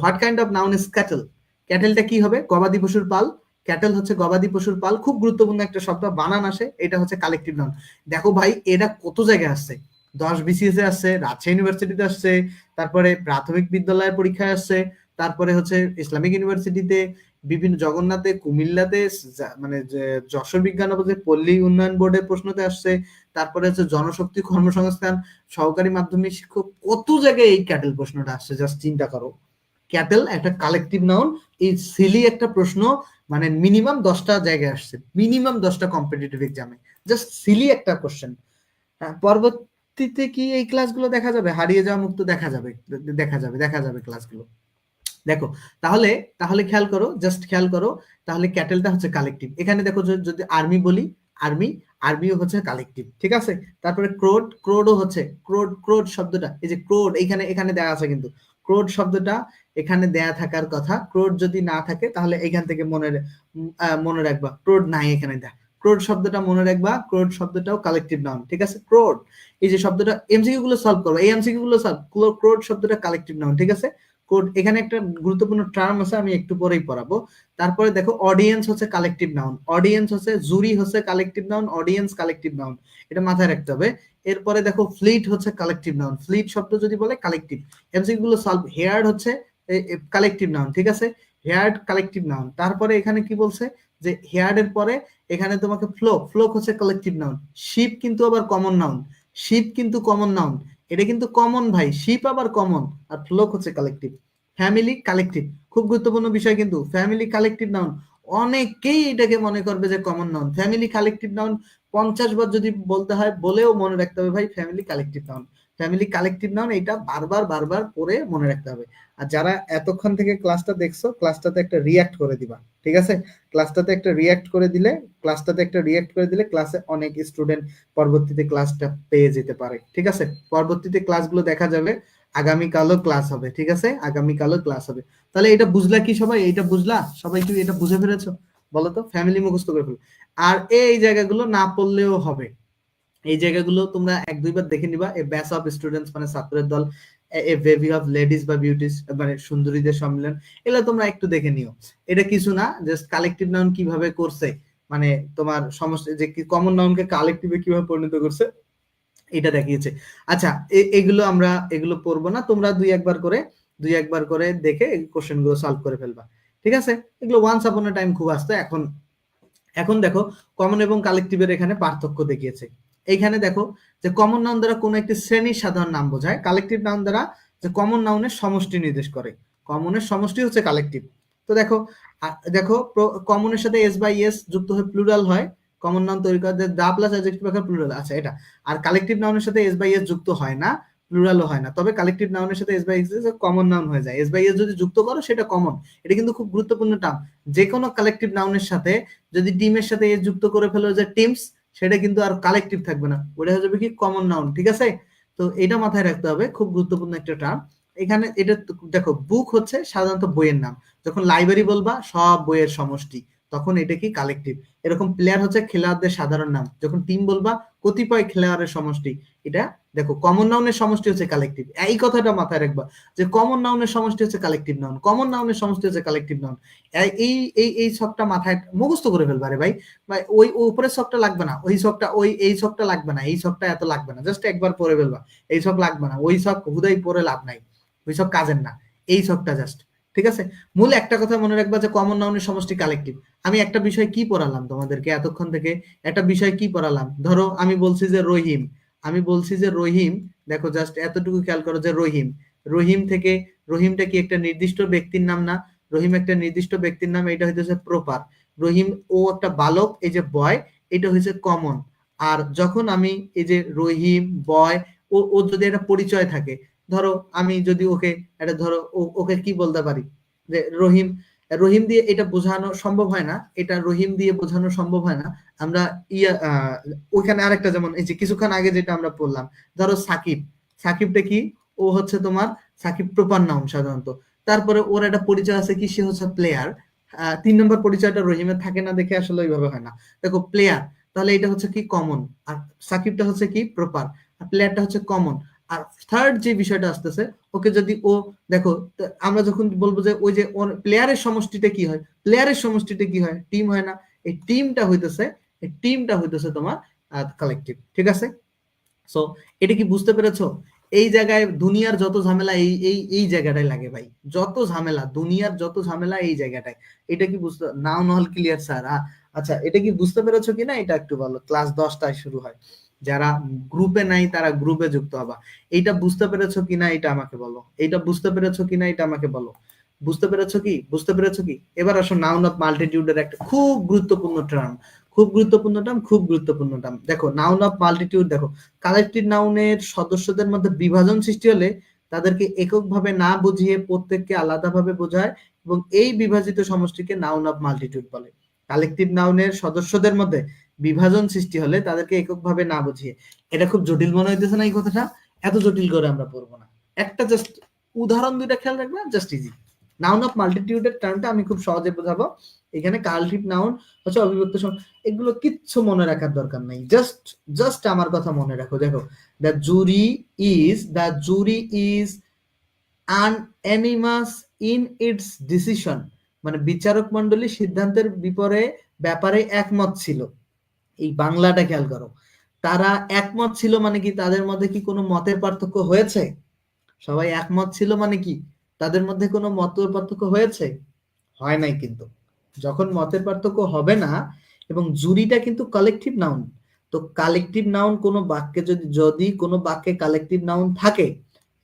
what kind of noun is cattle. ক্যাটেলটা কি হবে? গবাদি পশুর পাল। ক্যাটেল হচ্ছে গবাদি পশুর পাল, খুব গুরুত্বপূর্ণ একটা শব্দ, বানান আসে, এটা হচ্ছে কালেকটিভ নাউন। দেখো ভাই, এটা কত জায়গায় আসছে, 10 BCS এ আসছে, রাজশাহী ইউনিভার্সিটিতে আসছে, তারপরে প্রাথমিক বিদ্যালয়ের পরীক্ষায় আসছে, তারপরে হচ্ছে ইসলামিক ইউনিভার্সিটিতে, বিভিন্ন জগন্নাথে, কুমিল্লাতে, মানে যশোর বিজ্ঞান ও পল্লী উন্নয়ন বোর্ডের প্রশ্নতে আসছে, তারপরে হচ্ছে জনশক্তি কর্মসংস্থান, সহকারী মাধ্যমিক শিক্ষক, কত জায়গায় এই ক্যাটেল প্রশ্নটা আসছে। জাস্ট চিন্তা করো, ক্যাটেল একটা কালেকটিভ নাউন, এই সিলি একটা প্রশ্ন মানে মিনিমাম 10টা জায়গায় আসছে, মিনিমাম 10টা কম্পিটিটিভ এক্সামে, জাস্ট সিলি একটা কোশ্চেন। পরবর্তীতে কি এই ক্লাসগুলো দেখা যাবে? হারিয়ে যাওয়া মুক্ত দেখা যাবে, দেখা যাবে ক্লাসগুলো। দেখো তাহলে তাহলে খেয়াল করো, জাস্ট খেয়াল করো, তাহলে ক্যাটেলটা হচ্ছে কালেকটিভ। এখানে দেখো যদি আর্মি বলি, আর্মিও হচ্ছে কালেকটিভ, ঠিক আছে। তারপরে ক্রোডও হচ্ছে, ক্রোড শব্দটা, এই যে ক্রোড এখানে দেয়া আছে, কিন্তু ক্রোড শব্দটা এখানে দেয়া থাকার কথা। ক্রোড যদি না থাকে তাহলে এখান থেকে মনে রাখবা ক্রোড নাই এখানে দেয়া। ক্রোড শব্দটা মনে রাখবা, ক্রোড শব্দটাও কালেকটিভ নাউন, ঠিক আছে। ক্রোড, এই যে শব্দটা, এমসিকিউ গুলো সলভ করো, এই এমসিকিউ গুলো সলভ, ক্রোড শব্দটা কালেকটিভ নাউন, ঠিক আছে। কোড, এখানে একটা গুরুত্বপূর্ণ টার্ম আছে, আমি একটু পরেই পড়াবো। তারপরে দেখো অডিয়েন্স হচ্ছে কালেকটিভ নাউন, অডিয়েন্স হচ্ছে, জুরি হচ্ছে collective noun, audience collective noun, এটা মাথায় রাখতে হবে। এরপরে দেখো ফ্লিট হচ্ছে কালেকটিভ নাউন, ফ্লিট শব্দ যদি বলে কালেকটিভ। এমসিকিউ গুলো সলভ, হেয়ার্ড হচ্ছে কালেকটিভ নাউন, ঠিক আছে, হেয়ার্ড কালেকটিভ নাউন। তারপরে এখানে কি বলছে যে হেয়ার্ড এর পরে এখানে তোমাকে ফ্লোক হচ্ছে কালেকটিভ নাউন। শিপ কিন্তু আবার কমন নাউন, শিপ কিন্তু কমন নাউন, এটা কিন্তু কমন ভাই, শিপ আবার কমন, আর ফ্লোক হচ্ছে কালেকটিভ। ফ্যামিলি কালেকটিভ, খুব গুরুত্বপূর্ণ বিষয় কিন্তু, ফ্যামিলি কালেকটিভ নাউন। অনেকেই এটাকে মনে করবে যে common noun, family collective noun 50 বার যদি বলতে হয় বলেও মনে রাখতে হবে ভাই, family collective noun, family collective noun, এটা বারবার পড়ে মনে রাখতে হবে। আর যারা এতক্ষণ থেকে ক্লাসটা দেখছো, ক্লাসটাতে একটা রিয়াক্ট করে দিবা, ঠিক আছে। ক্লাসটাতে একটা রিয়াক্ট করে দিলে ক্লাসে অনেক স্টুডেন্ট পরবর্তীতে ক্লাসটা পেয়ে যেতে পারে, ঠিক আছে। পরবর্তীতে ক্লাসগুলো দেখা যাবে, আগামীকালও ক্লাস হবে, ঠিক আছে, আগামীকালও ক্লাস হবে। তাহলে এটা বুঝলা কি সবাই? এটা বুঝলা সবাই? কি এটা বুঝে ফেলেছো? বলো তো, ফ্যামিলি মুখস্থ করে ফেলো। আর এই জায়গাগুলো না পড়লেও হবে, এই জায়গাগুলো তোমরা 1-2 বার দেখে নিবা। এ ব্যাচ অফ স্টুডেন্টস মানে ছাত্রের দল, এ বেবি অফ লেডিস বা বিউটিস মানে সুন্দরীদের সম্মেলন, এগুলো তোমরা একটু দেখে নিও। এটা কিছু না, জাস্ট কালেকটিভ নাউন কিভাবে করছে, মানে তোমার সমস্ত যে কমন নাউনকে কালেকটিভে কিভাবে পরিণত করছে এটা দেখিয়েছে। আচ্ছা, এগুলো পড়বো না, তোমরা দুই একবার করে দেখে এই কোশ্চেন গুলো সলভ করে ফেলবা, ঠিক আছে। এগুলো ওয়ান্স আপন এ টাইম খুব আসতো, এখন দেখো কমন এবং কালেকটিভের এখানে পার্থক্য দেখিয়েছে। এইখানে দেখো যে কমন নাউন দ্বারা কোনো একটি শ্রেণীর সাধারণ নাম বোঝায়, কালেকটিভ নাউন দ্বারা যে কমন নাউনের সমষ্টি নির্দেশ করে, কমনের সমষ্টি হচ্ছে কালেকটিভ। তো দেখো কমনের সাথে এস বাই এস যুক্ত হয়ে প্লুরাল হয়, কমন নাউন তৈরি করে দা প্লাস অ্যাডজেক্টিভ আকার প্লুরাল, আচ্ছা এটা। আর কালেকটিভ নাউনের সাথে এস বাই এস যুক্ত হয় না, প্লুরালও হয় না, তবে কালেকটিভ নাউনের সাথে S by S common noun হয়ে যায়। এস বাই এস যদি যুক্ত করো সেটা কমন, এটা কিন্তু খুব গুরুত্বপূর্ণ টার্ম। যে কোনো কালেকটিভ নাউনের সাথে যদি টিমের সাথে এস যুক্ত করে ফেলো যে টিমস, সেটা কিন্তু আর কালেকটিভ থাকবে না, ওটা হয়ে যাবে কি কমন নাউন, ঠিক আছে। তো এটা মাথায় রাখতে হবে, খুব গুরুত্বপূর্ণ একটা টার্ম। এখানে এটা দেখো, বুক হচ্ছে সাধারণত বইয়ের নাম, যখন লাইব্রেরি বলবা সব বইয়ের সমষ্টি, তখন এটা কি কালেকটিভ। এরকম প্লেয়ার হচ্ছে খেলোয়াড়দের সাধারণ নাম। যখন টিম বলবা কতিপয় খেলোয়াড়ের সমষ্টি, এটা দেখো কমন নাউনের সমষ্টি হচ্ছে কালেকটিভ। এই কথাটা মাথায় রাখবা যে কমন নাউনের সমষ্টি হচ্ছে কালেকটিভ নাউন, কমন নাউনের সমষ্টি হচ্ছে কালেকটিভ নাউন। এই এই এই ছকটা মাথায় মুখস্থ করে ফেলবা রে ভাই। ওই উপরের ছকটা লাগবে না, ওই ছকটা এই ছকটা লাগবে না, এই ছকটা এত লাগবে না, জাস্ট একবার পড়ে ফেলবা। এই ছক লাগবে না, ওই ছক হুদাই পড়ে লাভ নাই, ওই ছক কাজের না, এই ছকটা জাস্ট। ঠিক আছে, মূল একটা কথা মনে রাখবা যে কমন নাউনের সমষ্টি কালেকটিভ। আমি একটা বিষয় কি পড়ালাম তোমাদেরকে এতক্ষণ থেকে, একটা বিষয় কি পড়ালাম, ধরো আমি বলছি যে রহিম, আমি বলছি যে রহিম, দেখো জাস্ট এতটুকু খেয়াল করো যে রহিম, রহিম থেকে, রহিমটা কি একটা নির্দিষ্ট ব্যক্তির নাম না? রহিম একটা নির্দিষ্ট ব্যক্তির নাম, এটা হইতেছে প্রপার। রহিম ও একটা বালক, এই যে বয়, এটা হচ্ছে কমন। আর যখন আমি এই যে রহিম বয়, ও যদি একটা পরিচয় থাকে, ধরো আমি যদি ওকে এটা ধরো ওকে কি বলতে পারি যে রহিম, রহিম দিয়ে এটা বোঝানো সম্ভব হয় না, এটা রহিম দিয়ে বোঝানো সম্ভব হয় না। আমরা ওইখানে আরেকটা যেমন এই যে কিছুক্ষণ আগে যেটা আমরা পড়লাম, ধরো সাকিব, সাকিবটা কি, ও হচ্ছে তোমার সাকিব প্রপার নাউন সাধারণত। তারপরে ওর একটা পরিচয় আছে কি, সে হচ্ছে প্লেয়ার। 3 নম্বর পরিচয়টা রহিমের থাকে না দেখে আসলে ওইভাবে হয় না। দেখো প্লেয়ার, তাহলে এটা হচ্ছে কি কমন, আর সাকিবটা হচ্ছে কি প্রপার, আর প্লেয়ারটা হচ্ছে কমন। আর থার্ড যে বিষয়টা আসতেছে, ওকে যদি ও দেখো, আমরা যখন বলবো যে ওই যে প্লেয়ারের সমষ্টিটা কি হয়, প্লেয়ারের সমষ্টিটা কি হয়, টিম হয় না? এই টিমটা হইতেছে, এই টিমটা হইতেছে তোমার কালেকটিভ। ঠিক আছে, সো এটা কি বুঝতে পেরেছো? এই জায়গায় দুনিয়ার যত ঝামেলা এই এই এই জায়গাটায় লাগে ভাই, যত ঝামেলা, দুনিয়ার যত ঝামেলা এই জায়গাটায়। এটা কি বুঝতে নাও নহল ক্লিয়ার স্যার? আচ্ছা, এটা কি বুঝতে পেরেছো কিনা এটা একটু বলো। ক্লাস 10টায় শুরু হয়, যারা গ্রুপে নাই তারা গ্রুপে যুক্ত হবা। এইটা বুঝতে পেরেছো কিনা এটা আমাকে বলো, এইটা বুঝতে পেরেছো কিনা এটা আমাকে বলো। বুঝতে পেরেছো কি, বুঝতে পেরেছো কি? এবার আসো নাউন অফ মাল্টিটিউডের একটা খুব গুরুত্বপূর্ণ টার্ম, খুব গুরুত্বপূর্ণ টার্ম, খুব গুরুত্বপূর্ণ টার্ম। দেখো নাউন অফ মাল্টিটিউড, দেখো কালেক্টিভ নাউনের সদস্যদের মধ্যে বিভাজন সৃষ্টি হলে তাদেরকে এককভাবে না বুঝিয়ে প্রত্যেককে আলাদাভাবে বোঝায়, এবং এই বিভাজিত সমষ্টিকে নাউন অফ মাল্টিটিউড বলে। কালেক্টিভ নাউনের সদস্যদের মধ্যে বিভাজন সৃষ্টি হলে তাদেরকে এককভাবে না বুঝিয়ে, এটা খুব জটিল মনে হইতেছে না এই কথাটা? এত জটিল করে আমরা পড়বো না, একটা জাস্ট উদাহরণ দুইটা খেয়াল রাখবে, জাস্ট ইজি। নাউন অফ মাল্টিটিউডের টার্মটা আমি খুব সহজে বোঝাবো। এখানে কালেক্টিভ নাউন হচ্ছে অবিভক্ত, এগুলো কিচ্ছু মনে রাখার দরকার নাই, জাস্ট জাস্ট আমার কথা মনে রাখো। দেখো, the jury is unanimous in its decision, মানে বিচারক মণ্ডলী সিদ্ধান্তের ব্যাপারে একমত ছিল। এই বাংলাটা খেয়াল করো, তারা একমত ছিল মানে কি, তাদের মধ্যে কি কোনো মতের পার্থক্য হয়েছে? সবাই একমত ছিল মানে কি, তাদের মধ্যে কোনো মতের পার্থক্য হয়েছে? হয় নাই কিন্তু। যখন মতের পার্থক্য হবে না, এবং জুরিটা কিন্তু কালেকটিভ নাউন, তো কালেকটিভ নাউন কোনো বাক্যে যদি কোনো বাক্যে কালেকটিভ নাউন থাকে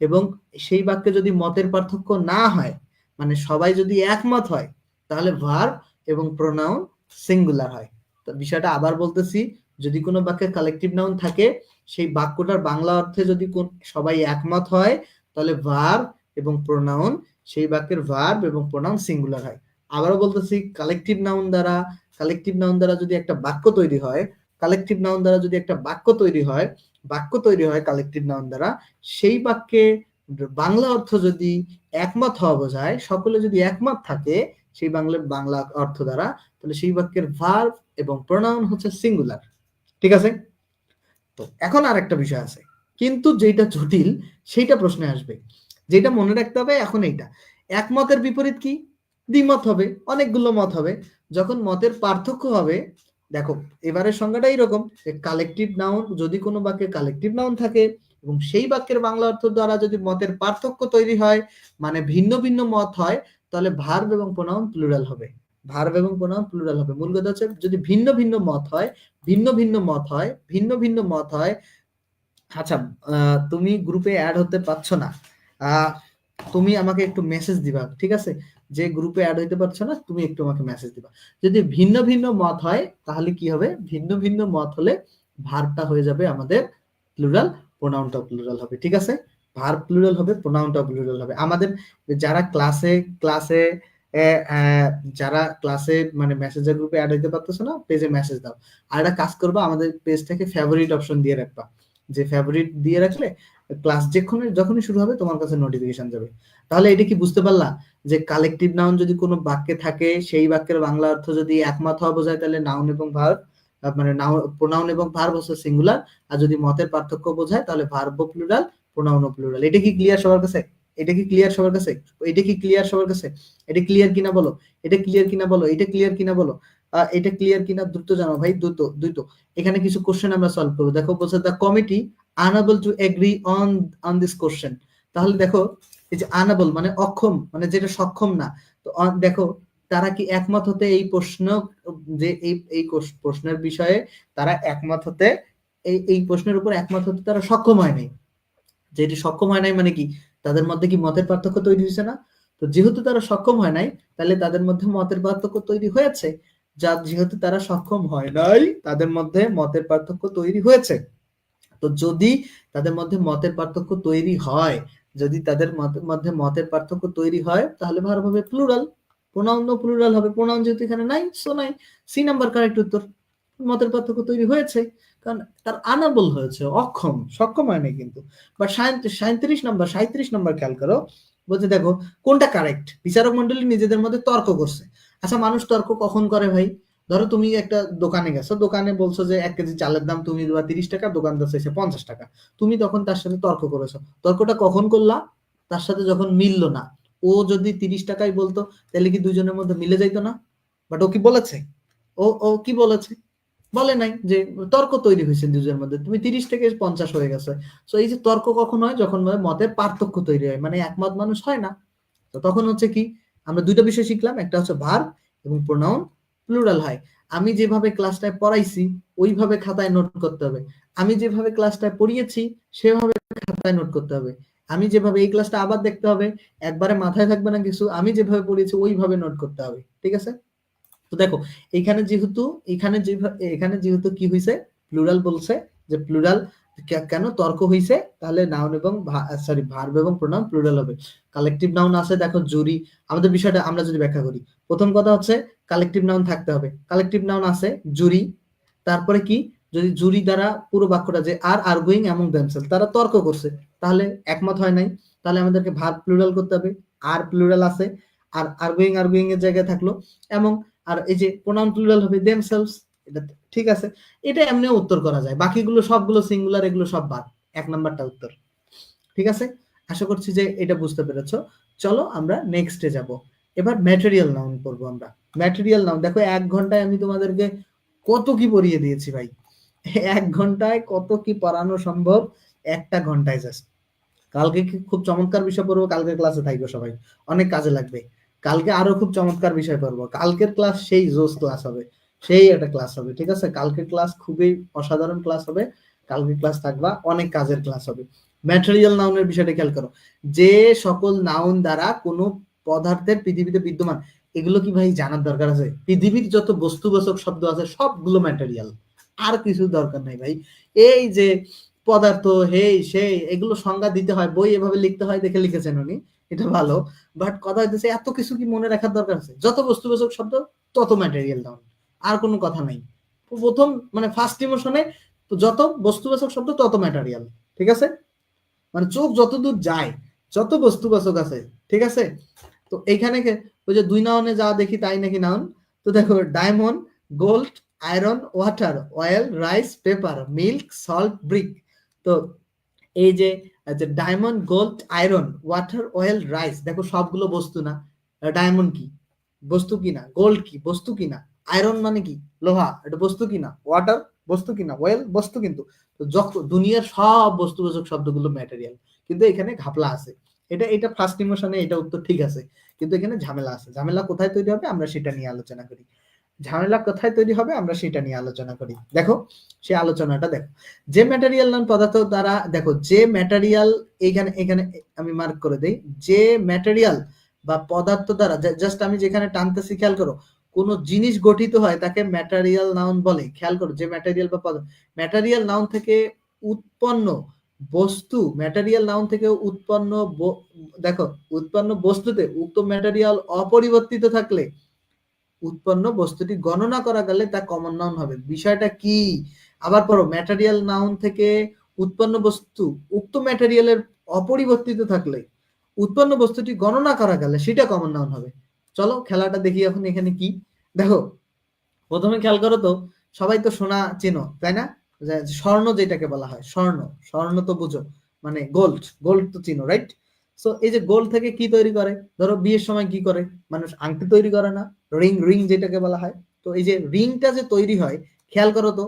এবং সেই বাক্যে যদি মতের পার্থক্য না হয়, মানে সবাই যদি একমত হয়, তাহলে ভার্ব এবং প্রোনাউন সিঙ্গুলার হয়। তো বিষয়টা আবার বলতেছি, যদি কোনো বাক্যে কালেকটিভ নাউন থাকে, সেই বাক্যটার বাংলা অর্থে যদি সবাই একমত হয়, তাহলে ভার্ব এবং প্রোনাউন, সেই বাক্যের ভার্ব এবং প্রোনাউন সিঙ্গুলার হয়। আবারও বলতেছি, কালেকটিভ নাউন দ্বারা যদি একটা বাক্য তৈরি হয়, কালেকটিভ নাউন দ্বারা যদি একটা বাক্য তৈরি হয়, কালেকটিভ নাউন দ্বারা, সেই বাক্যে বাংলা অর্থ যদি একমত হওয়া বোঝায়, সকলে যদি একমত থাকে সেই বাংলা অর্থ দ্বারা, তাহলে সেই বাক্যের ভার্ব এবং প্রোনাউন হচ্ছে সিঙ্গুলার। ঠিক আছে, তো এখন আর একটা বিষয় আছে, কিন্তু যেটা জটিল সেইটা প্রশ্নে আসবে, যেটা মনে রাখতে হবে এখন এইটা, একমতের বিপরীত কি? দ্বিমত হবে, অনেকগুলো মত হবে। যখন মতের পার্থক্য হবে, দেখো এবারের সংজ্ঞাটা এইরকম যে কালেকটিভ নাউন, যদি কোনো বাক্যে কালেকটিভ নাউন থাকে এবং সেই বাক্যের বাংলা অর্থ দ্বারা যদি মতের পার্থক্য তৈরি হয়, মানে ভিন্ন ভিন্ন মত হয়, তাহলে ভার্ব এবং প্রোনাউন প্লুরাল হবে। ভার্ব এবং প্রোনাউন প্লুরাল হবে। মূল কথা হচ্ছে যদি ভিন্ন ভিন্ন মত হয়, ভিন্ন ভিন্ন মত হয়। আচ্ছা, তুমি গ্রুপে অ্যাড হতে পারছো না, তুমি আমাকে একটু মেসেজ দিবা, ঠিক আছে? যে গ্রুপে অ্যাড হইতে পারছো না, তুমি একটু আমাকে মেসেজ দিবা। যদি ভিন্ন ভিন্ন মত হয়, তাহলে কি হবে? ভিন্ন ভিন্ন মত হলে ভার্বটা হয়ে যাবে আমাদের প্লুরাল, প্রোনাউনটাও প্লুরাল হবে। ঠিক আছে, ভার্ব প্লুরাল হবে, প্রোনাউনটাও প্লুরাল হবে। আমাদের যারা ক্লাসে যারা ক্লাসে মানে মেসেঞ্জার গ্রুপে অ্যাড হইতে পারতেছো না, পেজে মেসেজ দাও। আর একটা কাজ করবা, আমাদের পেজটাকে ফেভারিট অপশন দিয়ে রাখবা, যে ফেভারিট দিয়ে রাখলে ক্লাস যখনই শুরু হবে তোমার কাছে নোটিফিকেশন যাবে। তাহলে এটা কি বুঝতে পারলা যে কালেকটিভ নাউন যদি কোনো বাক্যে থাকে, সেই বাক্যের বাংলা অর্থ যদি একমত হওয়া বোঝায়, তাহলে নাউন এবং ভার্ব, মানে প্রোনাউন এবং ভার্ব হচ্ছে সিঙ্গুলার। আর যদি মতের পার্থক্য বোঝায়, তাহলে ভার্ব প্লুরাল, প্রোনাউন প্লুরাল। এটা কি ক্লিয়ার সবার কাছে? এটা কি ক্লিয়ার সবার কাছে? এটা কি ক্লিয়ার সবার কাছে? এটা ক্লিয়ার কিনা বলো, এটা ক্লিয়ার কিনা বলো, এটা ক্লিয়ার কিনা বলো, এটা ক্লিয়ার কিনা দ্রুত জানো ভাই, দ্রুত দ্রুত। এখানে কিছু কোশ্চেন আমরা সলভ করবো। দেখো বলছে the committee unable to agri on this question. তাহলে দেখো এই যে আনএবল মানে অক্ষম, মানে যেটা সক্ষম না। তো দেখো তারা কি একমত হতে এই প্রশ্ন, যে এই প্রশ্নের বিষয়ে তারা একমত হতে, এই প্রশ্নের উপর একমত হতে তারা সক্ষম হয় নাই। যেটি সক্ষম হয় নাই মানে কি, তাদের মধ্যে কি মতের পার্থক্য তৈরি হয়েছে না? তো যেহেতু তারা সক্ষম হয় নাই, তাহলে তাদের মধ্যে মতের পার্থক্য তৈরি হয়েছে। যেহেতু তারা সক্ষম হয় নাই, তাদের মধ্যে মতের পার্থক্য তৈরি হয়েছে। তো যদি তাদের মধ্যে মতের পার্থক্য তৈরি হয়, যদি তাদের মধ্যে মতের পার্থক্য তৈরি হয়, তাহলে ভার্ব হবে প্লুরাল, প্রোনাউন প্লুরাল হবে। প্রোনাউন যেহেতু এখানে নাই, সো নাই। সি নাম্বার কারেক্ট উত্তর। মতের পার্থক্য তৈরি হয়েছে, কারণ তার আনাবল হয়েছে, অক্ষম, সক্ষম হয় নাই কিন্তু। বাট 37 নাম্বার খেয়াল করো, বলছে দেখো কোনটা কারেক্ট। বিচারক মন্ডলী নিজেদের মধ্যে তর্ক করছে। আচ্ছা, মানুষ তর্ক কখন করে ভাই? ধরো তুমি একটা দোকানে গেছো, দোকানে বলছো যে 1 কেজি চালের দাম তুমি দেবা 30 টাকা, দোকানদার চাইছে 50 টাকা। তুমি তখন তার সাথে তর্ক করেছো। তর্কটা কখন করলা? তার সাথে যখন মিললো না। ও যদি 30 টাকাই বলতো, তাহলে কি দুজনের মধ্যে মিলে যাইতো না? বাট ও কি বলেছে? ও কি বলেছে? বলে নাই। যে তর্ক তৈরি হয়েছে দুজনের মধ্যে, তুমি 30 থেকে 50 হয়ে গেছে। তো এই যে তর্ক কখন হয়? যখন মতের পার্থক্য তৈরি হয়, মানে একমত মানুষ হয় না। তো তখন হচ্ছে কি, আমরা দুইটা বিষয় শিখলাম, একটা হচ্ছে ভার্ব এবং প্রোনাউন প্লুরাল হয়। আমি যেভাবে ক্লাসটায় পড়াইছি ওইভাবে খাতায় নোট করতে হবে। আমি যেভাবে ক্লাসটায় পড়িয়েছি সেভাবে খাতায় নোট করতে হবে। আমি যেভাবে, এই ক্লাসটা আবার দেখতে হবে, একবারে মাথায় থাকবে না কিছু, আমি যেভাবে পড়িয়েছি ওইভাবে নোট করতে হবে। ঠিক আছে? তো দেখো এখানে যেহেতু কি হইছে, প্লুরাল বলছে, যে প্লুরাল কেন তর্ক হইছে, তাহলে নাউন এবং ভার্ব এবং প্রোনাউন প্লুরাল হবে। কালেকটিভ নাউন আছে, দেখো জুরি। আমাদের বিষয়টা আমরা যদি ব্যাখ্যা করি, প্রথম কথা হচ্ছে কালেকটিভ নাউন থাকতে হবে। কালেকটিভ নাউন আছে জুরি, তারপরে কি, যদি জুরি দ্বারা পুরো বাক্যটা, যে আর আর্গুইং অ্যামং দেমসেলফ, তারা তর্ক করছে, তাহলে একমত হয় নাই, তাহলে আমাদেরকে ভার্ব প্লুরাল করতে হবে। আর প্লুরাল আছে, আর আর্গুইং এর জায়গায় থাকলো এবং, আর এই যে প্রোনাউন প্লুরাল হবে দেমসেলভস। এটা ঠিক আছে, এটা এমনিও উত্তর করা যায়। বাকিগুলো সবগুলো সিঙ্গুলার, এগুলো সব বাদ। 1 নাম্বারটা উত্তর। ঠিক আছে? আশা করছি যে এটা বুঝতে পেরেছো। চলো আমরা নেক্সটে যাব। এবার ম্যাটেরিয়াল নাউন পড়বো আমরা। ম্যাটেরিয়াল নাউন, দেখো 1 ঘন্টায় আমি তোমাদেরকে কত কি পড়িয়ে দিয়েছি ভাই। 1 ঘন্টায় কত কি পড়ানো সম্ভব, 1টা ঘন্টায় জাস্ট। কালকে খুব চমৎকার বিষয় পড়বো, কালকের ক্লাসে থাকবে সবাই, অনেক কাজে লাগবে। কালকে আরো খুব চমৎকার বিষয় পড়বো, কালকের ক্লাস সেই জোস ক্লাস হবে, সেই একটা ক্লাস হবে। ঠিক আছে? কালকের ক্লাস খুবই অসাধারণ ক্লাস হবে। কালকের ক্লাস থাকবা, অনেক কাজের ক্লাস হবে। ম্যাটেরিয়াল নাউনের বিষয়টা খেয়াল করো, যে সকল নাউন দ্বারা কোনো পদার্থের পৃথিবীতে বিদ্যমান, এগুলো কি ভাই জানার দরকার আছে? পৃথিবীর যত বস্তুবাচক শব্দ আছে সবগুলো ম্যাটেরিয়াল, আর কিছু দরকার নাই ভাই। এই যে পদার্থ, হেই সেই, এগুলো সংজ্ঞা দিতে হয়, বই এভাবে লিখতে হয় দেখে লিখেছেন উনি, এটা ভালো। বাট কথা হইতেছে এত কিছু কি মনে রাখার দরকার আছে? যত বস্তুবাচক শব্দ তত ম্যাটেরিয়াল নাউন, আর কোনো কথা নাই। প্রথম মানে ফার্স্ট ইমোশনে যত বস্তুবাচক শব্দ তত ম্যাটেরিয়াল। ঠিক আছে? মানে চোখ যতদূর যায়, যত বস্তুবাচক আছে। ঠিক আছে? তো এইখানে ওই যে 2 নাউনে যা দেখি তাই নাকি নাউন। তো দেখো diamond, gold, iron, water, oil, rice, paper, milk, salt, brick. তো এই যে diamond, gold, iron, water, oil, rice, দেখো সবগুলো বস্তু না। ডায়মন্ড কি বস্তু কিনা, গোল্ড কি বস্তু কিনা, আয়রন মানে কি লোহা, এটা বস্তু কিনা, ওয়াটার বস্তু কিনা, অয়েল বস্তু কিন্তু। তো দুনিয়ার সব বস্তুবাচক শব্দগুলো ম্যাটেরিয়াল, কিন্তু এখানে ঘাপলা আছে। এটা ফার্স্ট ইমোশনে এটা উত্তর ঠিক আছে, কিন্তু এখানে ঝামেলা আছে। ঝামেলা কোথায় তৈরি হবে আমরা সেটা নিয়ে আলোচনা করি। ঝামেলা কোথায় তৈরি হবে আমরা সেটা নিয়ে আলোচনা করি। দেখো সেই আলোচনাটা দেখো, যে ম্যাটেরিয়াল নাম পদার্থ দ্বারা, দেখো যে ম্যাটেরিয়াল, এখানে এখানে আমি মার্ক করে দেই, যে ম্যাটেরিয়াল বা পদার্থ দ্বারা, জাস্ট আমি যেখানে টানতেছি খেয়াল করো, কোন জিনিস গঠিত হয় তাকে ম্যাটেরিয়াল নাউন বলে। খেয়াল করো, যে ম্যাটেরিয়াল বা পদার্থ, ম্যাটেরিয়াল নাউন থেকে উৎপন্ন বস্তু, ম্যাটেরিয়াল নাউন থেকে উৎপন্ন দেখো উৎপন্ন বস্তুতে উক্ত ম্যাটেরিয়াল অপরিবর্তিত থাকলে উৎপন্ন বস্তুটি গণনা করা গেলে তা কমন নাউন হবে। বিষয়টা কি? আবার পড়ো, ম্যাটেরিয়াল নাউন থেকে উৎপন্ন বস্তু উক্ত ম্যাটেরিয়ালের অপরিবর্তিত থাকলে উৎপন্ন বস্তুটি গণনা করা গেলে সেটা কমন নাউন হবে। চলো খেলাটা দেখি এখন এখানে কি। দেখো প্রথমে খেয়াল করো তো, সবাই তো সোনা চেনো তাই না? স্বর্ণ যেটাকে বলা হয়, স্বর্ণ, স্বর্ণ তো বুঝো, মানে গোল্ড, গোল্ড তো চিনো, রাইট? সো এই যে গোল্ড থেকে কি তৈরি করে, ধরো বিয়ের সময় কি করে মানুষ, আংটি তৈরি করে না, রিং, রিং যেটাকে বলা হয়। তো এই যে রিংটা যে তৈরি হয়, খেয়াল করো তো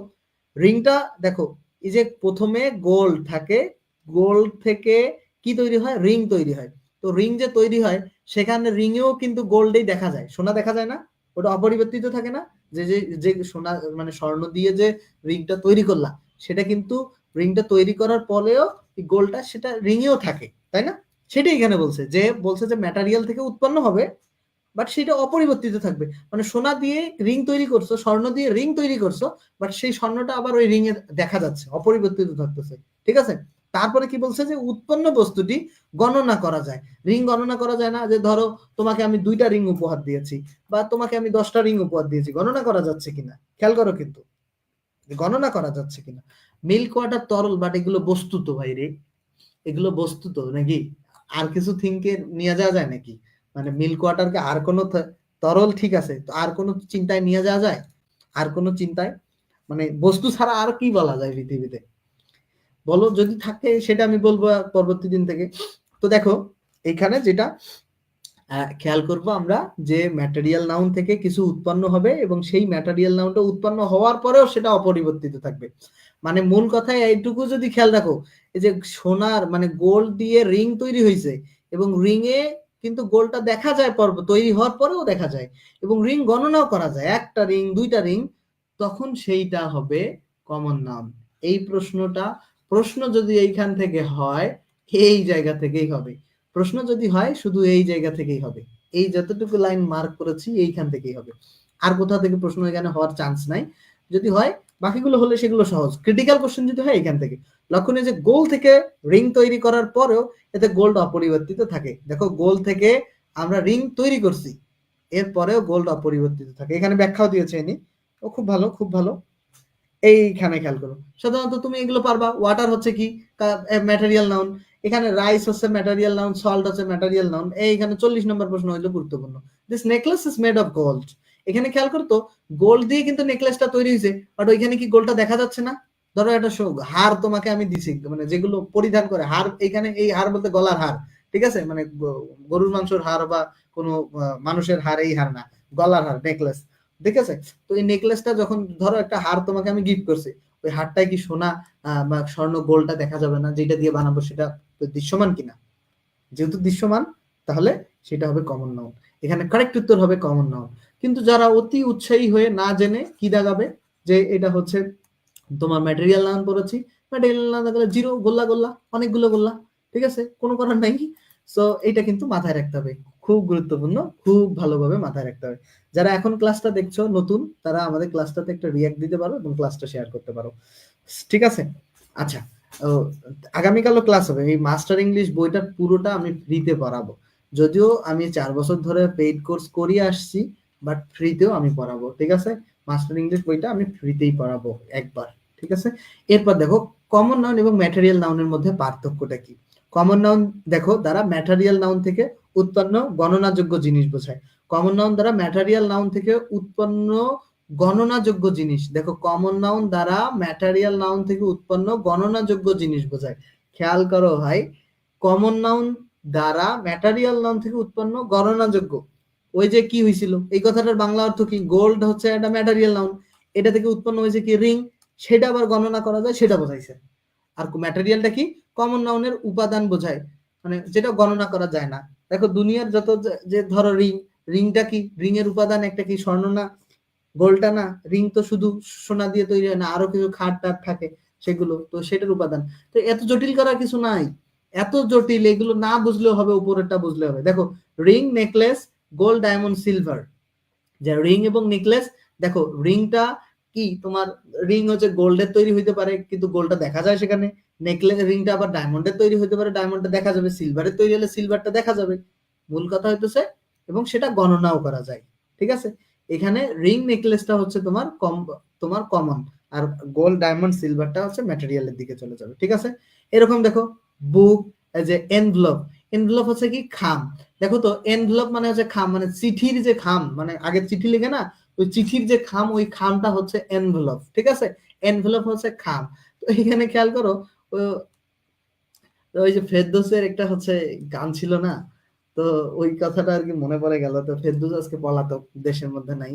রিংটা দেখো, এই যে প্রথমে গোল্ড থাকে, গোল্ড থেকে কি তৈরি হয়, রিং তৈরি হয়। তো রিং যে তৈরি হয় সেখানে রিংয়েও কিন্তু গোল্ডেই দেখা যায়, সোনা দেখা যায় না, ওটা অপরিবর্তিত থাকে না। যে যে যে সোনা মানে স্বর্ণ দিয়ে যে রিংটা তৈরি করলাম, সেটা কিন্তু রিংটা তৈরি করার পরেও গোল্ডটা সেটা রিংয়েও থাকে, তাই না? সেটাই এখানে বলছে, যে বলছে যে ম্যাটেরিয়াল থেকে উৎপন্ন হবে বাট সেটা অপরিবর্তিত থাকবে। মানে সোনা দিয়ে রিং তৈরি করছো, স্বর্ণ দিয়ে রিং তৈরি করছো, বাট সেই স্বর্ণটা আবার ওই রিং এ দেখা যাচ্ছে, অপরিবর্তিত থাকতেছে, ঠিক আছে? তারপরে কি বলছে, যে উৎপন্ন বস্তুটি গণনা করা যায়। রিং গণনা করা যায় না, যে ধরো তোমাকে আমি 2টা রিং উপহার দিয়েছি বা তোমাকে আমি 10টা রিং উপহার দিয়েছি, গণনা করা যাচ্ছে কিনা খেয়াল করো, কিন্তু গণনা করা যাচ্ছে কিনা। মিল্ক ওয়াটার তরল, বাট এগুলো বস্তু তো ভাই রে, এগুলো বস্তু তো নাকি, আর কিছু থিংকে নিয়ে যাওয়া যায় নাকি? মানে মিল্ক ওয়াটারকে আর কোনো তরল, ঠিক আছে, তো আর কোনো চিন্তায় নিয়ে যাওয়া যায়? আর কোনো চিন্তায়, মানে বস্তু ছাড়া আর কি বলা যায় পৃথিবীতে, বলো যদি থাকে, সেটা আমি বলবো পরবর্তী দিন থেকে। তো দেখো এখানে যেটা খেয়াল করব আমরা, যে ম্যাটেরিয়াল নাউন থেকে কিছু উৎপন্ন হবে এবং সেই ম্যাটেরিয়াল নাউনটা উৎপন্ন হওয়ার পরেও সেটা অপরিবর্তিত থাকবে। মানে মূল কথায় এইটুকু যদি খেয়াল রাখো, এই যে সোনার মানে গোল্ড দিয়ে রিং তৈরি হয়েছে, এবং রিং এ কিন্তু গোল্ডটা দেখা যায় পর্ব তৈরি হওয়ার পরেও দেখা যায়, এবং রিং গণনাও করা যায়, একটা রিং, 2টা রিং, তখন সেইটা হবে কমন নাউন। এই প্রশ্নটা, প্রশ্ন যদি এইখান থেকে হয়, এই জায়গা থেকেই হবে। প্রশ্ন যদি হয় শুধু এই জায়গা থেকেই হবে, এই যতটুকু লাইন মার্ক করেছি এইখান থেকেই হবে, আর কোথা থেকে প্রশ্ন এখানে হওয়ার চান্স নাই। যদি হয় বাকিগুলো হলে সেগুলো সহজ, ক্রিটিক্যাল কোশ্চেন যদি হয় এখান থেকে। লক্ষণীয় যে গোল থেকে রিং তৈরি করার পরেও এতে গোল্ড অপরিবর্তিত থাকে। দেখো গোল থেকে আমরা রিং তৈরি করছি, এরপরেও গোল্ড অপরিবর্তিত থাকে, এখানে ব্যাখ্যাও দিয়েছে ইনি। ও খুব ভালো, খুব ভালো। এইখানে খেয়াল করো, সাধারণত তুমি এগুলো পারবা। ওয়াটার হচ্ছে কি, ম্যাটেরিয়াল নাউন। এখানে রাইস হচ্ছে ম্যাটেরিয়াল নাউন, সল্ট হচ্ছে ম্যাটেরিয়াল নাউন। এইখানে 40 নম্বর প্রশ্ন হইলো গুরুত্বপূর্ণ, this necklace is made of gold. এখানে খেয়াল করতো গোল্ড দিয়ে কিন্তু নেকলেসটা তৈরি হয়েছে, বাট ওইখানে কি গোল্ডটা দেখা যাচ্ছে না? ধরো একটা হার তোমাকে আমি দিছি, মানে যেগুলো পরিধান করে হার, এখানে এই হার বলতে গলার হার, ঠিক আছে, মানে গরুর মাংসের হার বা কোনো মানুষের হার, এই হার না, গলার হার, নেকলেস, ঠিক আছে? তো এই নেকলেসটা যখন, ধরো একটা হার তোমাকে আমি গিফট করছি, ওই হারটাই কি সোনা বা স্বর্ণ, গোল্ডটা দেখা যাবে না, যেটা দিয়ে বানাবো সেটা দৃশ্যমান কিনা? যেহেতু দৃশ্যমান, তাহলে সেটা হবে কমন নাউন। এখানে কারেক্ট উত্তর হবে কমন নাউন। কিন্তু যারা অতি উৎসাহী হয়ে না জেনে কি দাগাবে, যে এটা হচ্ছে তোমার ম্যাটেরিয়াল নাউন পড়েছি, ম্যাটেরিয়াল নাউন দেখালে জিরো, গোল্লা গোল্লা, অনেকগুলো গোল্লা, ঠিক আছে, কোনো করার নাই। সো এটা কিন্তু মাথায় রাখতে হবে, খুব গুরুত্বপূর্ণ, খুব ভালোভাবে মাথায় রাখতে হবে। যারা এখন ক্লাসটা দেখছো নতুন, তারা আমাদের ক্লাসটাতে একটা রিয়াক্ট দিতে পারো এবং ক্লাসটা শেয়ার করতে পারো, ঠিক আছে? আচ্ছা, আগামীকালও ক্লাস হবে। এই মাস্টার ইংলিশ বইটা পুরোটা আমি ফ্রিতে পড়াবো, যদিও আমি 4 বছর ধরে পেইড কোর্স করিয়ে আসছি, বাট ফ্রিতেও আমি পড়াবো, ঠিক আছে? মাস্টার ইংলিশ বইটা আমি ফ্রিতেই পড়াবো একবার, ঠিক আছে? এরপর দেখো কমন নাউন এবং ম্যাটেরিয়াল নাউনের মধ্যে পার্থক্যটা কি। কমন নাউন দেখো দ্বারা ম্যাটেরিয়াল নাউন থেকে উৎপন্ন গণনাযোগ্য জিনিস বোঝায়। কমন নাউন দ্বারা ম্যাটেরিয়াল নাউন থেকে উৎপন্ন গণনাযোগ্য জিনিস, দেখো কমন নাউন দ্বারা ম্যাটেরিয়াল নাউন থেকে উৎপন্ন গণনাযোগ্য জিনিস বোঝায়। খেয়াল করো ভাই, কমন নাউন দ্বারা ম্যাটেরিয়াল নাউন থেকে উৎপন্ন গণনাযোগ্য, ওই যে কি হয়েছিল, এই কথাটার বাংলা অর্থ কি, গোল্ড হচ্ছে একটা ম্যাটেরিয়াল নাউন, এটা থেকে উৎপন্ন হয়েছে কি রিং, সেটা আবার গণনা করা যায়, সেটা বোঝাইছে। আর ম্যাটেরিয়ালটা কি, কমন নাউনের উপাদান বোঝায়, মানে যেটা গণনা করা যায় না। দেখো দুনিয়ার যত যে ধরো রিং, রিংটা কি, রিং এর উপাদান একটা কি, স্বর্ণ না, গোল্ডটা না? রিং তো শুধু সোনা দিয়ে তৈরি হয় না, আরো কিছু খাট টাট থাকে, সেগুলো তো সেটার উপাদান। তো এত জটিল করার কিছু নাই, এত জটিল এগুলো না বুঝলেও হবে, উপরেরটা বুঝলে হবে। দেখো ring, necklace, gold, diamond, silver, যে রিং এবং নেকলেস, দেখো রিংটা কি তোমার, রিং হচ্ছে গোল্ডের তৈরি হইতে পারে কিন্তু গোল্ডটা দেখা যায় সেখানে, নেকলেস রিংটা আবার ডায়মন্ডের তৈরি হইতে পারে, ডায়মন্ডটা দেখা যাবে, সিলভারের তৈরি হলে সিলভারটা দেখা যাবে। মূল কথা হইতেছে, এবং সেটা গণনাও করা যায়, ঠিক আছে? এখানে রিং নেকলেসটা হচ্ছে তোমার তোমার কমন, আর গোল্ড, ডায়মন্ড, সিলভারটা হচ্ছে ম্যাটেরিয়ালের দিকে চলে যাবে, ঠিক আছে? এরকম দেখো বুক, যে এনভেলপ, এনভেলপ হচ্ছে কি খাম। দেখো তো এনভেলপ মানে হচ্ছে খাম, মানে চিঠির যে খাম, মানে আগে চিঠি লিখে না, ওই চিঠির যে খাম, ওই খামটা হচ্ছে এনভেলপ, ঠিক আছে? এনভেলপ হচ্ছে খাম। তো এখানে খেয়াল করো, ওই যে ফেরদৌসের একটা হচ্ছে গান ছিল না, তো ওই কথাটা আর কি মনে পড়ে গেল। তো ফেরদৌস আজকে পলাতক, দেশের মধ্যে নাই।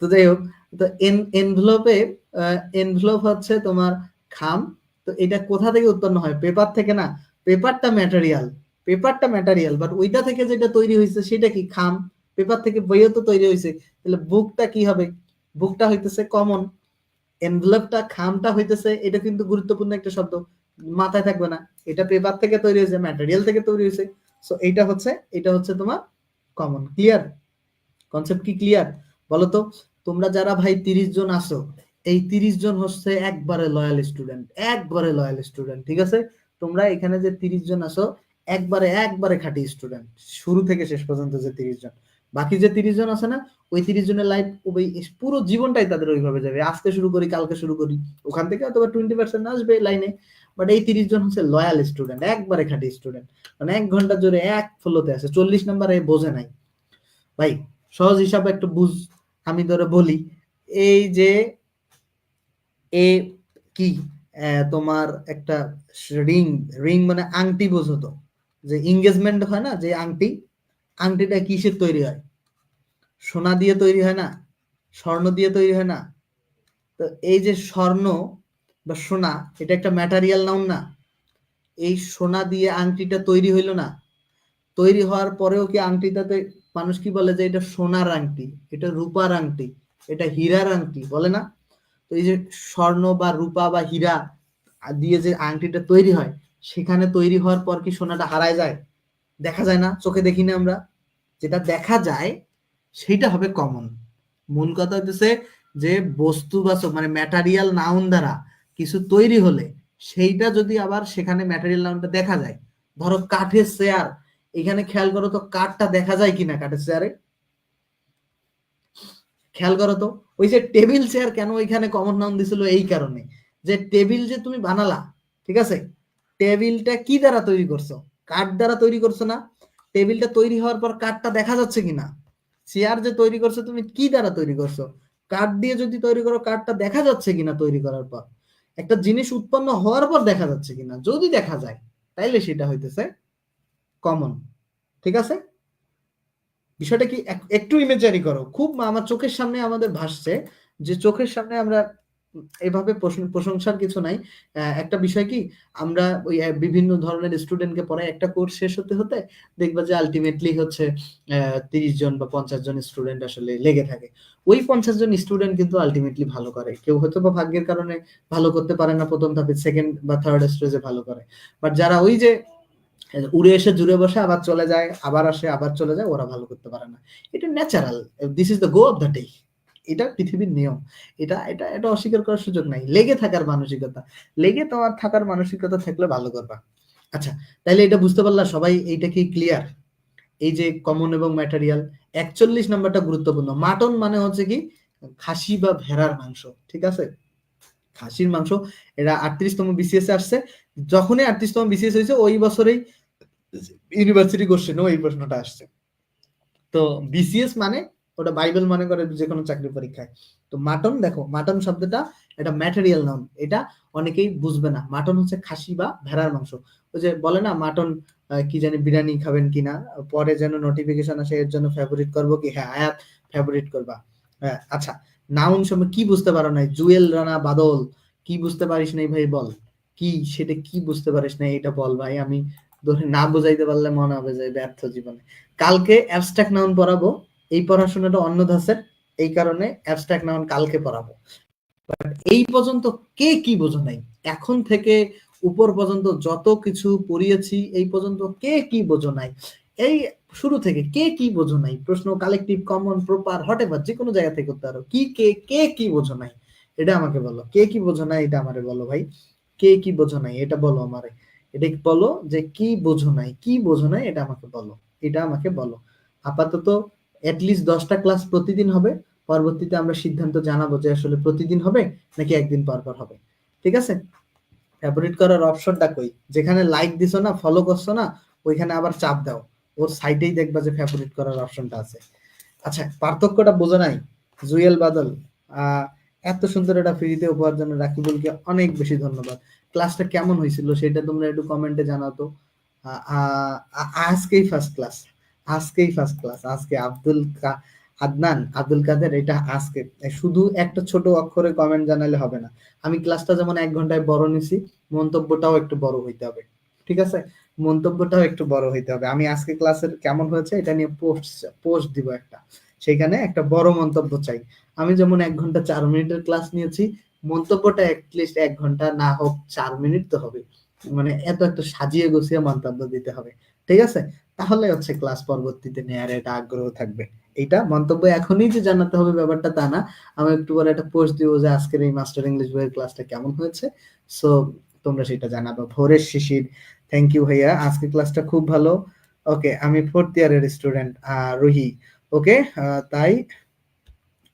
তো যাই হোক, তো এনভেলপে, এনভেলপ হচ্ছে তোমার খাম। তো এটা কোথা থেকে উৎপন্ন হয়? পেপার থেকে না? পেপারটা ম্যাটেরিয়াল, পেপারটা ম্যাটেরিয়াল, বাট ওইটা থেকে যেটা তৈরি হয়েছে সেটা কি? খাম। পেপার থেকে বইও তো তৈরি হয়েছে, তাহলে বুকটা কি হবে? বুকটা হইতেছে কমন। এনভেলপটা, খামটা হইতেছে, এটা কিন্তু গুরুত্বপূর্ণ একটা শব্দ, মাথায় থাকবে না। এটা পেপার থেকে তৈরি হয়েছে, ম্যাটেরিয়াল থেকে তৈরি হয়েছে। সো এটা হচ্ছে তোমার কমন। ক্লিয়ার? কনসেপ্ট কি ক্লিয়ার? বলো তো, তোমরা যারা ভাই 30 জন আসো, এই 30 জন হচ্ছে একবারে লয়াল স্টুডেন্ট, একবারে লয়াল স্টুডেন্ট, ঠিক আছে? তোমরা এখানে যে 30 জন আসো, একবারে একবারে খাঁটি স্টুডেন্ট, শুরু থেকে শেষ পর্যন্ত যে 30 জন। বাকি যে 30 জন আছে না, ওই 30 জনের লাইফ, ওই পুরো জীবনটাই তাদের ওইভাবে যাবে। আজকে শুরু করি, কালকে শুরু করি, ওখান থেকে হয়তো 20% আসবে লাইনে। বাট এই 30 জন হচ্ছে লয়াল স্টুডেন্ট, একবারে খাঁটি স্টুডেন্ট, মানে 1 ঘন্টা জোরে এক ফ্লোতে আছে, 40 নাম্বারে বোঝে নাই ভাই। সহজ হিসাবে একটু বুঝ, আমি ধরে বলি, এই যে এ কি, তোমার একটা রিং, রিং মানে আংটি, বোঝো তো? যে এঙ্গেজমেন্ট হয় না, যে আংটি, আংটিটা কিসের তৈরি হয়? সোনা দিয়ে তৈরি হয় না? স্বর্ণ দিয়ে তৈরি হয় না? তো এই যে স্বর্ণ বা সোনা, এটা একটা ম্যাটেরিয়াল নাউন না? এই সোনা দিয়ে আংটিটা তৈরি হইলো না? তৈরি হওয়ার পরেও কি আংটিটাতে মানুষ কি বলে? যে এটা সোনার আংটি, এটা রূপার আংটি, এটা হীরার আংটি, বলে না? তো এই যে স্বর্ণ বা রূপা বা হীরা দিয়ে যে আংটিটা তৈরি হয়, সেখানে তৈরি হওয়ার পর কি সোনাটা হারায় যায়? দেখা যায় না, চোখে দেখি না আমরা। যেটা দেখা যায় সেইটা হবে কমন। মূল কথা হচ্ছে যে বস্তুবাচক মানে ম্যাটেরিয়াল নাউন দ্বারা কিছু তৈরি হলে, সেইটা যদি আবার সেখানে ম্যাটেরিয়াল নাউনটা দেখা যায়, ধরো কাঠের চেয়ার, এখানে খেয়াল করো তো কাঠটা দেখা যায় কিনা কাঠের চেয়ারে? খেয়াল করো তো, ওই যে টেবিল চেয়ার কেন ওইখানে কমন নাউন দিছিল? এই কারণে যে টেবিল যে তুমি বানালা, ঠিক আছে, টেবিলটা কি দ্বারা তৈরি করছো? কাঠ দ্বারা তৈরি করছো না? টেবিলটা তৈরি হওয়ার পর কাঠটা দেখা যাচ্ছে কিনা? চেয়ার যে তৈরি করছো তুমি, কি দ্বারা তৈরি করছো? কাঠ দিয়ে যদি তৈরি করো, কাঠটা দেখা যাচ্ছে কিনা তৈরি করার পর? একটা জিনিস উৎপন্ন হওয়ার পর দেখা যাচ্ছে কিনা? যদি দেখা যায়, তাইলে সেটা হইতেছে কমন, ঠিক আছে? বিষয়টা কি একটু ইমেজারি করো, খুব আমার চোখের সামনে আমাদের ভাসছে, যে চোখের সামনে আমরা এভাবে প্রশংসার কিছু নাই। একটা বিষয় কি, আমরা ওই বিভিন্ন ধরনের স্টুডেন্টকে পড়াই, একটা কোর্স শেষ হতে হতে দেখবা যে আলটিমেটলি হচ্ছে 30 জন বা 50 জন স্টুডেন্ট আসলে লেগে থাকে। ওই 50 জন স্টুডেন্ট কিন্তু আলটিমেটলি ভালো করে, কেউ হয়তো বা ভাগ্যের কারণে ভালো করতে পারে না প্রথম ধাপে, সেকেন্ড বা থার্ড স্টেজে ভালো করে। বাট যারা ওই যে উড়ে এসে জুড়ে বসে আবার চলে যায়, আবার আসে আবার চলে যায়, ওরা ভালো করতে পারে না। এটা natural, this is the go of the day, এটা পৃথিবীর নিয়ম। এটা এটা এটা অস্বীকার করার সুযোগ নাই। লেগে থাকার মানসিকতা, লেগে তোমার থাকার মানসিকতা থাকলে ভালো করবা। আচ্ছা, তাইলে এটা বুঝতে পারলা সবাই? এইটা কি ক্লিয়ার? এই যে কমন এবং ম্যাটেরিয়াল। 41 নাম্বারটা গুরুত্বপূর্ণ। মাটন মানে হচ্ছে কি, খাসি বা ভেড়ার মাংস, ঠিক আছে? খাসির মাংস। এরা 38তম বিসিএস এ আসছে। যখনই 38তম বিসিএস হয়েছে, ওই বছরেই ইউনিভার্সিটি কোশ্চেন এই প্রশ্নটা আসছে। তো বিসিএস মানে ওটা বাইবেল মনে করে যে কোনো চাকরি পরীক্ষায়। তো মাটন, দেখো মাটন শব্দটা এটা ম্যাটেরিয়াল নাউন, এটা অনেকেই বুঝবে না। মাটন হচ্ছে খাসি বা ভেড়ার মাংস। ওই যে বলে না মাটন, কি জানি বিরিয়ানি খাবেন কিনা, পরে যেন নোটিফিকেশন আসে এর জন্য ফেভারিট করবো কি? হ্যাঁ, আয়াত ফেভারিট করবা। হ্যাঁ, আচ্ছা, নাউন সময় কি বুঝতে পারো নাই? জুয়েল রানা বাদল, কি বুঝতে পারিস নাই ভাই বল? কি সেটা কি বুঝতে পারিস না এটা বল ভাই, আমি ধরে না বুঝাইতে পারলে মনে হবে যে ব্যর্থ জীবনে। কালকে অ্যাবস্ট্রাক্ট নাউন পড়াবো, এই পড়াশোনাটা অন্য ধাঁচের, এই কারণে অ্যাবস্ট্রাক্ট নাউন কালকে পড়াবো। এই পর্যন্ত কে কি বোঝো নাই? এখন থেকে উপর পর্যন্ত যত কিছু পড়িয়েছি, এই পর্যন্ত কে কি বোঝো নাই? এই শুরু থেকে কে কি বোঝো নাই? প্রশ্ন কালেকটিভ, কমন, প্রপার, হটএভার, যে কোনো জায়গা থেকে করতে পারো। কি কে কে কি বোঝো নাই, এটা আমাকে বলো। কে কি বোঝো নাই এটা আমারে বলো ভাই। কে কি বোঝো নাই এটা বলো আমারে। এটা বলো যে কি বোঝো নাই, কি বোঝো নাই, এটা আমাকে বলো, এটা আমাকে বলো। আপাতত অ্যাটলিস্ট 10টা ক্লাস প্রতিদিন হবে। পরবর্তীতে আমরা সিদ্ধান্ত জানাবো যে আসলে প্রতিদিন হবে নাকি একদিন পর পর হবে, ঠিক আছে? ফেভারিট করার অপশনটা কই? যেখানে লাইক দিছো না, ফলো করছো না, ওইখানে আবার চাপ দাও, ওর সাইটেই দেখবা যে ফেভারিট করার অপশনটা আছে। আচ্ছা, পার্থক্যটা বোঝো নাই? জুয়েল বাদল এত সুন্দর একটা ফ্রিতে উপহার জন্য রাকিবুলকে অনেক বেশি ধন্যবাদ। ক্লাসটা কেমন হয়েছিল সেটা তোমরা একটু কমেন্টে জানাও তো। আজকেই ফার্স্ট ক্লাস, আজকে আদনান আব্দুল কাদের, এটা আজকে। শুধু একটা ছোট অক্ষরে কমেন্ট জানালে হবে না। আমি ক্লাসটা যেমন 1 ঘন্টায় বড় নিছি, মন্তব্যটাও একটু বড় হইতে হবে, ঠিক আছে? মন্তব্যটাও একটু বড় হইতে হবে। আমি আজকে ক্লাসের কেমন হয়েছে এটা নিয়ে পোস্ট দিব একটা, সেখানে একটা বড় মন্তব্য চাই। আমি যেমন 1 ঘন্টা 4 মিনিটের ক্লাস নিয়েছি, মন্তব্যটা অ্যাটলিস্ট 1 ঘন্টা না হোক 4 মিনিট তো হবে। মানে এত একটা সাজিয়ে গুছিয়ে মন্তব্য দিতে হবে, ঠিক আছে? তাহলে হচ্ছে ক্লাস পরবর্তীতে নেয়ার এটা আগ্রহ থাকবে। এইটা মন্তব্য এখনই যে জানাতে হবে ব্যাপারটা তা না। আমি একটু পরে একটা পোস্ট দিব যে আজকের এই মাস্টার ইংলিশ বইয়ের ক্লাসটা কেমন হয়েছে, সো তোমরা সেটা জানাবো। ভোরের শিশির, থ্যাংক ইউ ভাইয়া, আজকে ক্লাসটা খুব ভালো। ওকে, আমি 4th ইয়ারের স্টুডেন্ট রুহি। ওকে, তাই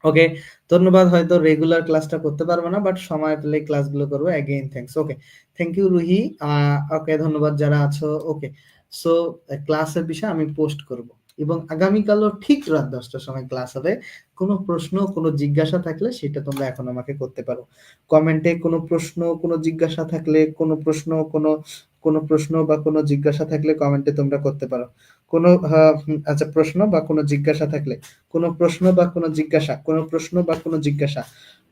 ওকে, ধন্যবাদ। হয়তো রেগুলার ক্লাসটা করতে পারবো না, বাট সময় পেলে ক্লাসগুলো করবো। Again thanks. Okay, thank you Ruhi. Okay, ধন্যবাদ যারা আছো। ওকে, সো ক্লাসের বিষয়ে আমি পোস্ট করব, এবং আগামীকালও ঠিক রাত 10টার সময় ক্লাস হবে। কোনো প্রশ্ন, কোনো জিজ্ঞাসা থাকলে সেটা তোমরা এখন আমাকে করতে পারো কমেন্টে। কোনো প্রশ্ন, কোনো জিজ্ঞাসা থাকলে, কোনো প্রশ্ন বা কোনো জিজ্ঞাসা থাকলে কমেন্টে তোমরা করতে পারো। কোনো আচ্ছা, প্রশ্ন বা কোনো জিজ্ঞাসা থাকলে, কোনো প্রশ্ন বা কোনো জিজ্ঞাসা, কোনো প্রশ্ন বা কোনো জিজ্ঞাসা,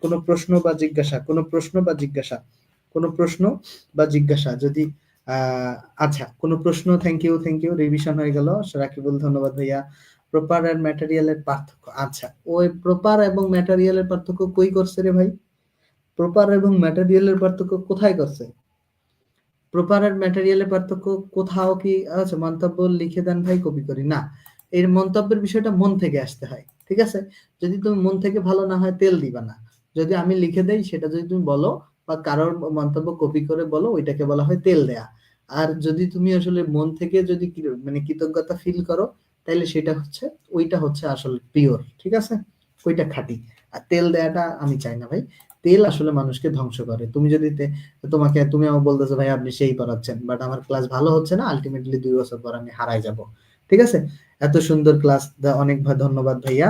কোনো প্রশ্ন বা জিজ্ঞাসা, কোনো প্রশ্ন বা জিজ্ঞাসা, কোনো প্রশ্ন বা জিজ্ঞাসা যদি আচ্ছা, কোনো প্রশ্ন। থ্যাংক ইউ, রিভিশন হয়ে গেল। রাকিবুল, ধন্যবাদ ভাইয়া। প্রপার আর ম্যাটেরিয়ালের পার্থক্য, আচ্ছা, ওই প্রপার এবং ম্যাটেরিয়ালের পার্থক্য কই করছে রে ভাই? প্রপার এবং ম্যাটেরিয়ালের পার্থক্য কোথায় করছে? প্রপার আর ম্যাটেরিয়ালের পার্থক্য কোথাও কি? আচ্ছা, মন্তব্য লিখে দেন ভাই, কপি করি না। এর মন্তব্যের বিষয়টা মন থেকে আসতে হয়, ঠিক আছে? যদি তুমি মন থেকে ভালো না হয় তেল দিবা না। যদি আমি লিখে দেই সেটা যদি তুমি বলো, বা কারোর মন্তব্য কপি করে বলো, ওইটাকে বলা হয় তেল দেয়া। আর যদি তুমি আসলে মন থেকে যদি মানে কৃতজ্ঞতা ফিল করো, তাহলে সেটা হচ্ছে, ওইটা হচ্ছে আসলে পিওর, ঠিক আছে? ওইটা খাঁটি। আর তেল দেয়াটা আমি চাই না ভাই। তেল আসলে মানুষকে ধ্বংস করে। তুমি যদি তুমি আমাকে বলতেছো ভাই আপনি সেই পড়াচ্ছেন, বাট আমার ক্লাস ভালো হচ্ছে না, আলটিমেটলি 2 বছর পর আমি হারাই যাব, ঠিক আছে? এত সুন্দর ক্লাস, অনেক ধন্যবাদ ভাইয়া।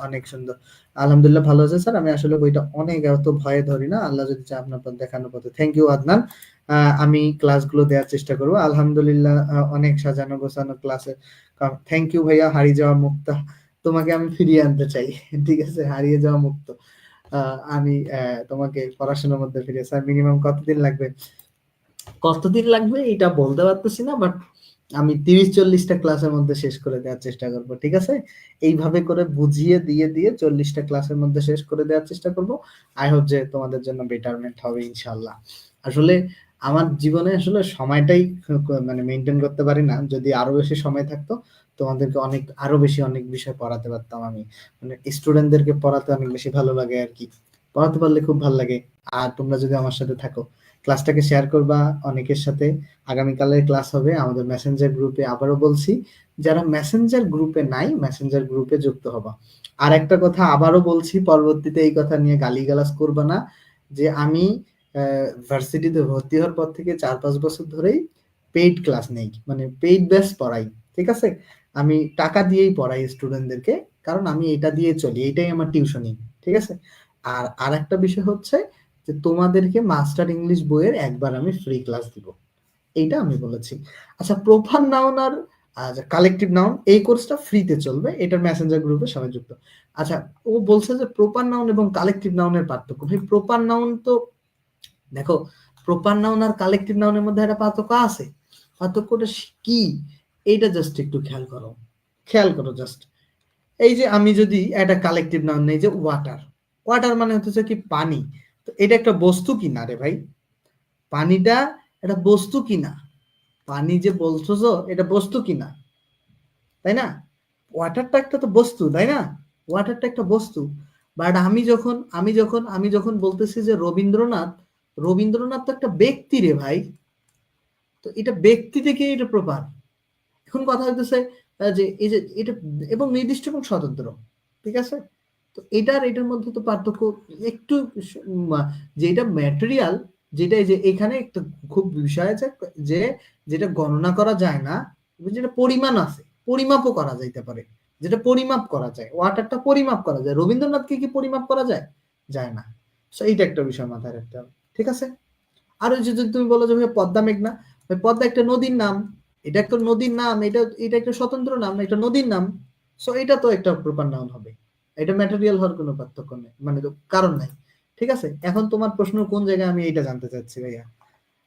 অনেক সুন্দর, আলহামদুলিল্লাহ ভালো আছে স্যার। আমি আসলে বইটা অনেক এত ভয়ে ধরি না, আল্লাহ যদি চায় আপনার দেখানোর পথে। Thank you Adnan. আমি ক্লাসগুলো দেওয়ার চেষ্টা করবো। আলহামদুলিল্লাহ, অনেক সাজানো গোছানো ক্লাসে। থ্যাংক ইউ ভাইয়া। হারিয়ে যাওয়া মুক্তা, তোমাকে আমি ফিরিয়ে আনতে চাই, ঠিক আছে? হারিয়ে যাওয়া মুক্ত, আমি তোমাকে পড়াশোনার মধ্যে ফিরে। স্যার মিনিমাম কতদিন লাগবে এটা বলতে পারতেছি না, বাট আমি 30-40টা ক্লাসের মধ্যে শেষ করে দেওয়ার চেষ্টা করব, ঠিক আছে? এইভাবে করে বুঝিয়ে দিয়ে দিয়ে 40টা ক্লাসের মধ্যে শেষ করে দেওয়ার চেষ্টা করব। আই হোপ যে তোমাদের জন্য বেটারমেন্ট হবে ইনশাল্লাহ। আসলে আমার জীবনে আসলে সময়টাই মানে মেনটেন করতে পারি না। যদি আরো বেশি সময় থাকতো, তোমাদেরকে আরো বেশি অনেক বিষয় পড়াতে পারতাম আমি। মানে স্টুডেন্টদেরকে পড়াতে অনেক বেশি ভালো লাগে আর কি, পড়াতে পারলে খুব ভালো লাগে। আর তোমরা যদি আমার সাথে থাকো, ক্লাসটাকে শেয়ার করবা অনেকের সাথে। আগামীকালের ক্লাস হবে আমাদের মেসেঞ্জার গ্রুপে। আবারও বলছি, যারা মেসেঞ্জার গ্রুপে নাই, মেসেঞ্জার গ্রুপে যুক্ত হবা। আর একটা কথা আবারও বলছি, পরবর্তীতে এই কথা নিয়ে গালিগালাজ করবা না, যে আমি ভার্সিটিতে ভর্তি হওয়ার পর থেকে 4-5 বছর ধরেই পেইড ক্লাস নেই, মানে পেইড ব্যাচ পড়াই, ঠিক আছে? আমি টাকা দিয়েই পড়াই স্টুডেন্টদেরকে, কারণ আমি এটা দিয়ে চলি, এটাই আমার টিউশনি, ঠিক আছে? আর আরেকটা বিষয় হচ্ছে যে তোমাদেরকে মাস্টার ইংলিশ বইয়ের একবার আমি ফ্রি ক্লাস দিব, এইটা আমি বলেছি। আচ্ছা, প্রপার নাউন আর কালেকটিভ নাউন এই কোর্সটা ফ্রিতে চলবে, এটার মেসেঞ্জার গ্রুপে সবাই যুক্ত। আচ্ছা, ও বলছে যে প্রপার নাউন এবং কালেকটিভ নাউনের পার্থক্য। ভাই, প্রপার নাউন তো দেখো, প্রপার নাউন আর কালেকটিভ নাউনের মধ্যে একটা পার্থক্য আছে। পার্থক্যটা কি, এইটা জাস্ট একটু খেয়াল করো জাস্ট। এই যে আমি যদি একটা কালেকটিভ নাউন নেই, যে ওয়াটার, ওয়াটার মানে হচ্ছে কি পানি। তো এটা একটা বস্তু কিনা রে ভাই? পানিটা একটা বস্তু কিনা? পানি যে বলছো এটা বস্তু কিনা, তাই না? ওয়াটারটা একটা তো বস্তু, তাই না? ওয়াটারটা একটা বস্তু। বাট আমি যখন বলতেছি যে রবীন্দ্রনাথ, রবীন্দ্রনাথ তো একটা ব্যক্তি রে ভাই। তো এটা ব্যক্তি থেকে এটা প্রপার। এখন কথা হইতেছে যে এই যে এটা, এবং নির্দিষ্ট এবং স্বতন্ত্র, ঠিক আছে? তো এটার মধ্যে তো পার্থক্য একটু, যেটা ম্যাটেরিয়াল, যেটা এই যে এখানে একটা খুব বিষয় আছে যে যেটা গণনা করা যায় না, যেটা পরিমাণ আছে, পরিমাপও করা যাইতে পারে, যেটা পরিমাপ করা যায়, ওয়াটারটা পরিমাপ করা যায়। রবীন্দ্রনাথকে কি পরিমাপ করা যায়? যায় না। সো এইটা একটা বিষয় মাথায় রাখতে হবে, ঠিক আছে? আর ওই যে যদি তুমি বলো যে ভাই পদ্মা মেঘনা, ভাই পদ্মা একটা নদীর নাম, এটা একটা নদীর নাম, এটা এটা একটা স্বতন্ত্র নাম, একটা নদীর নাম। সো এটা তো একটা প্রপার নাউন হবে, এটা ম্যাটেরিয়াল হওয়ার কোনো পার্থক্য নেই, মানে তো কারণ নাই। ঠিক আছে, এখন তোমার প্রশ্ন কোন জায়গায় আমি এইটা জানতে চাচ্ছি ভাইয়া,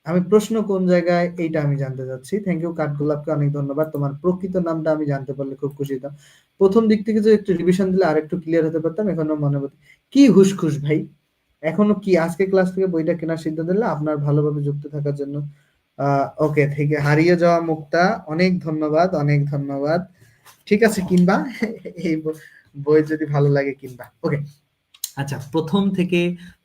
আমি প্রশ্ন কোন জায়গায় এইটা আমি জানতে চাচ্ছি। থ্যাংক ইউ কাঠগোলাপকে, অনেক ধন্যবাদ। তোমার প্রকৃত নামটা আমি জানতে পারলে খুব খুশি হতাম। প্রথম দিক থেকে যদি একটু রিভিশন দিলে আর একটু ক্লিয়ার হতে পারতাম। এখনো মনে পড়ে কি হুসখুস ভাই, এখনো কি আজকে ক্লাস থেকে বইটা কেনার সিদ্ধান্ত নিলে আপনার ভালোভাবে যুক্ত থাকার জন্য। ওকে, থেকে হারিয়ে যাওয়া মুক্তা, অনেক ধন্যবাদ, অনেক ধন্যবাদ। ঠিক আছে, কিনবা এই বই যদি ভালো লাগে কিনবা। ওকে, আচ্ছা প্রথম থেকে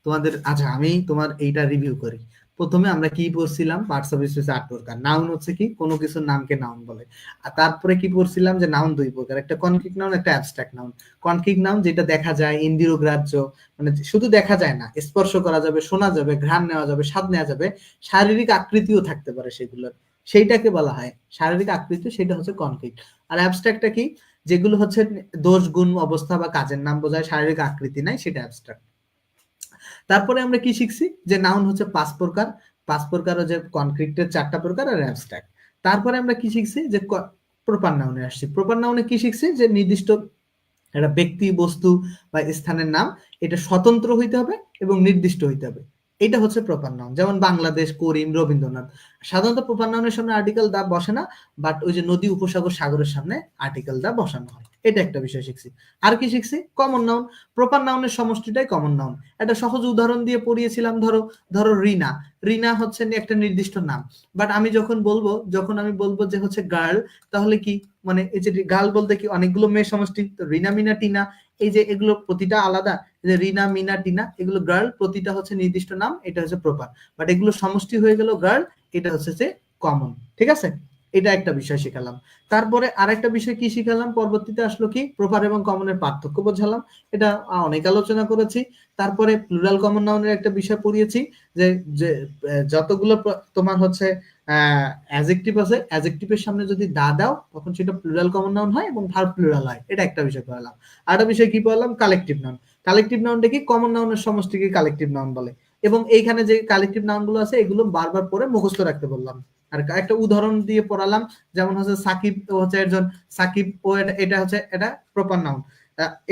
তোমাদের, আচ্ছা আমি তোমার এইটা রিভিউ করি। প্রথমে আমরা কি পড়ছিলাম? পার্টস অফ স্পিচ 8 প্রকার। নাউন হচ্ছে কি? কোনো কিছুর নামকে নাউন বলে। আর তারপরে কি পড়ছিলাম যে নাউন 2 প্রকার, একটা কনক্রিট নাউন, একটা অ্যাবস্ট্রাক্ট নাউন। কনক্রিট নাউন যেটা দেখা যায়, ইন্দ্রিয়গ্রাহ্য, মানে শুধু দেখা যায় না, স্পর্শ করা যাবে, শোনা যাবে, ঘ্রাণ নেওয়া যাবে, স্বাদ নেওয়া যাবে, শারীরিক আকৃতিও থাকতে পারে সেগুলোর, সেইটাকে বলা হয় শারীরিক আকৃতি, সেটা হচ্ছে কনক্রিট। আর অ্যাবস্ট্রাক্টটা কি? যেগুলো হচ্ছে দোষ গুণ অবস্থা বা কাজের নাম বোঝায়, শারীরিক আকৃতি নাই, সেটা অ্যাবস্ট্রাক্ট। তারপরে আমরা কি শিখছি যে নাউন হচ্ছে 5 প্রকার, 5 প্রকার হচ্ছে কনক্রিটের 4টা প্রকার আর অ্যাবস্ট্রাক্ট। তারপরে আমরা কি শিখছি যে প্রপার নাউনে আসছি। প্রপার নাউনে কি শিখছি? যে নির্দিষ্ট একটা ব্যক্তি, বস্তু বা স্থানের নাম, এটা স্বতন্ত্র হইতে হবে এবং নির্দিষ্ট হইতে হবে। এটা হচ্ছে প্রপার নাউন। যেমন বাংলাদেশ, করিম, রবীন্দ্রনাথ। সাধারণত প্রপার নাউনের সামনে আর্টিকেল দা বসে না, বাট ওই যে নদী, উপসাগর, সাগরের সামনে আর্টিকেল দা বসানো হয়। এটা একটা বিষয় শিখছি। আর কি শিখছি? Common noun. প্রপার নাউনের সমষ্টিটাই কমন নাউন। একটা সহজ উদাহরণ দিয়ে পড়িয়েছিলাম, ধরো ধরো রিনা। রিনা হচ্ছে একটা নির্দিষ্ট নাম, বাট আমি যখন আমি বলবো যে হচ্ছে গার্ল, তাহলে কি, মানে এই যে গার্ল বলতে কি অনেকগুলো মেয়ে সমষ্টি, তো রিনা, মিনা, টিনা, এই যে এগুলো প্রতিটা আলাদা, যে রিনা, মিনা, টিনা, এগুলো গার্ল, প্রতিটা হচ্ছে নির্দিষ্ট নাম, এটা হচ্ছে প্রপার। বাট এগুলো সমষ্টি হয়ে গেল গার্ল, এটা হচ্ছে যে কমন। ঠিক আছে, এটা একটা বিষয় শিখালাম। তারপরে আরেকটা বিষয় কি শিখালাম পরবর্তীতে আসলো, কি প্রপার এবং কমনের পার্থক্য বোঝালাম, এটা অনেক আলোচনা করেছি। তারপরে প্লুরাল কমন নাউনের একটা বিষয় পড়িয়েছি, যে যে যতগুলো তোমার হচ্ছে অ্যাডজেক্টিভ আছে, অ্যাডজেক্টিভের সামনে যদি দা দাও তখন সেটা প্লুরাল কমন নাউন হয় এবং ভার্ব প্লুরাল হয়। এটা একটা বিষয় পড়লাম। আরেকটা বিষয় কি পড়লাম? Collective noun. কালেকটিভ নাউনটা কি? কমন নাউনের সমষ্টিকে কালেকটিভ নাউন বলে। এবং এইখানে যে কালেকটিভ নাউন গুলো আছে, এগুলো বারবার পরে মুখস্থ রাখতে বললাম। আর একটা উদাহরণ দিয়ে পড়ালাম, যেমন হচ্ছে সাকিব হচ্ছে একজন, সাকিব ও এটা হচ্ছে এটা প্রপার নাউন।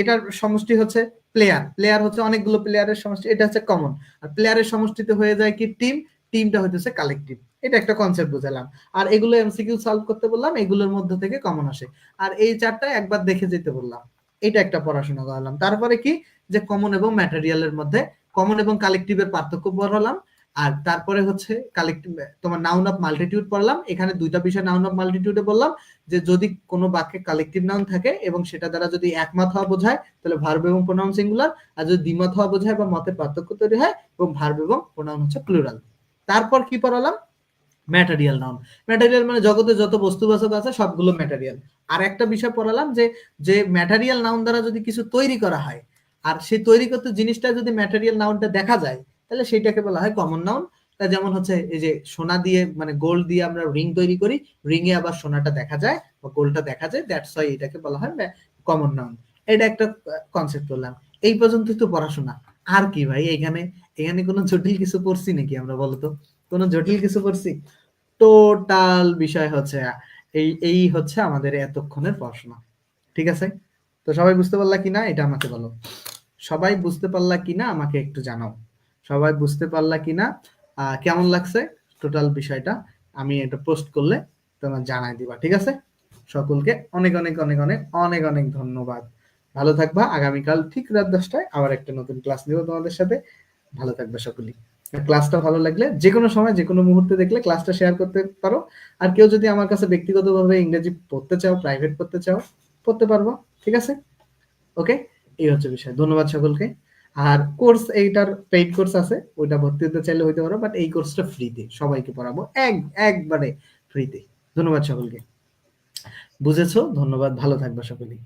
এটার সমষ্টি হচ্ছে প্লেয়ার, প্লেয়ার হচ্ছে অনেকগুলো প্লেয়ারের সমষ্টি, এটা হচ্ছে কমন। আর প্লেয়ারের সমষ্টিতে হয়ে যায় কি টিম, টিমটা হইতেছে কালেকটিভ। এটা একটা কনসেপ্ট বুঝালাম। আর এগুলো এমসিকিউ সলভ করতে বললাম, এগুলোর মধ্যে থেকে কমন আসে। আর এই চারটা একবার দেখে যেতে বললাম, এটা একটা পড়াশোনা করালাম। তারপরে কি, যে কমন এবং ম্যাটেরিয়ালের মধ্যে কমন এবং কালেকটিভের পার্থক্য পড়ালাম। আর তারপরে হচ্ছে কালেকটিভ, তোমার নাউন অফ মাল্টিটিউড পড়লাম। এখানে দুইটা বিষয় নাউন অফ মাল্টিটিউডে বললাম, যে যদি কোনো বাক্যে কালেকটিভ নাউন থাকে এবং সেটা দ্বারা যদি একমত হওয়া বোঝায়, তাহলে ভার্ব এবং প্রোনাউন সিঙ্গুলার। আর যদি দ্বিমত হওয়া বোঝায় বা মতের পার্থক্য তৈরি হয়, এবং ভার্ব এবং প্রোনাউন হচ্ছে প্লুরাল। তারপর কি পড়ালাম? Material noun. ম্যাটেরিয়াল মানে জগতে যত বস্তুবাচক আছে সবগুলো ম্যাটেরিয়াল। আর একটা বিষয় পড়ালাম, যে যে ম্যাটেরিয়াল নাউন দ্বারা যদি কিছু তৈরি করা হয়, আর সেই তৈরি করতে জিনিসটা যদি ম্যাটেরিয়াল নাউনটা দেখা যায়, তাহলে সেইটাকে বলা হয় কমন নাউন। যেমন হচ্ছে এই যে সোনা দিয়ে, মানে গোল্ড দিয়ে আমরা রিং তৈরি করি, রিং এ আবার সোনাটা দেখা যায় বা গোল্ডটা দেখা যায়, দ্যাটস ওয়াই এটাকে বলা হয় কমন নাউন। এটা একটা কনসেপ্ট বললাম। এই পর্যন্ত তো পড়াশোনা। আর কি ভাই, এখানে এখানে কোনো জটিল কিছু পড়ছি নাকি আমরা, বলতো? কোনো জটিল কিছু পড়ছি? টোটাল বিষয় হচ্ছে এই এই হচ্ছে আমাদের এতক্ষণের পড়াশোনা। ঠিক আছে, তো সবাই বুঝতে পারলা কিনা এটা আমাকে বলো। সবাই বুঝতে পারলা কিনা আমাকে একটু জানাও। সবাই বুঝতে পারলা কিনা, কেমন লাগছে টোটাল বিষয়টা, আমি এটা পোস্ট করলে তোমার জানাই দিবা। ঠিক আছে, সকলকে অনেক অনেক অনেক অনেক অনেক অনেক ধন্যবাদ। ভালো থাকবা। আগামীকাল ঠিক রাত 10টায় আবার একটা নতুন ক্লাস নিব তোমাদের সাথে। ভালো থাকবে সকলেই। ক্লাসটা ভালো লাগলে যে কোনো সময় যে কোনো মুহূর্তে দেখলে ক্লাসটা শেয়ার করতে পারো। আর কেউ যদি আমার কাছে ব্যক্তিগতভাবে ইংরেজি পড়তে চাও, প্রাইভেট পড়তে চাও, পড়তে পারবো। ঠিক আছে, ওকে, এই হচ্ছে বিষয়। ধন্যবাদ সকলকে। আর কোর্স, এইটার পেইড কোর্স আছে, ওইটা ভর্তি হতে চাইলে হইতে পারো, বাট এই কোর্সটা ফ্রিতে সবাইকে পড়াবো, একবারে ফ্রিতে। ধন্যবাদ সকলকে। বুঝেছো? ধন্যবাদ, ভালো থাকবে সকলেই।